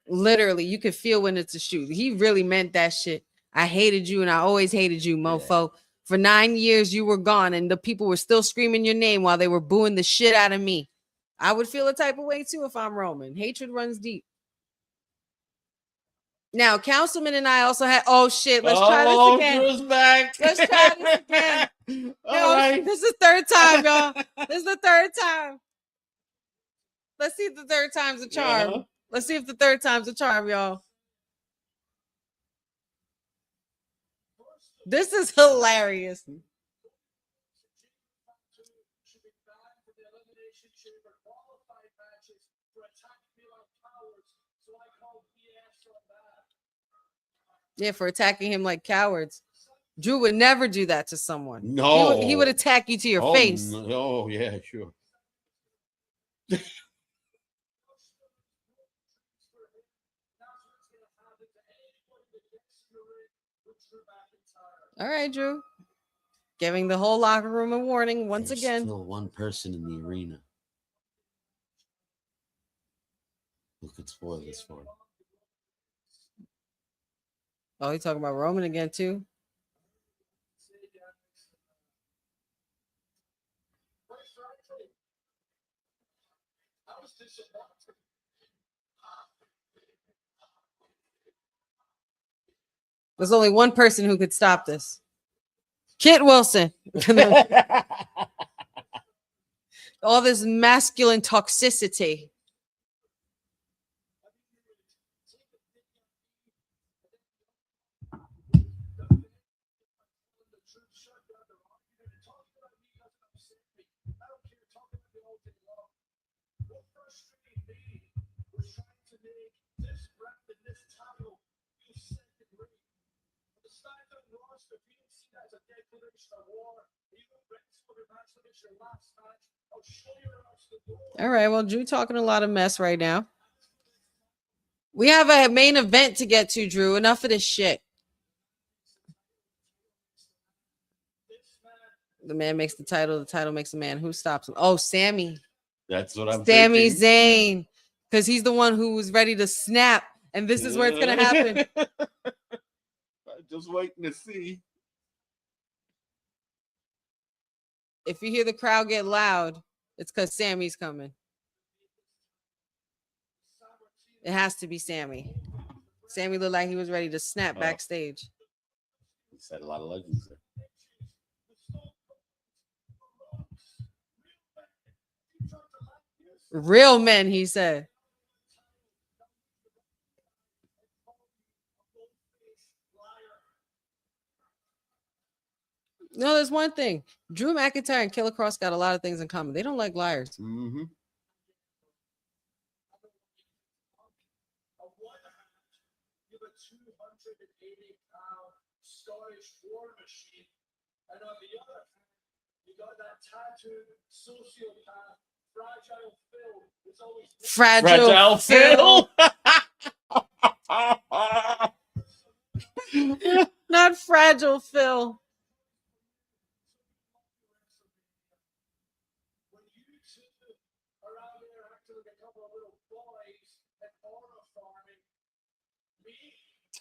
B: Literally, you can feel when it's a shoot. He really meant that shit. I hated you and I always hated you, mofo. Yeah. For 9 years, you were gone and the people were still screaming your name while they were booing the shit out of me. I would feel a type of way too if I'm Roman. Hatred runs deep. Now, Councilman and I also had. Oh shit! Let's try this again.
C: Drew's back.
B: Let's try this again. All right. This is the third time, y'all. This is the third time. Let's see if the third time's a charm. Yeah. Let's see if the third time's a charm, y'all. This is hilarious. Yeah, for attacking him like cowards. Drew would never do that to someone.
C: No.
B: He would attack you to your face.
C: No. Oh, yeah, sure.
B: All right, Drew. Giving the whole locker room a warning once again.
C: Still one person in the arena. Who could spoil this for him?
B: Oh, he's talking about Roman again, too. There's only one person who could stop this. Kit Wilson. All this masculine toxicity. All right, well, Drew talking a lot of mess right now. We have a main event to get to, Drew. Enough of this shit. The man makes the title makes the man. Who stops him? Oh, Sammy.
C: That's what I'm
B: Sami
C: thinking.
B: Zayn. Because he's the one who was ready to snap. And this is where it's going to happen.
C: Just waiting to see.
B: If you hear the crowd get loud, it's because Sammy's coming. It has to be Sammy. Sammy looked like he was ready to snap backstage.
C: He said a lot of legends there.
B: Real men, he said. No, there's one thing. Drew McIntyre and Killer Cross got a lot of things in common. They don't like liars.
C: Mm-hmm.
I: And on the other hand, you got that tattooed sociopath, Fragile Phil. It's always
B: Fragile Phil. Not Fragile Phil.
I: when you two are out there acting like a couple of little boys and aura farming, me,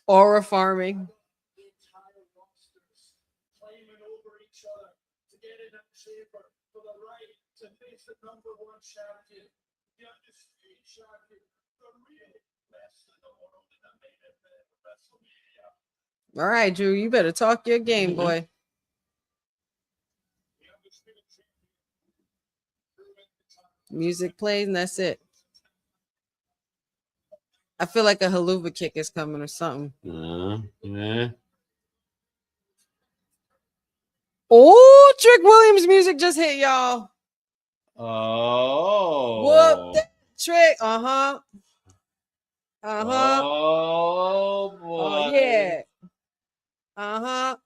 B: Aura farming.
I: the entire rosters claiming over each other to get in that chamber for the right to face the #1 champion, the undisputed champion, the real best in the world in the main event of WrestleMania.
B: All right, Drew, you better talk your game, boy.
I: The undisputed champion, Drew McIntyre.
B: Music plays and that's it. I feel like a haluva kick is coming or something.
C: Yeah.
B: Oh, Trick Williams music just hit, y'all.
C: Oh.
B: Whoop that trick. Uh-huh. Uh-huh.
C: Oh boy.
B: Oh, yeah. Uh-huh.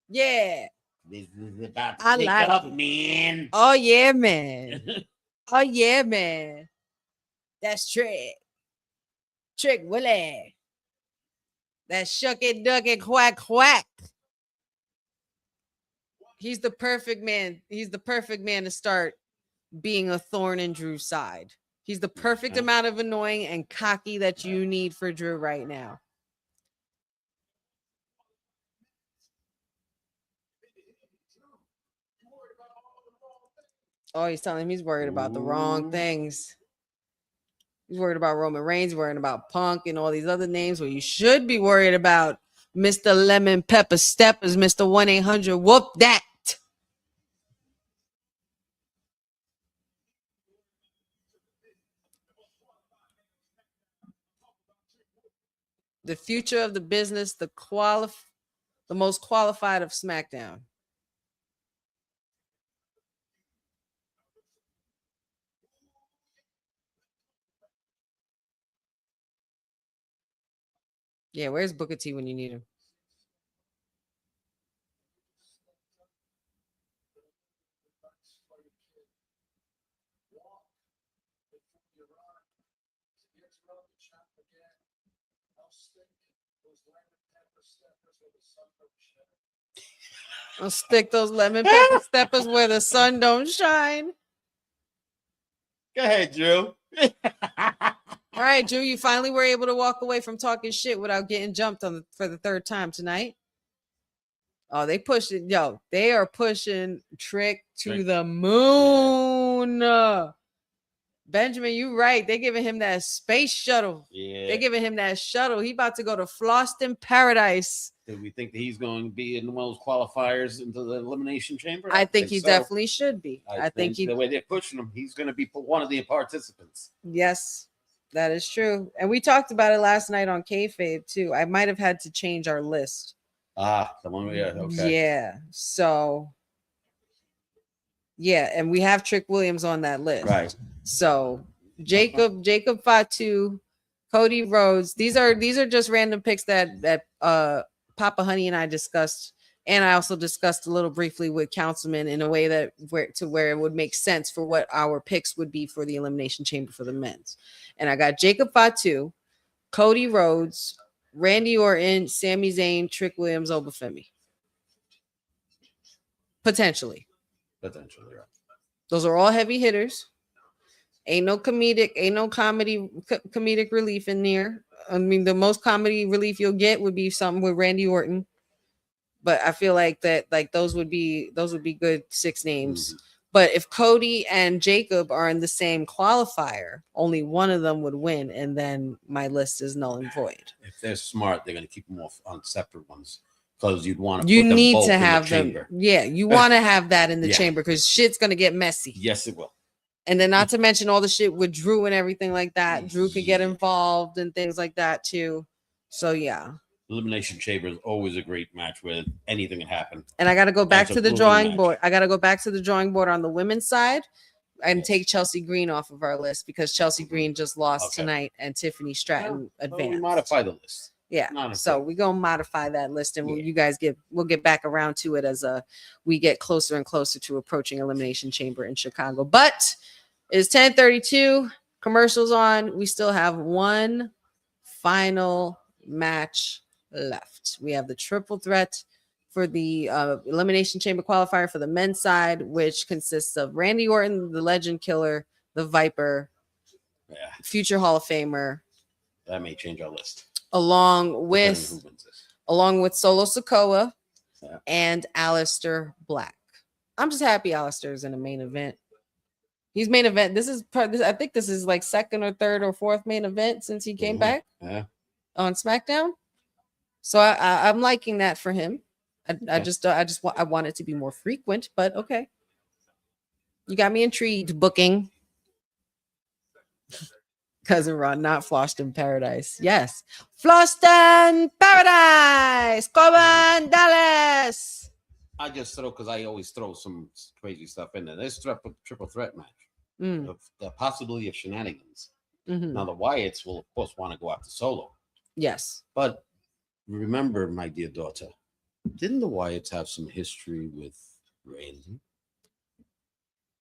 B: Yeah.
C: This is about to
B: I
C: pick
B: like
C: up,
B: it.
C: man.
B: Oh, yeah, man. Oh, yeah, man. That's Trick. Trick Willie. That's shuck it, duck it, quack, quack. He's the perfect man. He's the perfect man to start being a thorn in Drew's side. He's the perfect amount of annoying and cocky that you need for Drew right now. Oh, he's telling him he's worried about the wrong things. He's worried about Roman Reigns, worried about Punk and all these other names where you should be worried about Mr. Lemon Pepper Steppers, Mr. 1-800. Whoop that. The future of the business, the most qualified of SmackDown. Yeah, where's Booker T when you need him? I'll stick those lemon pepper steppers where the sun don't shine.
C: Go ahead, Drew.
B: All right, Drew, you finally were able to walk away from talking shit without getting jumped on for the third time tonight. Oh, they pushed it. Yo, they are pushing Trick to the moon. Benjamin, you right. They giving him that space shuttle.
C: Yeah.
B: They giving him that shuttle. He about to go to Floston Paradise.
C: Do we think that he's going to be in one of those qualifiers into the elimination chamber?
B: I think he
C: so.
B: definitely should be. I think he.
C: The way they're pushing him, he's going to be one of the participants.
B: Yes, that is true. And we talked about it last night on Kayfabe too. I might have had to change our list.
C: Ah, the one we okay.
B: Yeah. So. Yeah, and we have Trick Williams on that list.
C: Right.
B: So Jacob Fatu, Cody Rhodes. These are just random picks that Papa Honey and I discussed, and I also discussed a little briefly with Councilman in a way that where it would make sense for what our picks would be for the Elimination Chamber for the men's. And I got Jacob Fatu, Cody Rhodes, Randy Orton, Sami Zayn, Trick Williams, Obafemi. Potentially, right. Those are all heavy hitters. Ain't no comedic relief in there. I mean, the most comedy relief you'll get would be something with Randy Orton. But I feel like those would be good 6 names. But if Cody and Jacob are in the same qualifier, only one of them would win, and then my list is null and void.
C: If they're smart, they're going to keep them off on separate ones because you'd want to.
B: You need to have them. Yeah, you want to have that in the
C: Yeah.
B: chamber because shit's going to get messy.
C: Yes, it will.
B: And then not to mention all the shit with Drew and everything like that. Drew could get involved and things like that too. So yeah.
C: Elimination Chamber is always a great match where anything can happen.
B: And I got to go back
C: That's
B: to
C: a
B: the
C: brutal
B: drawing
C: match.
B: board. I got to go back to the drawing board on the women's side and take Chelsea Green off of our list because Chelsea Green just lost tonight and Tiffany Stratton
C: We
B: advanced.
C: modify the list.
B: Yeah.
C: Not a
B: So
C: problem.
B: we're going to modify that list and we'll get back around to it as we get closer and closer to approaching Elimination Chamber in Chicago. But it's 10:32, commercials on. We still have one final match left. We have the triple threat for the Elimination Chamber qualifier for the men's side, which consists of Randy Orton, the Legend Killer, the Viper, future Hall of Famer.
C: That may change our list.
B: Along with
C: Depending who wins this.
B: Solo Sikoa and Aleister Black. I'm just happy Aleister's in the main event. He's main event. I think this is like second or third or fourth main event since he came back on SmackDown. So I'm liking that for him. I want it to be more frequent, but okay. You got me intrigued. Booking. Cousin Ron, not Floston Paradise. Yes. Floston Paradise. Come on, Dallas.
C: I just throw because I always throw some crazy stuff in there. There's triple threat match. The possibility of shenanigans. Now the Wyatts will of course want to go after Solo.
B: Yes.
C: But remember, my dear daughter, didn't the Wyatts have some history with Randy?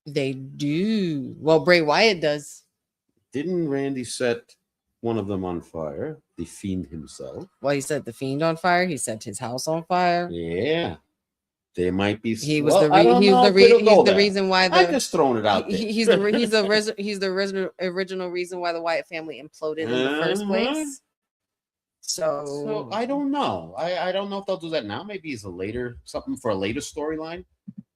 B: They do. Well, Bray Wyatt does.
C: Didn't Randy set one of them on fire? The Fiend himself.
B: Well, he set the Fiend on fire. He set his house on fire.
C: Yeah. There might be.
B: He was the reason why
C: I'm just throwing it out there.
B: He's the original reason why the Wyatt family imploded in the first place. So
C: I don't know. I don't know if they'll do that now. Maybe it's something for a later storyline.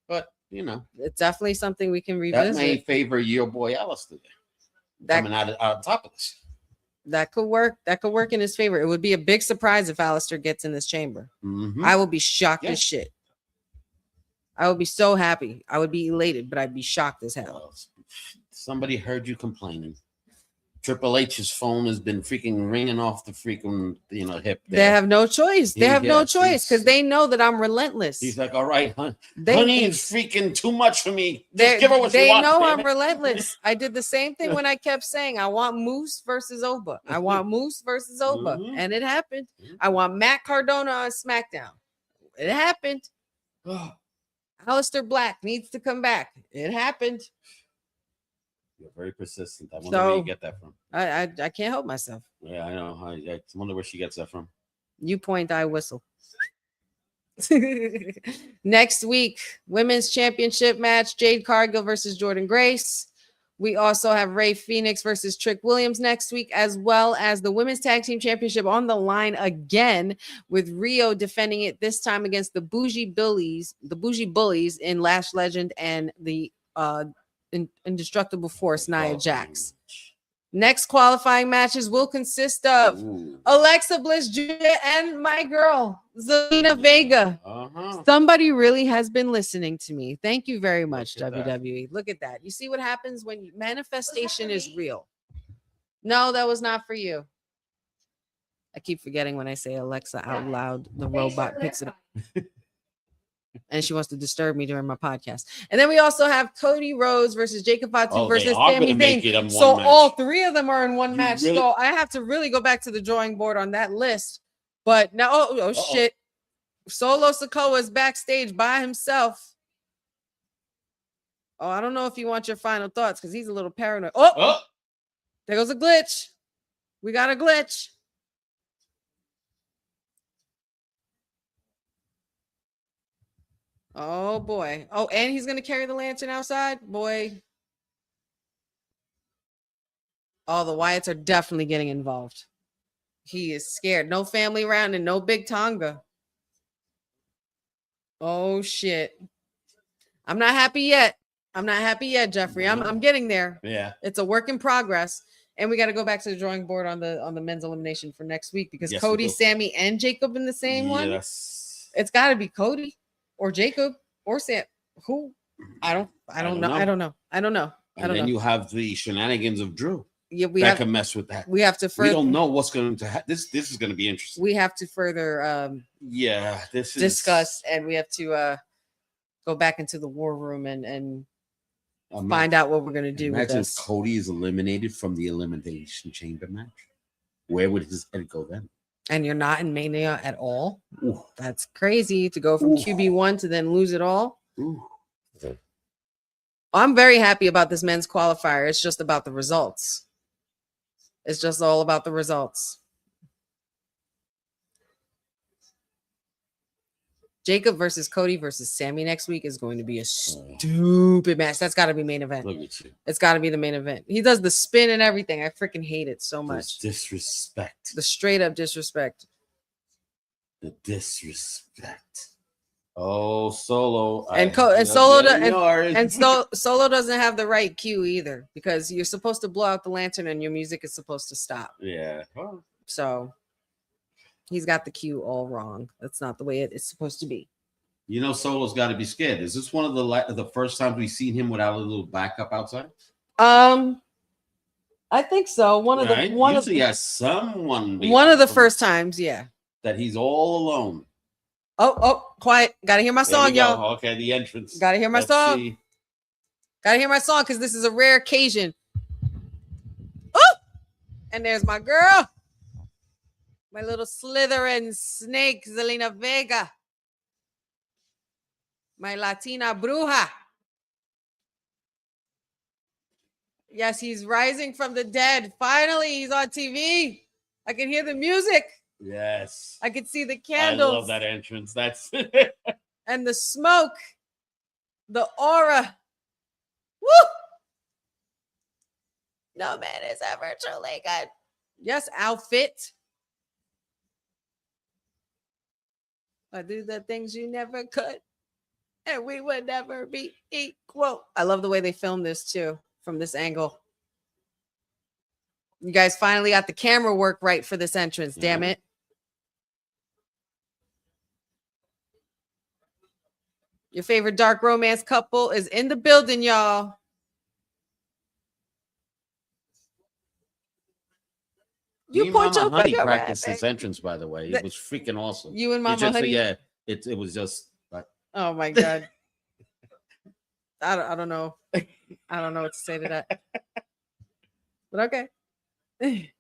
C: But
B: it's definitely something we can revisit.
C: That may favor your boy Aleister coming out on top of this.
B: That could work. That could work in his favor. It would be a big surprise if Aleister gets in this chamber. I will be shocked as shit. I would be so happy. I would be elated, but I'd be shocked as hell.
C: Somebody heard you complaining. Triple H's phone has been freaking ringing off the freaking hip.
B: They have no choice. They have no choice because they know that I'm relentless.
C: He's like, all right, honey, is freaking too much for me. Just give her what
B: they
C: she wants.
B: They know
C: damn
B: I'm
C: it.
B: relentless. I did the same thing when I kept saying I want Moose versus Oba. I want Moose versus Oba, and it happened. I want Matt Cardona on SmackDown. It happened. Aleister Black needs to come back. It happened.
C: You're very persistent. I wonder where you get that from.
B: I can't help myself.
C: Yeah, I know. I wonder where she gets that from.
B: You point, I whistle. Next week, women's championship match, Jade Cargill versus Jordan Grace. We also have Ray Phoenix versus Trick Williams next week, as well as the women's tag team championship on the line again, with RHIYO defending it this time against the Bougie Bullies in Lash Legend and the indestructible force, Nia
C: Oh,
B: Jax. Next qualifying matches will consist of
C: ooh.
B: Alexa Bliss, Julia, and my girl, Zelina Vega.
C: Uh-huh.
B: Somebody really has been listening to me. Thank you very much,
C: Look at that.
B: WWE. Look at that. You see what happens when manifestation is real. No, that was not for you. I keep forgetting when I say Alexa out loud, the robot picks it up. And she wants to disturb me during my podcast. And then we also have Cody Rhodes versus Jacob Fatu
C: Oh,
B: versus
C: they are
B: Sami
C: gonna make
B: Zayn.
C: it in one
B: So
C: match.
B: all three of them are in one
C: You
B: match.
C: really-
B: So I have to really go back to the drawing board on that list. But now, oh shit. Solo Sikoa is backstage by himself. Oh, I don't know if you want your final thoughts because he's a little paranoid. Oh, there goes a glitch. We got a glitch. Oh boy. Oh, and he's gonna carry the lantern outside, boy. Oh, the Wyatts are definitely getting involved. He is scared. No family around and no big Tonga. Oh shit. I'm not happy yet. I'm not happy yet, Jeffrey. I'm getting there.
C: Yeah.
B: It's a work in progress. And we got to go back to the drawing board on the men's elimination for next week because
C: Yes, we
B: Cody,
C: do.
B: Sammy, and Jacob in the same one.
C: Yes.
B: It's got to be Cody or Jacob or Sam. Who? I don't know. I don't know.
C: And then you have the shenanigans of Drew.
B: Yeah, we
C: that
B: have
C: can mess with that.
B: we have to
C: We
B: further
C: don't know what's going to happen. This is going to be interesting.
B: we have to further
C: Yeah, this is
B: discuss, and we have to go back into the war room and
C: Imagine-
B: find out what we're gonna do with
C: Imagine if
B: this.
C: Cody is eliminated from the Elimination Chamber match. Where would his head go then?
B: And you're not in Mania at all.
C: Ooh.
B: That's crazy to go from
C: Ooh.
B: QB1 to then lose it all.
C: Ooh.
B: I'm very happy about this men's qualifier. It's just about the results. It's just all about the results. Jacob versus Cody versus Sammy next week is going to be a stupid match. That's got to be main event.
C: Look at you.
B: It's got to be the main event. He does the spin and everything. I freaking hate it so
C: This
B: much.
C: disrespect.
B: The straight up disrespect.
C: The disrespect. Oh, Solo.
B: And Solo doesn't have the right cue either because you're supposed to blow out the lantern and your music is supposed to stop.
C: Yeah. Well,
B: So he's got the cue all wrong. That's not the way it's supposed to be.
C: you know, Solo's got to be scared. Is this one of the first times we've seen him without a little backup outside?
B: I think so.
C: Usually he has someone.
B: One of the first times, yeah.
C: that he's all alone.
B: Oh, quiet. Gotta hear my
C: There we
B: song,
C: go.
B: y'all.
C: Okay, the entrance.
B: Gotta hear my
C: Let's
B: song.
C: see.
B: Gotta hear my song because this is a rare occasion. Oh, and there's my girl. My little Slytherin snake, Zelina Vega. My Latina bruja. Yes, he's rising from the dead. Finally, he's on TV. I can hear the music.
C: Yes.
B: I can see the
C: I
B: candles
C: love that entrance. That's
B: and the smoke, the aura. Woo! No man is ever truly good. Yes, outfit. I do the things you never could, and we would never be equal. I love the way they filmed this too, from this angle. You guys finally got the camera work right for this entrance, damn it. Your favorite dark romance couple is in the building, y'all. You
C: Me
B: put
C: Mama
B: your
C: Honey
B: finger
C: practiced
B: right
C: this entrance, by the way. It was freaking awesome.
B: You and
C: It
B: Mama
C: just,
B: Honey?
C: Yeah, it was just.
B: Oh my god. I don't know. I don't know what to say to that. But okay.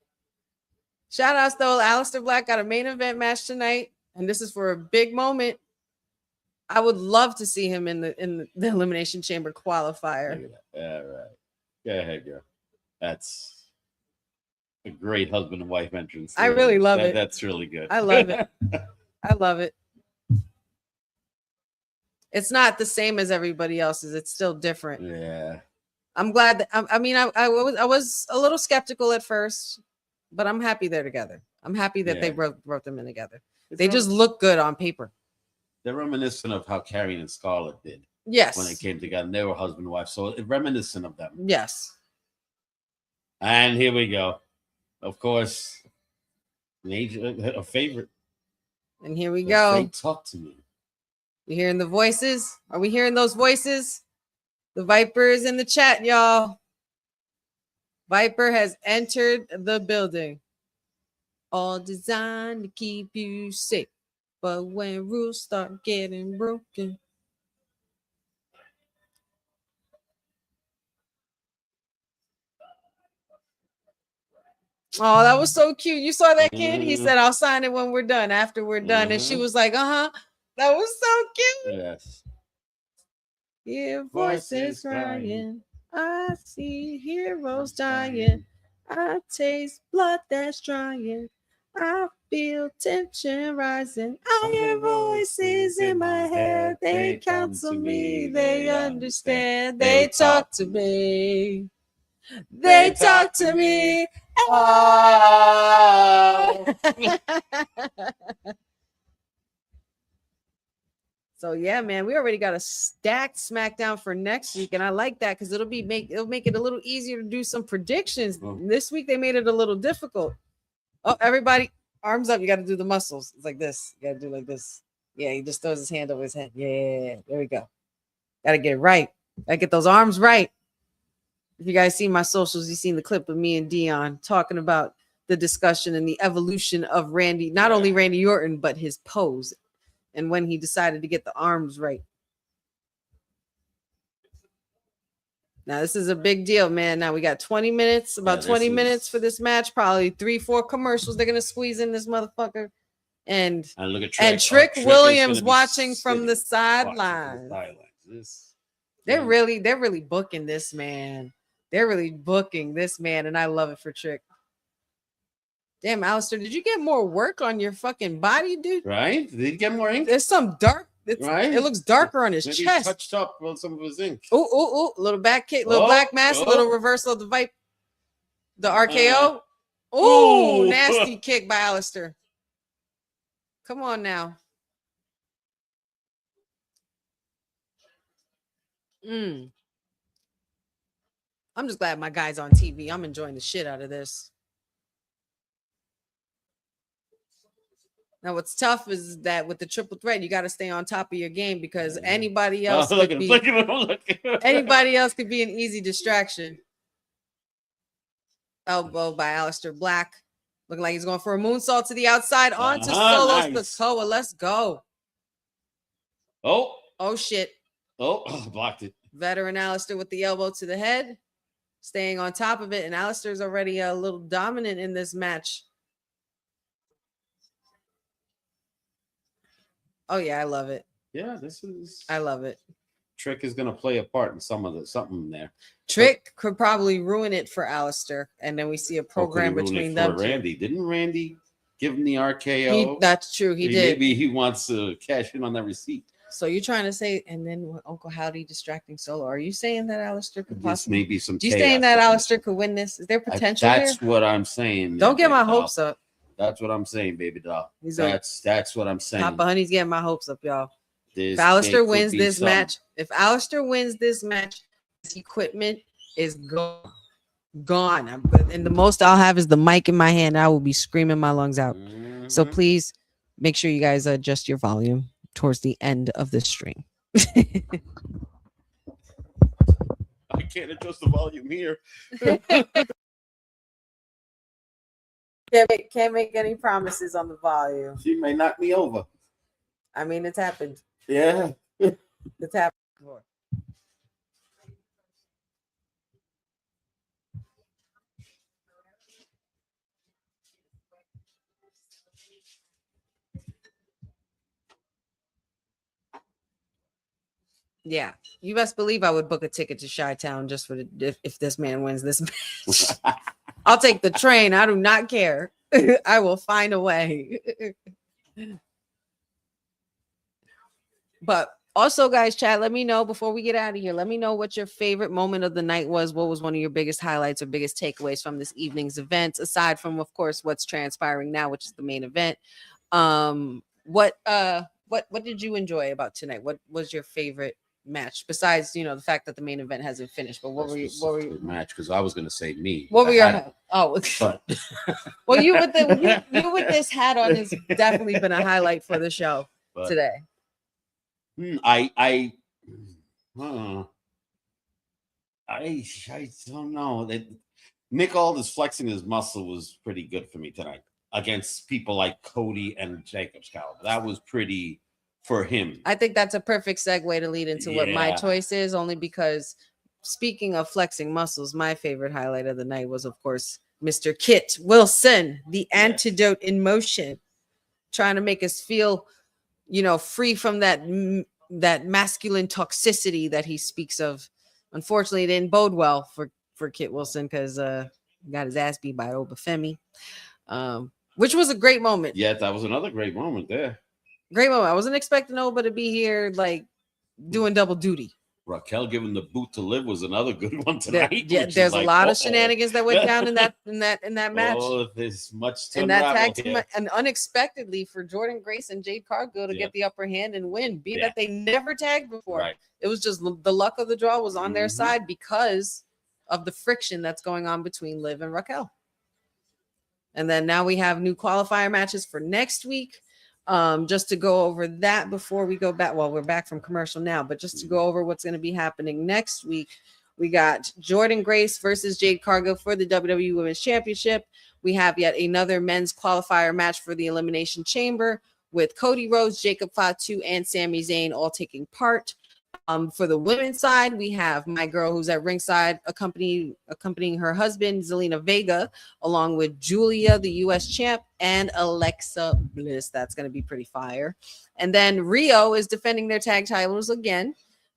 B: Shout outs though. Aleister Black got a main event match tonight, and this is for a big moment. I would love to see him in the Elimination Chamber qualifier.
C: Yeah, right. Go ahead, girl. That's a great husband and wife entrance.
B: I really love it.
C: That's really good.
B: I love it. I love it. It's not the same as everybody else's. It's still different.
C: Yeah.
B: I'm glad that I was a little skeptical at first, but I'm happy they're together. I'm happy that they wrote them in together. They just look good on paper.
C: They're reminiscent of how Carrie and Scarlett did.
B: Yes.
C: when they came together. And they were husband and wife, so it's reminiscent of them.
B: Yes.
C: And here we go. Of course, a favorite.
B: And here we
C: They
B: go.
C: talk to me.
B: You hearing the voices? Are we hearing those voices? The Viper is in the chat, y'all. Viper has entered the building. All designed to keep you safe. But when rules start getting broken. Oh, that was so cute. You saw that kid? He said, I'll sign it when we're done, after we're done. And she was like, uh-huh. That was so cute.
C: Yes.
B: Hear voices crying. I see heroes dying. I taste blood that's drying. I feel tension rising. I hear voices in my head. They counsel me. They understand. They talk to me. They talk to me. Oh. So yeah, man, we already got a stacked SmackDown for next week, and I like that because it'll make it a little easier to do some predictions. This week they made it a little difficult. Oh, everybody, arms up! You got to do the muscles. It's like this. You got to do like this. Yeah, he just throws his hand over his head. Yeah, there we go. Got to get it right. Got to get those arms right. If you guys see my socials, you've seen the clip of me and Dion talking about the discussion and the evolution of Randy, not only Randy Orton, but his pose. And when he decided to get the arms right. Now, this is a big deal, man. Now, we got 20 minutes, about 20 minutes for this match. Probably 3-4 commercials they're going to squeeze in this motherfucker. And
C: look at
B: Trick Williams watching from the sideline. They're really booking this, man. They're really booking this, man. And I love it for Trick. Damn, Alistair, did you get more work on your fucking body, dude?
C: Right? Did he get more ink?
B: There's some dark.
C: Right?
B: It looks darker on his
C: Maybe
B: chest.
C: He touched up with some of his ink.
B: Ooh, little back kick, little black mass, little reversal of the Viper. The RKO. Ooh, nasty kick by Alistair. Come on now. I'm just glad my guy's on TV. I'm enjoying the shit out of this. Now, what's tough is that with the triple threat, you got to stay on top of your game because anybody else could be anybody else could be an easy distraction. Elbow by Alistair Black. Looking like he's going for a moonsault to the outside onto Solo Sikoa. Let's go. Oh, shit.
C: Oh, blocked it.
B: Veteran Alistair with the elbow to the head. Staying on top of it. And Alistair's already a little dominant in this match. Oh yeah, I love it.
C: Yeah,
B: I love it.
C: Trick is gonna play a part in something there.
B: Trick could probably ruin it for Alistair, and then we see a program between them.
C: Randy, didn't Randy give him the RKO?
B: That's true. He did.
C: Maybe he wants to cash in on that receipt.
B: So you're trying to say, and then Uncle Howdy distracting Solo? Are you saying that Alistair could possibly?
C: Maybe some.
B: You saying that Alistair could win this? Is there potential?
C: That's what I'm saying.
B: Don't get my hopes up.
C: That's what I'm saying, baby doll. That's what I'm saying.
B: Papa Honey's getting my hopes up, y'all. If Alistair wins this match, his equipment is gone. And the most I'll have is the mic in my hand. I will be screaming my lungs out. So please make sure you guys adjust your volume towards the end of the stream.
C: I can't adjust the volume here.
B: Can't make any promises on the volume.
C: She may knock me over.
B: I mean, it's happened.
C: Yeah.
B: It's happened before. Yeah, you best believe I would book a ticket to Chi-Town just for if this man wins this match. I'll take the train. I do not care. I will find a way. But also, guys, chat, let me know before we get out of here. Let me know what your favorite moment of the night was. What was one of your biggest highlights or biggest takeaways from this evening's event, aside from, of course, what's transpiring now, which is the main event. What did you enjoy about tonight? What was your favorite match? Besides, you know, the fact that the main event hasn't finished. But what were you?
C: Match? Because I was going to say me.
B: What were your?
C: Hat,
B: Oh,
C: but
B: well, you with the you with this hat on has definitely been a highlight for the show today.
C: I don't know. Nick Aldis flexing his muscle was pretty good for me tonight against people like Cody and Jacob's caliber. That was pretty for him.
B: I think that's a perfect segue to lead into what my choice is, only because speaking of flexing muscles, my favorite highlight of the night was, of course, Mr. Kit Wilson, the antidote in motion, trying to make us feel, you know, free from that masculine toxicity that he speaks of. Unfortunately, it didn't bode well for Kit Wilson because he got his ass beat by Obafemi, which was a great moment.
C: Yeah, that was another great moment there.
B: Great moment. I wasn't expecting Oba to be here, like, doing double duty.
C: Raquel giving the boot to live was another good one tonight.
B: There's a lot of shenanigans that went down in that match.
C: Oh, there's much to
B: and that tag team, and unexpectedly for Jordan Grace and Jade Cargill to get the upper hand and win, being that they never tagged before.
C: Right.
B: It was just the luck of the draw was on their side because of the friction that's going on between Liv and Raquel. And then now we have new qualifier matches for next week. Just to go over that before we go back. Well, we're back from commercial now, but just to go over what's going to be happening next week, we got Jordan Grace versus Jade Cargill for the WWE Women's Championship. We have yet another men's qualifier match for the Elimination Chamber with Cody Rhodes, Jacob Fatu, and Sami Zayn all taking part. For the women's side, we have my girl who's at ringside accompanying her husband, Zelina Vega, along with Giulia, the U.S. champ, and Alexa Bliss. That's going to be pretty fire. And then RHIYO is defending their tag titles again.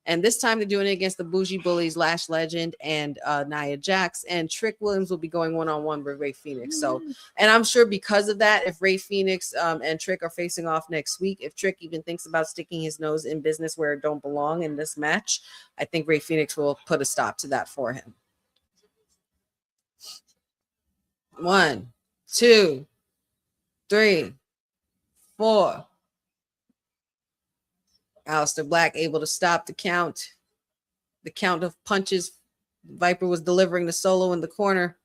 B: And this time they're doing it against the Bougie Bullies, Lash Legend, and Nia Jax. And Trick Williams will be going one-on-one with Ray Phoenix. So, and I'm sure because of that, if Ray Phoenix and Trick are facing off next week, if Trick even thinks about sticking his nose in business where it don't belong in this match, I think Ray Phoenix will put a stop to that for him. 1, 2, 3, 4. Aleister Black able to stop the count of punches Viper was delivering to Solo in the corner.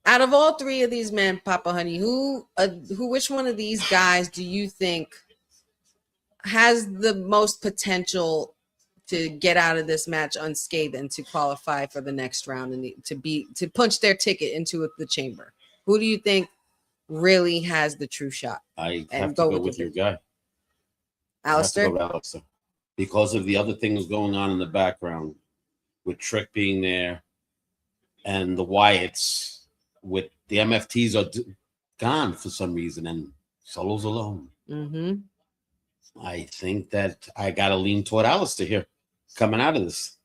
B: Out of all three of these men, Papa Honey, which one of these guys do you think has the most potential to get out of this match unscathed and to qualify for the next round and to punch their ticket into the chamber? Who do you think really has the true shot?
C: I have to go with your guy,
B: Aleister,
C: because of the other things going on in the background with Trick being there and the Wyatts, with the MFTs are gone for some reason and Solo's alone. I think that I got to lean toward Aleister here coming out of this.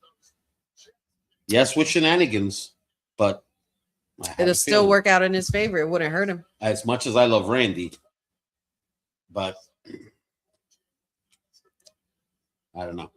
C: Yes, with shenanigans, but
B: it'll still work out in his favor. It wouldn't hurt him.
C: As much as I love Randy, but I don't know.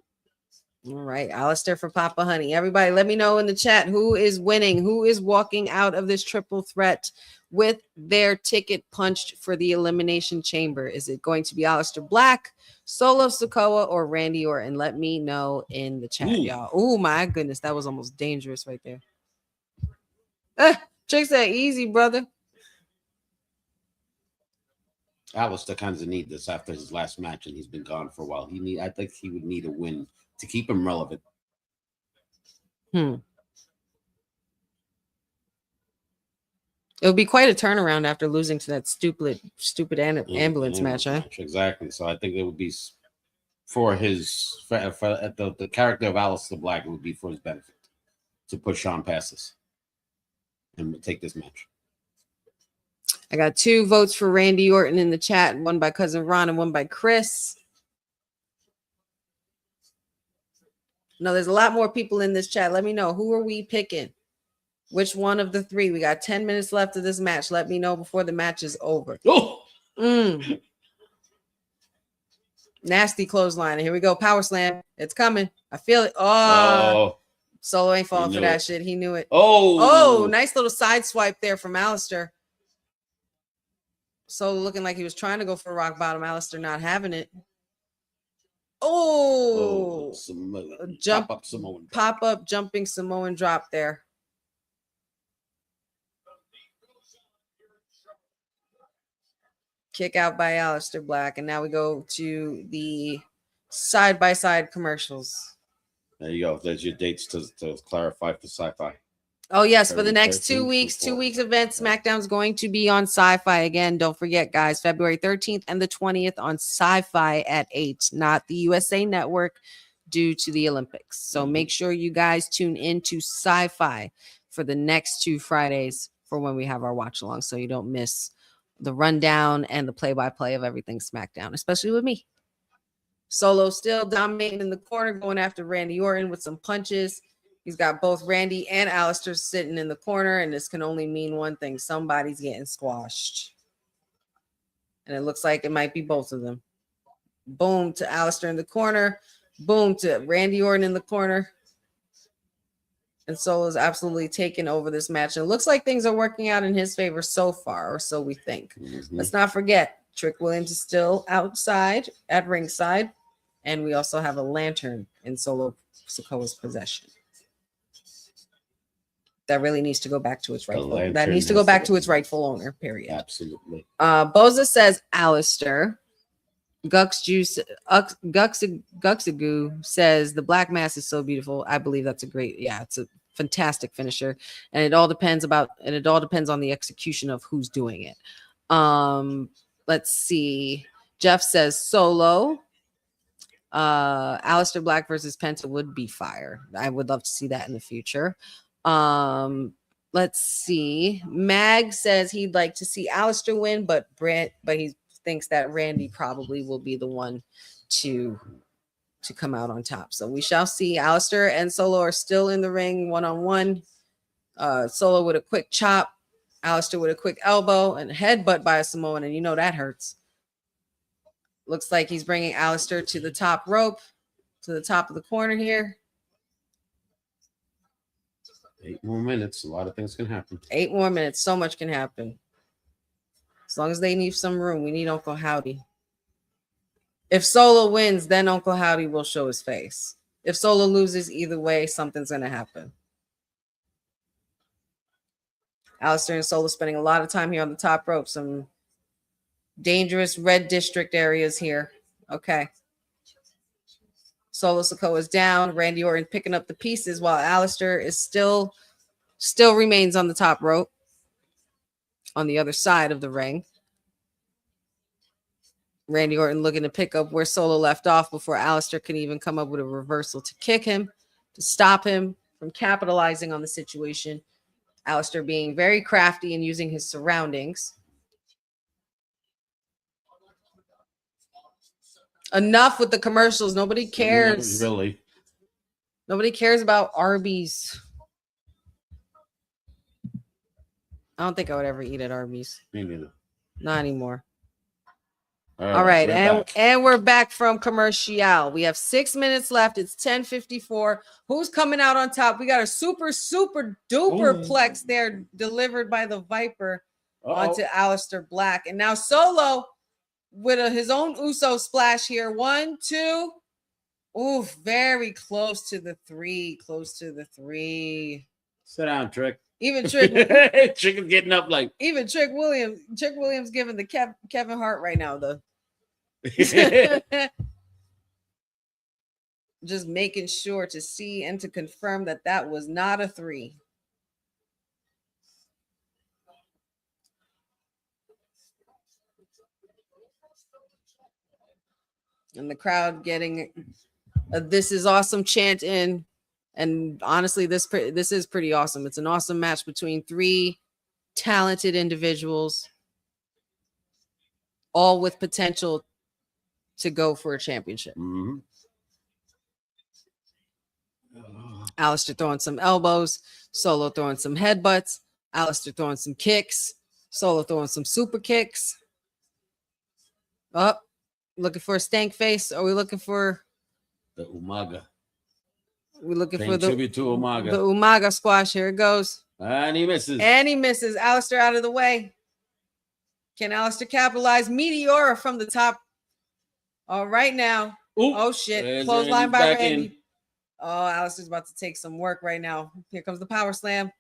B: All right, Aleister for Papa Honey. Everybody, let me know in the chat who is winning, who is walking out of this triple threat with their ticket punched for the Elimination Chamber. Is it going to be Aleister Black, Solo Sikoa, or Randy Orton? Let me know in the chat, y'all. Oh my goodness, that was almost dangerous right there. Trick said, easy, brother.
C: Aleister kind of need this after his last match, and he's been gone for a while. I think he would need a win to keep him relevant.
B: It would be quite a turnaround after losing to that stupid ambulance match, huh?
C: Exactly. So I think it would be for the character of Aleister Black. It would be for his benefit to push Sean past this and take this match.
B: I got 2 votes for Randy Orton in the chat, one by Cousin Ron and one by Chris. No, there's a lot more people in this chat. Let me know, who are we picking? Which one of the 3? We got 10 minutes left of this match. Let me know before the match is over. Nasty clothesline. Here we go. Power slam. It's coming. I feel it. Oh. Solo ain't falling for that shit. He knew it.
C: Oh,
B: nice little side swipe there from Aleister. Solo looking like he was trying to go for rock bottom. Alistair not having it. Oh, jump
C: pop up Samoan.
B: pop up jumping Samoan drop there. Kick out by Alistair Black. And now we go to the side-by-side commercials.
C: There you go. There's your dates to clarify for sci-fi.
B: Oh, yes. For the
C: February
B: next 2
C: 13th
B: weeks,
C: through
B: 2 weeks event, SmackDown's going to be on Sci-Fi again. Don't forget, guys, February 13th and the 20th on Sci-Fi at 8, not the USA Network due to the Olympics. So make sure you guys tune into Sci-Fi for the next 2 Fridays for when we have our watch along, so you don't miss the rundown and the play-by-play of everything SmackDown, especially with me. Solo still dominating in the corner, going after Randy Orton with some punches. He's got both Randy and Alistair sitting in the corner, and this can only mean one thing. Somebody's getting squashed. And it looks like it might be both of them. Boom to Alistair in the corner. Boom to Randy Orton in the corner. And Solo's absolutely taken over this match. And it looks like things are working out in his favor so far, or so we think. Let's not forget, Trick Williams is still outside at ringside. And we also have a lantern in Solo Sikoa's possession. That really needs to go back to its rightful. That needs to go back to its rightful owner. Period.
C: Absolutely.
B: Boza says Alistair. Guxagu says the black mass is so beautiful. I believe that's a great. Yeah, it's a fantastic finisher, and it all depends on the execution of who's doing it. Let's see. Jeff says Solo. Alistair Black versus Penta would be fire. I would love to see that in the future. Let's see. Mag says he'd like to see Alistair win, but he thinks that Randy probably will be the one to come out on top. So we shall see. Alistair and Solo are still in the ring one-on-one. Solo with a quick chop, Alistair with a quick elbow and a headbutt by a Samoan, and you know that hurts. Looks like he's bringing Alistair to the top rope, to the top of the corner here.
C: 8 more minutes. A lot of things can happen.
B: 8 more minutes. So much can happen. As long as they leave some room, we need Uncle Howdy. If Solo wins, then Uncle Howdy will show his face. If Solo loses, either way, something's going to happen. Alistair and Solo spending a lot of time here on the top rope. Some dangerous red district areas here. Okay. Solo Sikoa is down. Randy Orton picking up the pieces while Alistair is still remains on the top rope on the other side of the ring. Randy Orton looking to pick up where Solo left off before Alistair can even come up with a reversal to kick him, to stop him from capitalizing on the situation. Alistair being very crafty and using his surroundings. Enough with the commercials. Nobody cares.
C: Really.
B: Nobody cares about Arby's. I don't think I would ever eat at Arby's.
C: Me neither.
B: Not anymore. All right. And we're back from commercial. We have 6 minutes left. It's 10:54. Who's coming out on top? We got a super duper plex there delivered by the Viper onto Alistair Black. And now Solo with his own Uso splash here. 1, 2. Oof, very close to the 3. Close to the 3.
C: Sit down, Trick.
B: Even Trick.
C: Trick is getting up like.
B: Even Trick Williams. Trick Williams giving the Kevin Hart right now, though. Just making sure to see and to confirm that that was not a 3. And the crowd getting a "This is awesome" chant in. And honestly, this is pretty awesome. It's an awesome match between 3 talented individuals, all with potential to go for a championship.
C: Mm-hmm.
B: Alistair throwing some elbows, Solo throwing some headbutts, Alistair throwing some kicks, Solo throwing some super kicks. Looking for a stank face? Are we looking for
C: the Umaga?
B: We're looking
C: Paying
B: for the
C: tribute to Umaga.
B: The Umaga squash. Here it goes.
C: And he misses.
B: And he misses. Alistair out of the way. Can Alistair capitalize? Meteora from the top. All right now.
C: Ooh,
B: Oh shit.
C: there's
B: Clothesline
C: Randy's
B: by
C: back
B: Randy.
C: in.
B: Oh, Alistair's about to take some work right now. Here comes the power slam.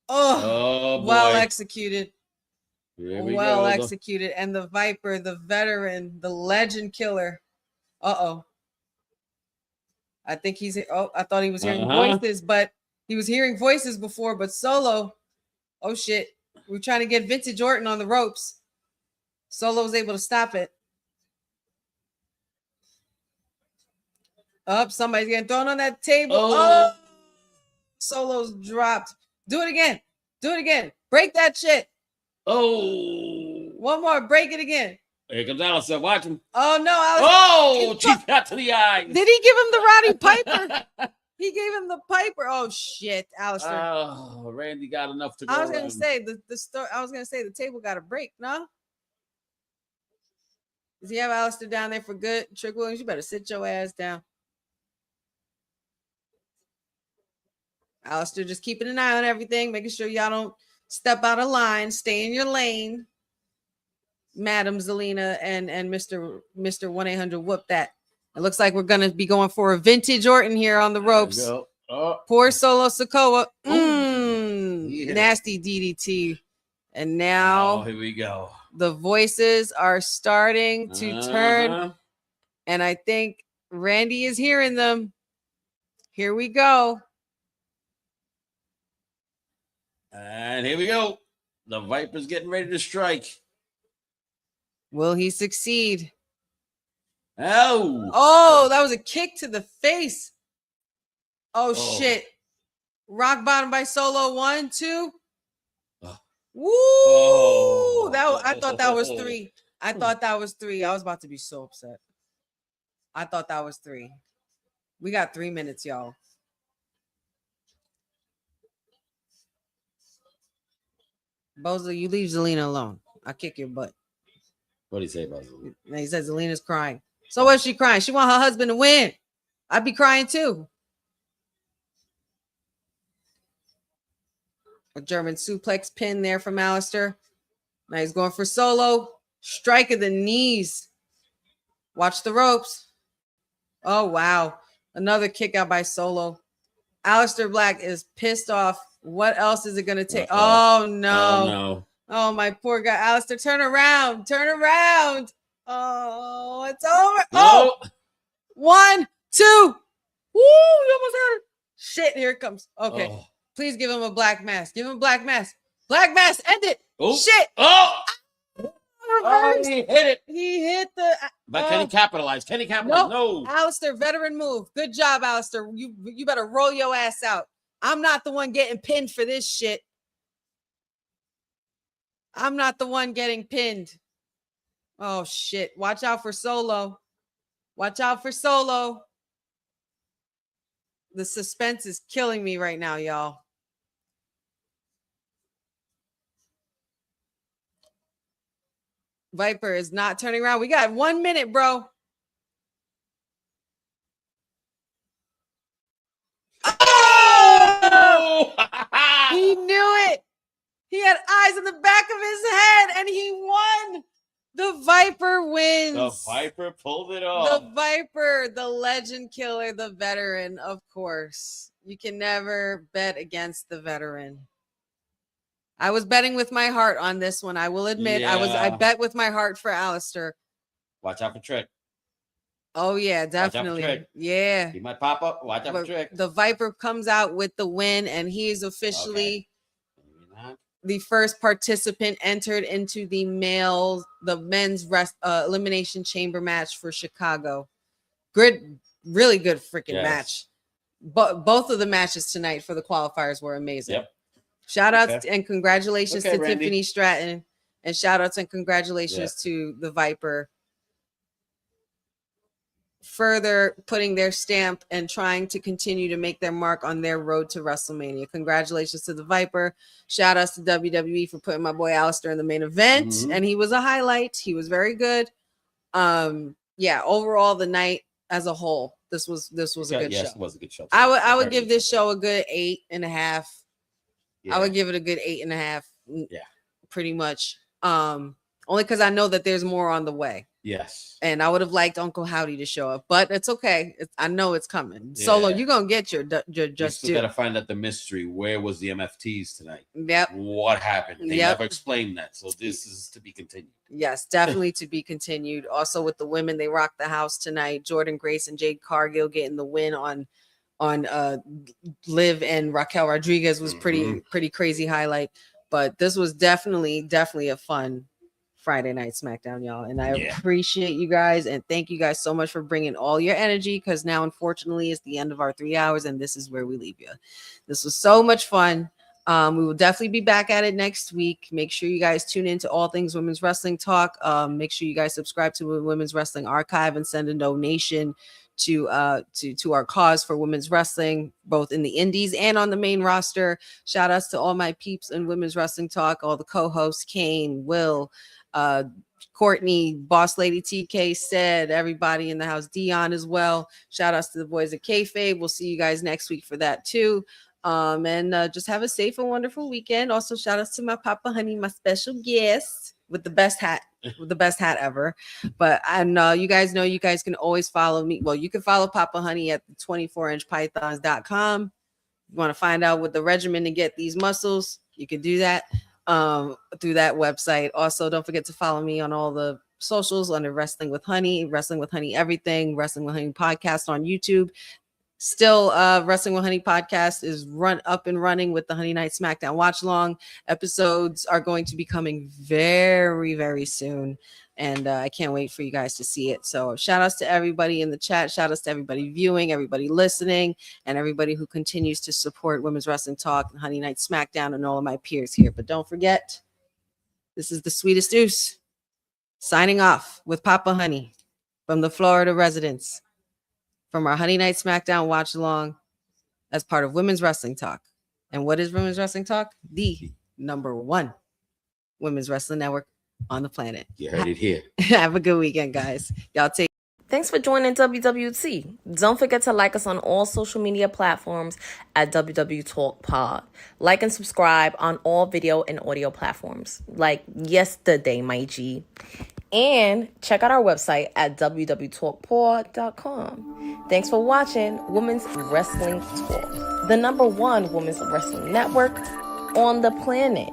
B: Oh,
C: Oh,
B: well
C: boy.
B: executed.
C: Here we
B: Well
C: go.
B: executed. And the Viper, the veteran, the legend killer. Uh-oh. I think he's, oh, I thought he was hearing voices, but he was hearing voices before, but Solo, oh shit. We're trying to get Vintage Orton on the ropes. Solo was able to stop it. Up, somebody's getting thrown on that table. Oh, Solo's dropped. Do it again. Do it again. Break that shit.
C: Oh.
B: One more. Break it again.
C: Here comes Alistair. Watch him.
B: Oh, no. Alistair.
C: Oh, cheap shot to the eye.
B: Did he give him the Roddy Piper? He gave him the Piper. Oh, shit, Alistair.
C: Oh, Randy got enough to go.
B: I was going to say, the table got a break, no? Does he have Alistair down there for good? Trick Williams, you better sit your ass down. Alistair just keeping an eye on everything, making sure y'all don't step out of line, stay in your lane. Madam Zelina and Mr. 1-800 whoop that. It looks like we're gonna be going for a Vintage Orton here on the ropes.
C: Oh.
B: Poor Solo Sikoa. Nasty DDT. And now
C: here we go.
B: The voices are starting to turn. And I think Randy is hearing them. Here we go.
C: And here we go. The Viper's getting ready to strike.
B: Will he succeed?
C: Oh,
B: that was a kick to the face. Oh. Shit. Rock bottom by Solo. 1, 2. Woo! I thought that was 3. I thought that was 3. I was about to be so upset. I thought that was 3. We got 3 minutes, y'all. Bozo, you leave Zelina alone. I'll kick your butt.
C: What do you say about Zelina?
B: He says Zelina's crying. So what's she crying? She want her husband to win. I'd be crying too. A German suplex pin there from Alistair. Now he's going for Solo. Strike of the knees. Watch the ropes. Oh, wow. Another kick out by Solo. Alistair Black is pissed off. What else is it going to take? Oh, no. Oh, my poor guy. Alistair, turn around. Turn around. Oh, it's over.
C: No.
B: Oh, 1, 2. Woo, you almost had it. Shit, here it comes. Okay.
C: Oh.
B: Please give him a black mask. Give him a black mask. Black mask. End it.
C: Oh.
B: Shit.
C: Oh.
B: Reverse.
C: He hit it.
B: He hit the.
C: But can he capitalize? Can he capitalize? No.
B: Alistair, veteran move. Good job, Alistair. You better roll your ass out. I'm not the one getting pinned for this shit. I'm not the one getting pinned. Oh, shit. Watch out for Solo. Watch out for Solo. The suspense is killing me right now, y'all. Viper is not turning around. We got 1 minute, bro. Oh! He knew it. He had eyes in the back of his head, and he won. The Viper wins.
C: The Viper pulled it off.
B: The Viper, the legend killer, the veteran, of course. You can never bet against the veteran. I was betting with my heart on this one. I will admit, I bet with my heart for Alistair.
C: Watch out for Trick.
B: Oh, yeah, definitely. Yeah.
C: He might pop up. Watch out for Trick.
B: The Viper comes out with the win, and he is officially the first participant entered into the men's elimination chamber match for Chicago. Good, really good freaking match. But both of the matches tonight for the qualifiers were amazing.
C: Yep.
B: Shout outs and congratulations to
C: Randy.
B: Tiffany Stratton, and shout outs and congratulations to the Viper. Further putting their stamp and trying to continue to make their mark on their road to WrestleMania. Congratulations to the Viper. Shout outs to WWE for putting my boy Alistair in the main event. And he was a highlight. He was very good. Yeah, overall the night as a whole, this was a good show.
C: It was a good show.
B: I would give this show a good 8.5. I would give it a good 8.5.
C: Yeah.
B: Pretty much. only because I know that there's more on the way.
C: Yes.
B: And I would have liked Uncle Howdy to show up, but it's okay. I know it's coming. Solo, you're gonna get your just
C: still gotta find out the mystery. Where was the MFTs tonight?
B: Yep.
C: What happened? They never explained that. So this is to be continued.
B: Yes, definitely to be continued. Also with the women, they rocked the house tonight. Jordan Grace and Jade Cargill getting the win on Liv and Raquel Rodriguez was pretty crazy highlight. But this was definitely a fun Friday night SmackDown, y'all. And I appreciate you guys and thank you guys so much for bringing all your energy, because now unfortunately it's the end of our 3 hours and this is where we leave you. This was so much fun. We will definitely be back at it next week. Make sure you guys tune in to All Things Women's Wrestling Talk. Make sure you guys subscribe to the Women's Wrestling Archive and send a donation to our cause for women's wrestling, both in the indies and on the main roster. Shout outs to all my peeps in Women's Wrestling Talk, all the co-hosts, Kane, Will, Courtney, Boss Lady TK, said everybody in the house, Dion as well. Shout outs to the boys at Kayfabe. We'll see you guys next week for that too. And just have a safe and wonderful weekend. Also, shout outs to my Papa Honey, my special guest with the best hat, ever. But I know you guys can always follow me. Well, you can follow Papa Honey at the 24inchpythons.com. You want to find out what the regimen to get these muscles, you can do that through that website. Also, don't forget to follow me on all the socials under Wrestling with Honey everything, Wrestling with Honey podcast on YouTube. Still, Wrestling with Honey podcast is up and running with the Honey Night SmackDown watch along. Episodes are going to be coming very, very soon. And I can't wait for you guys to see it. So shout outs to everybody in the chat. Shout outs to everybody viewing, everybody listening, and everybody who continues to support Women's Wrestling Talk, Honey Night SmackDown, and all of my peers here. But don't forget, this is the Sweetest Deuce signing off with Papa Honey from the Florida residence, from our Honey Night SmackDown watch along as part of Women's Wrestling Talk. And what is Women's Wrestling Talk? The #1 women's wrestling network on the planet.
C: You heard it here.
B: Have a good weekend, guys. Y'all take.
J: Thanks for joining WWT. Don't forget to like us on all social media platforms at WW Talk Pod. Like and subscribe on all video and audio platforms, like yesterday, my G. And check out our website at www.talkpod.com. Thanks for watching Women's Wrestling Talk, the #1 women's wrestling network on the planet.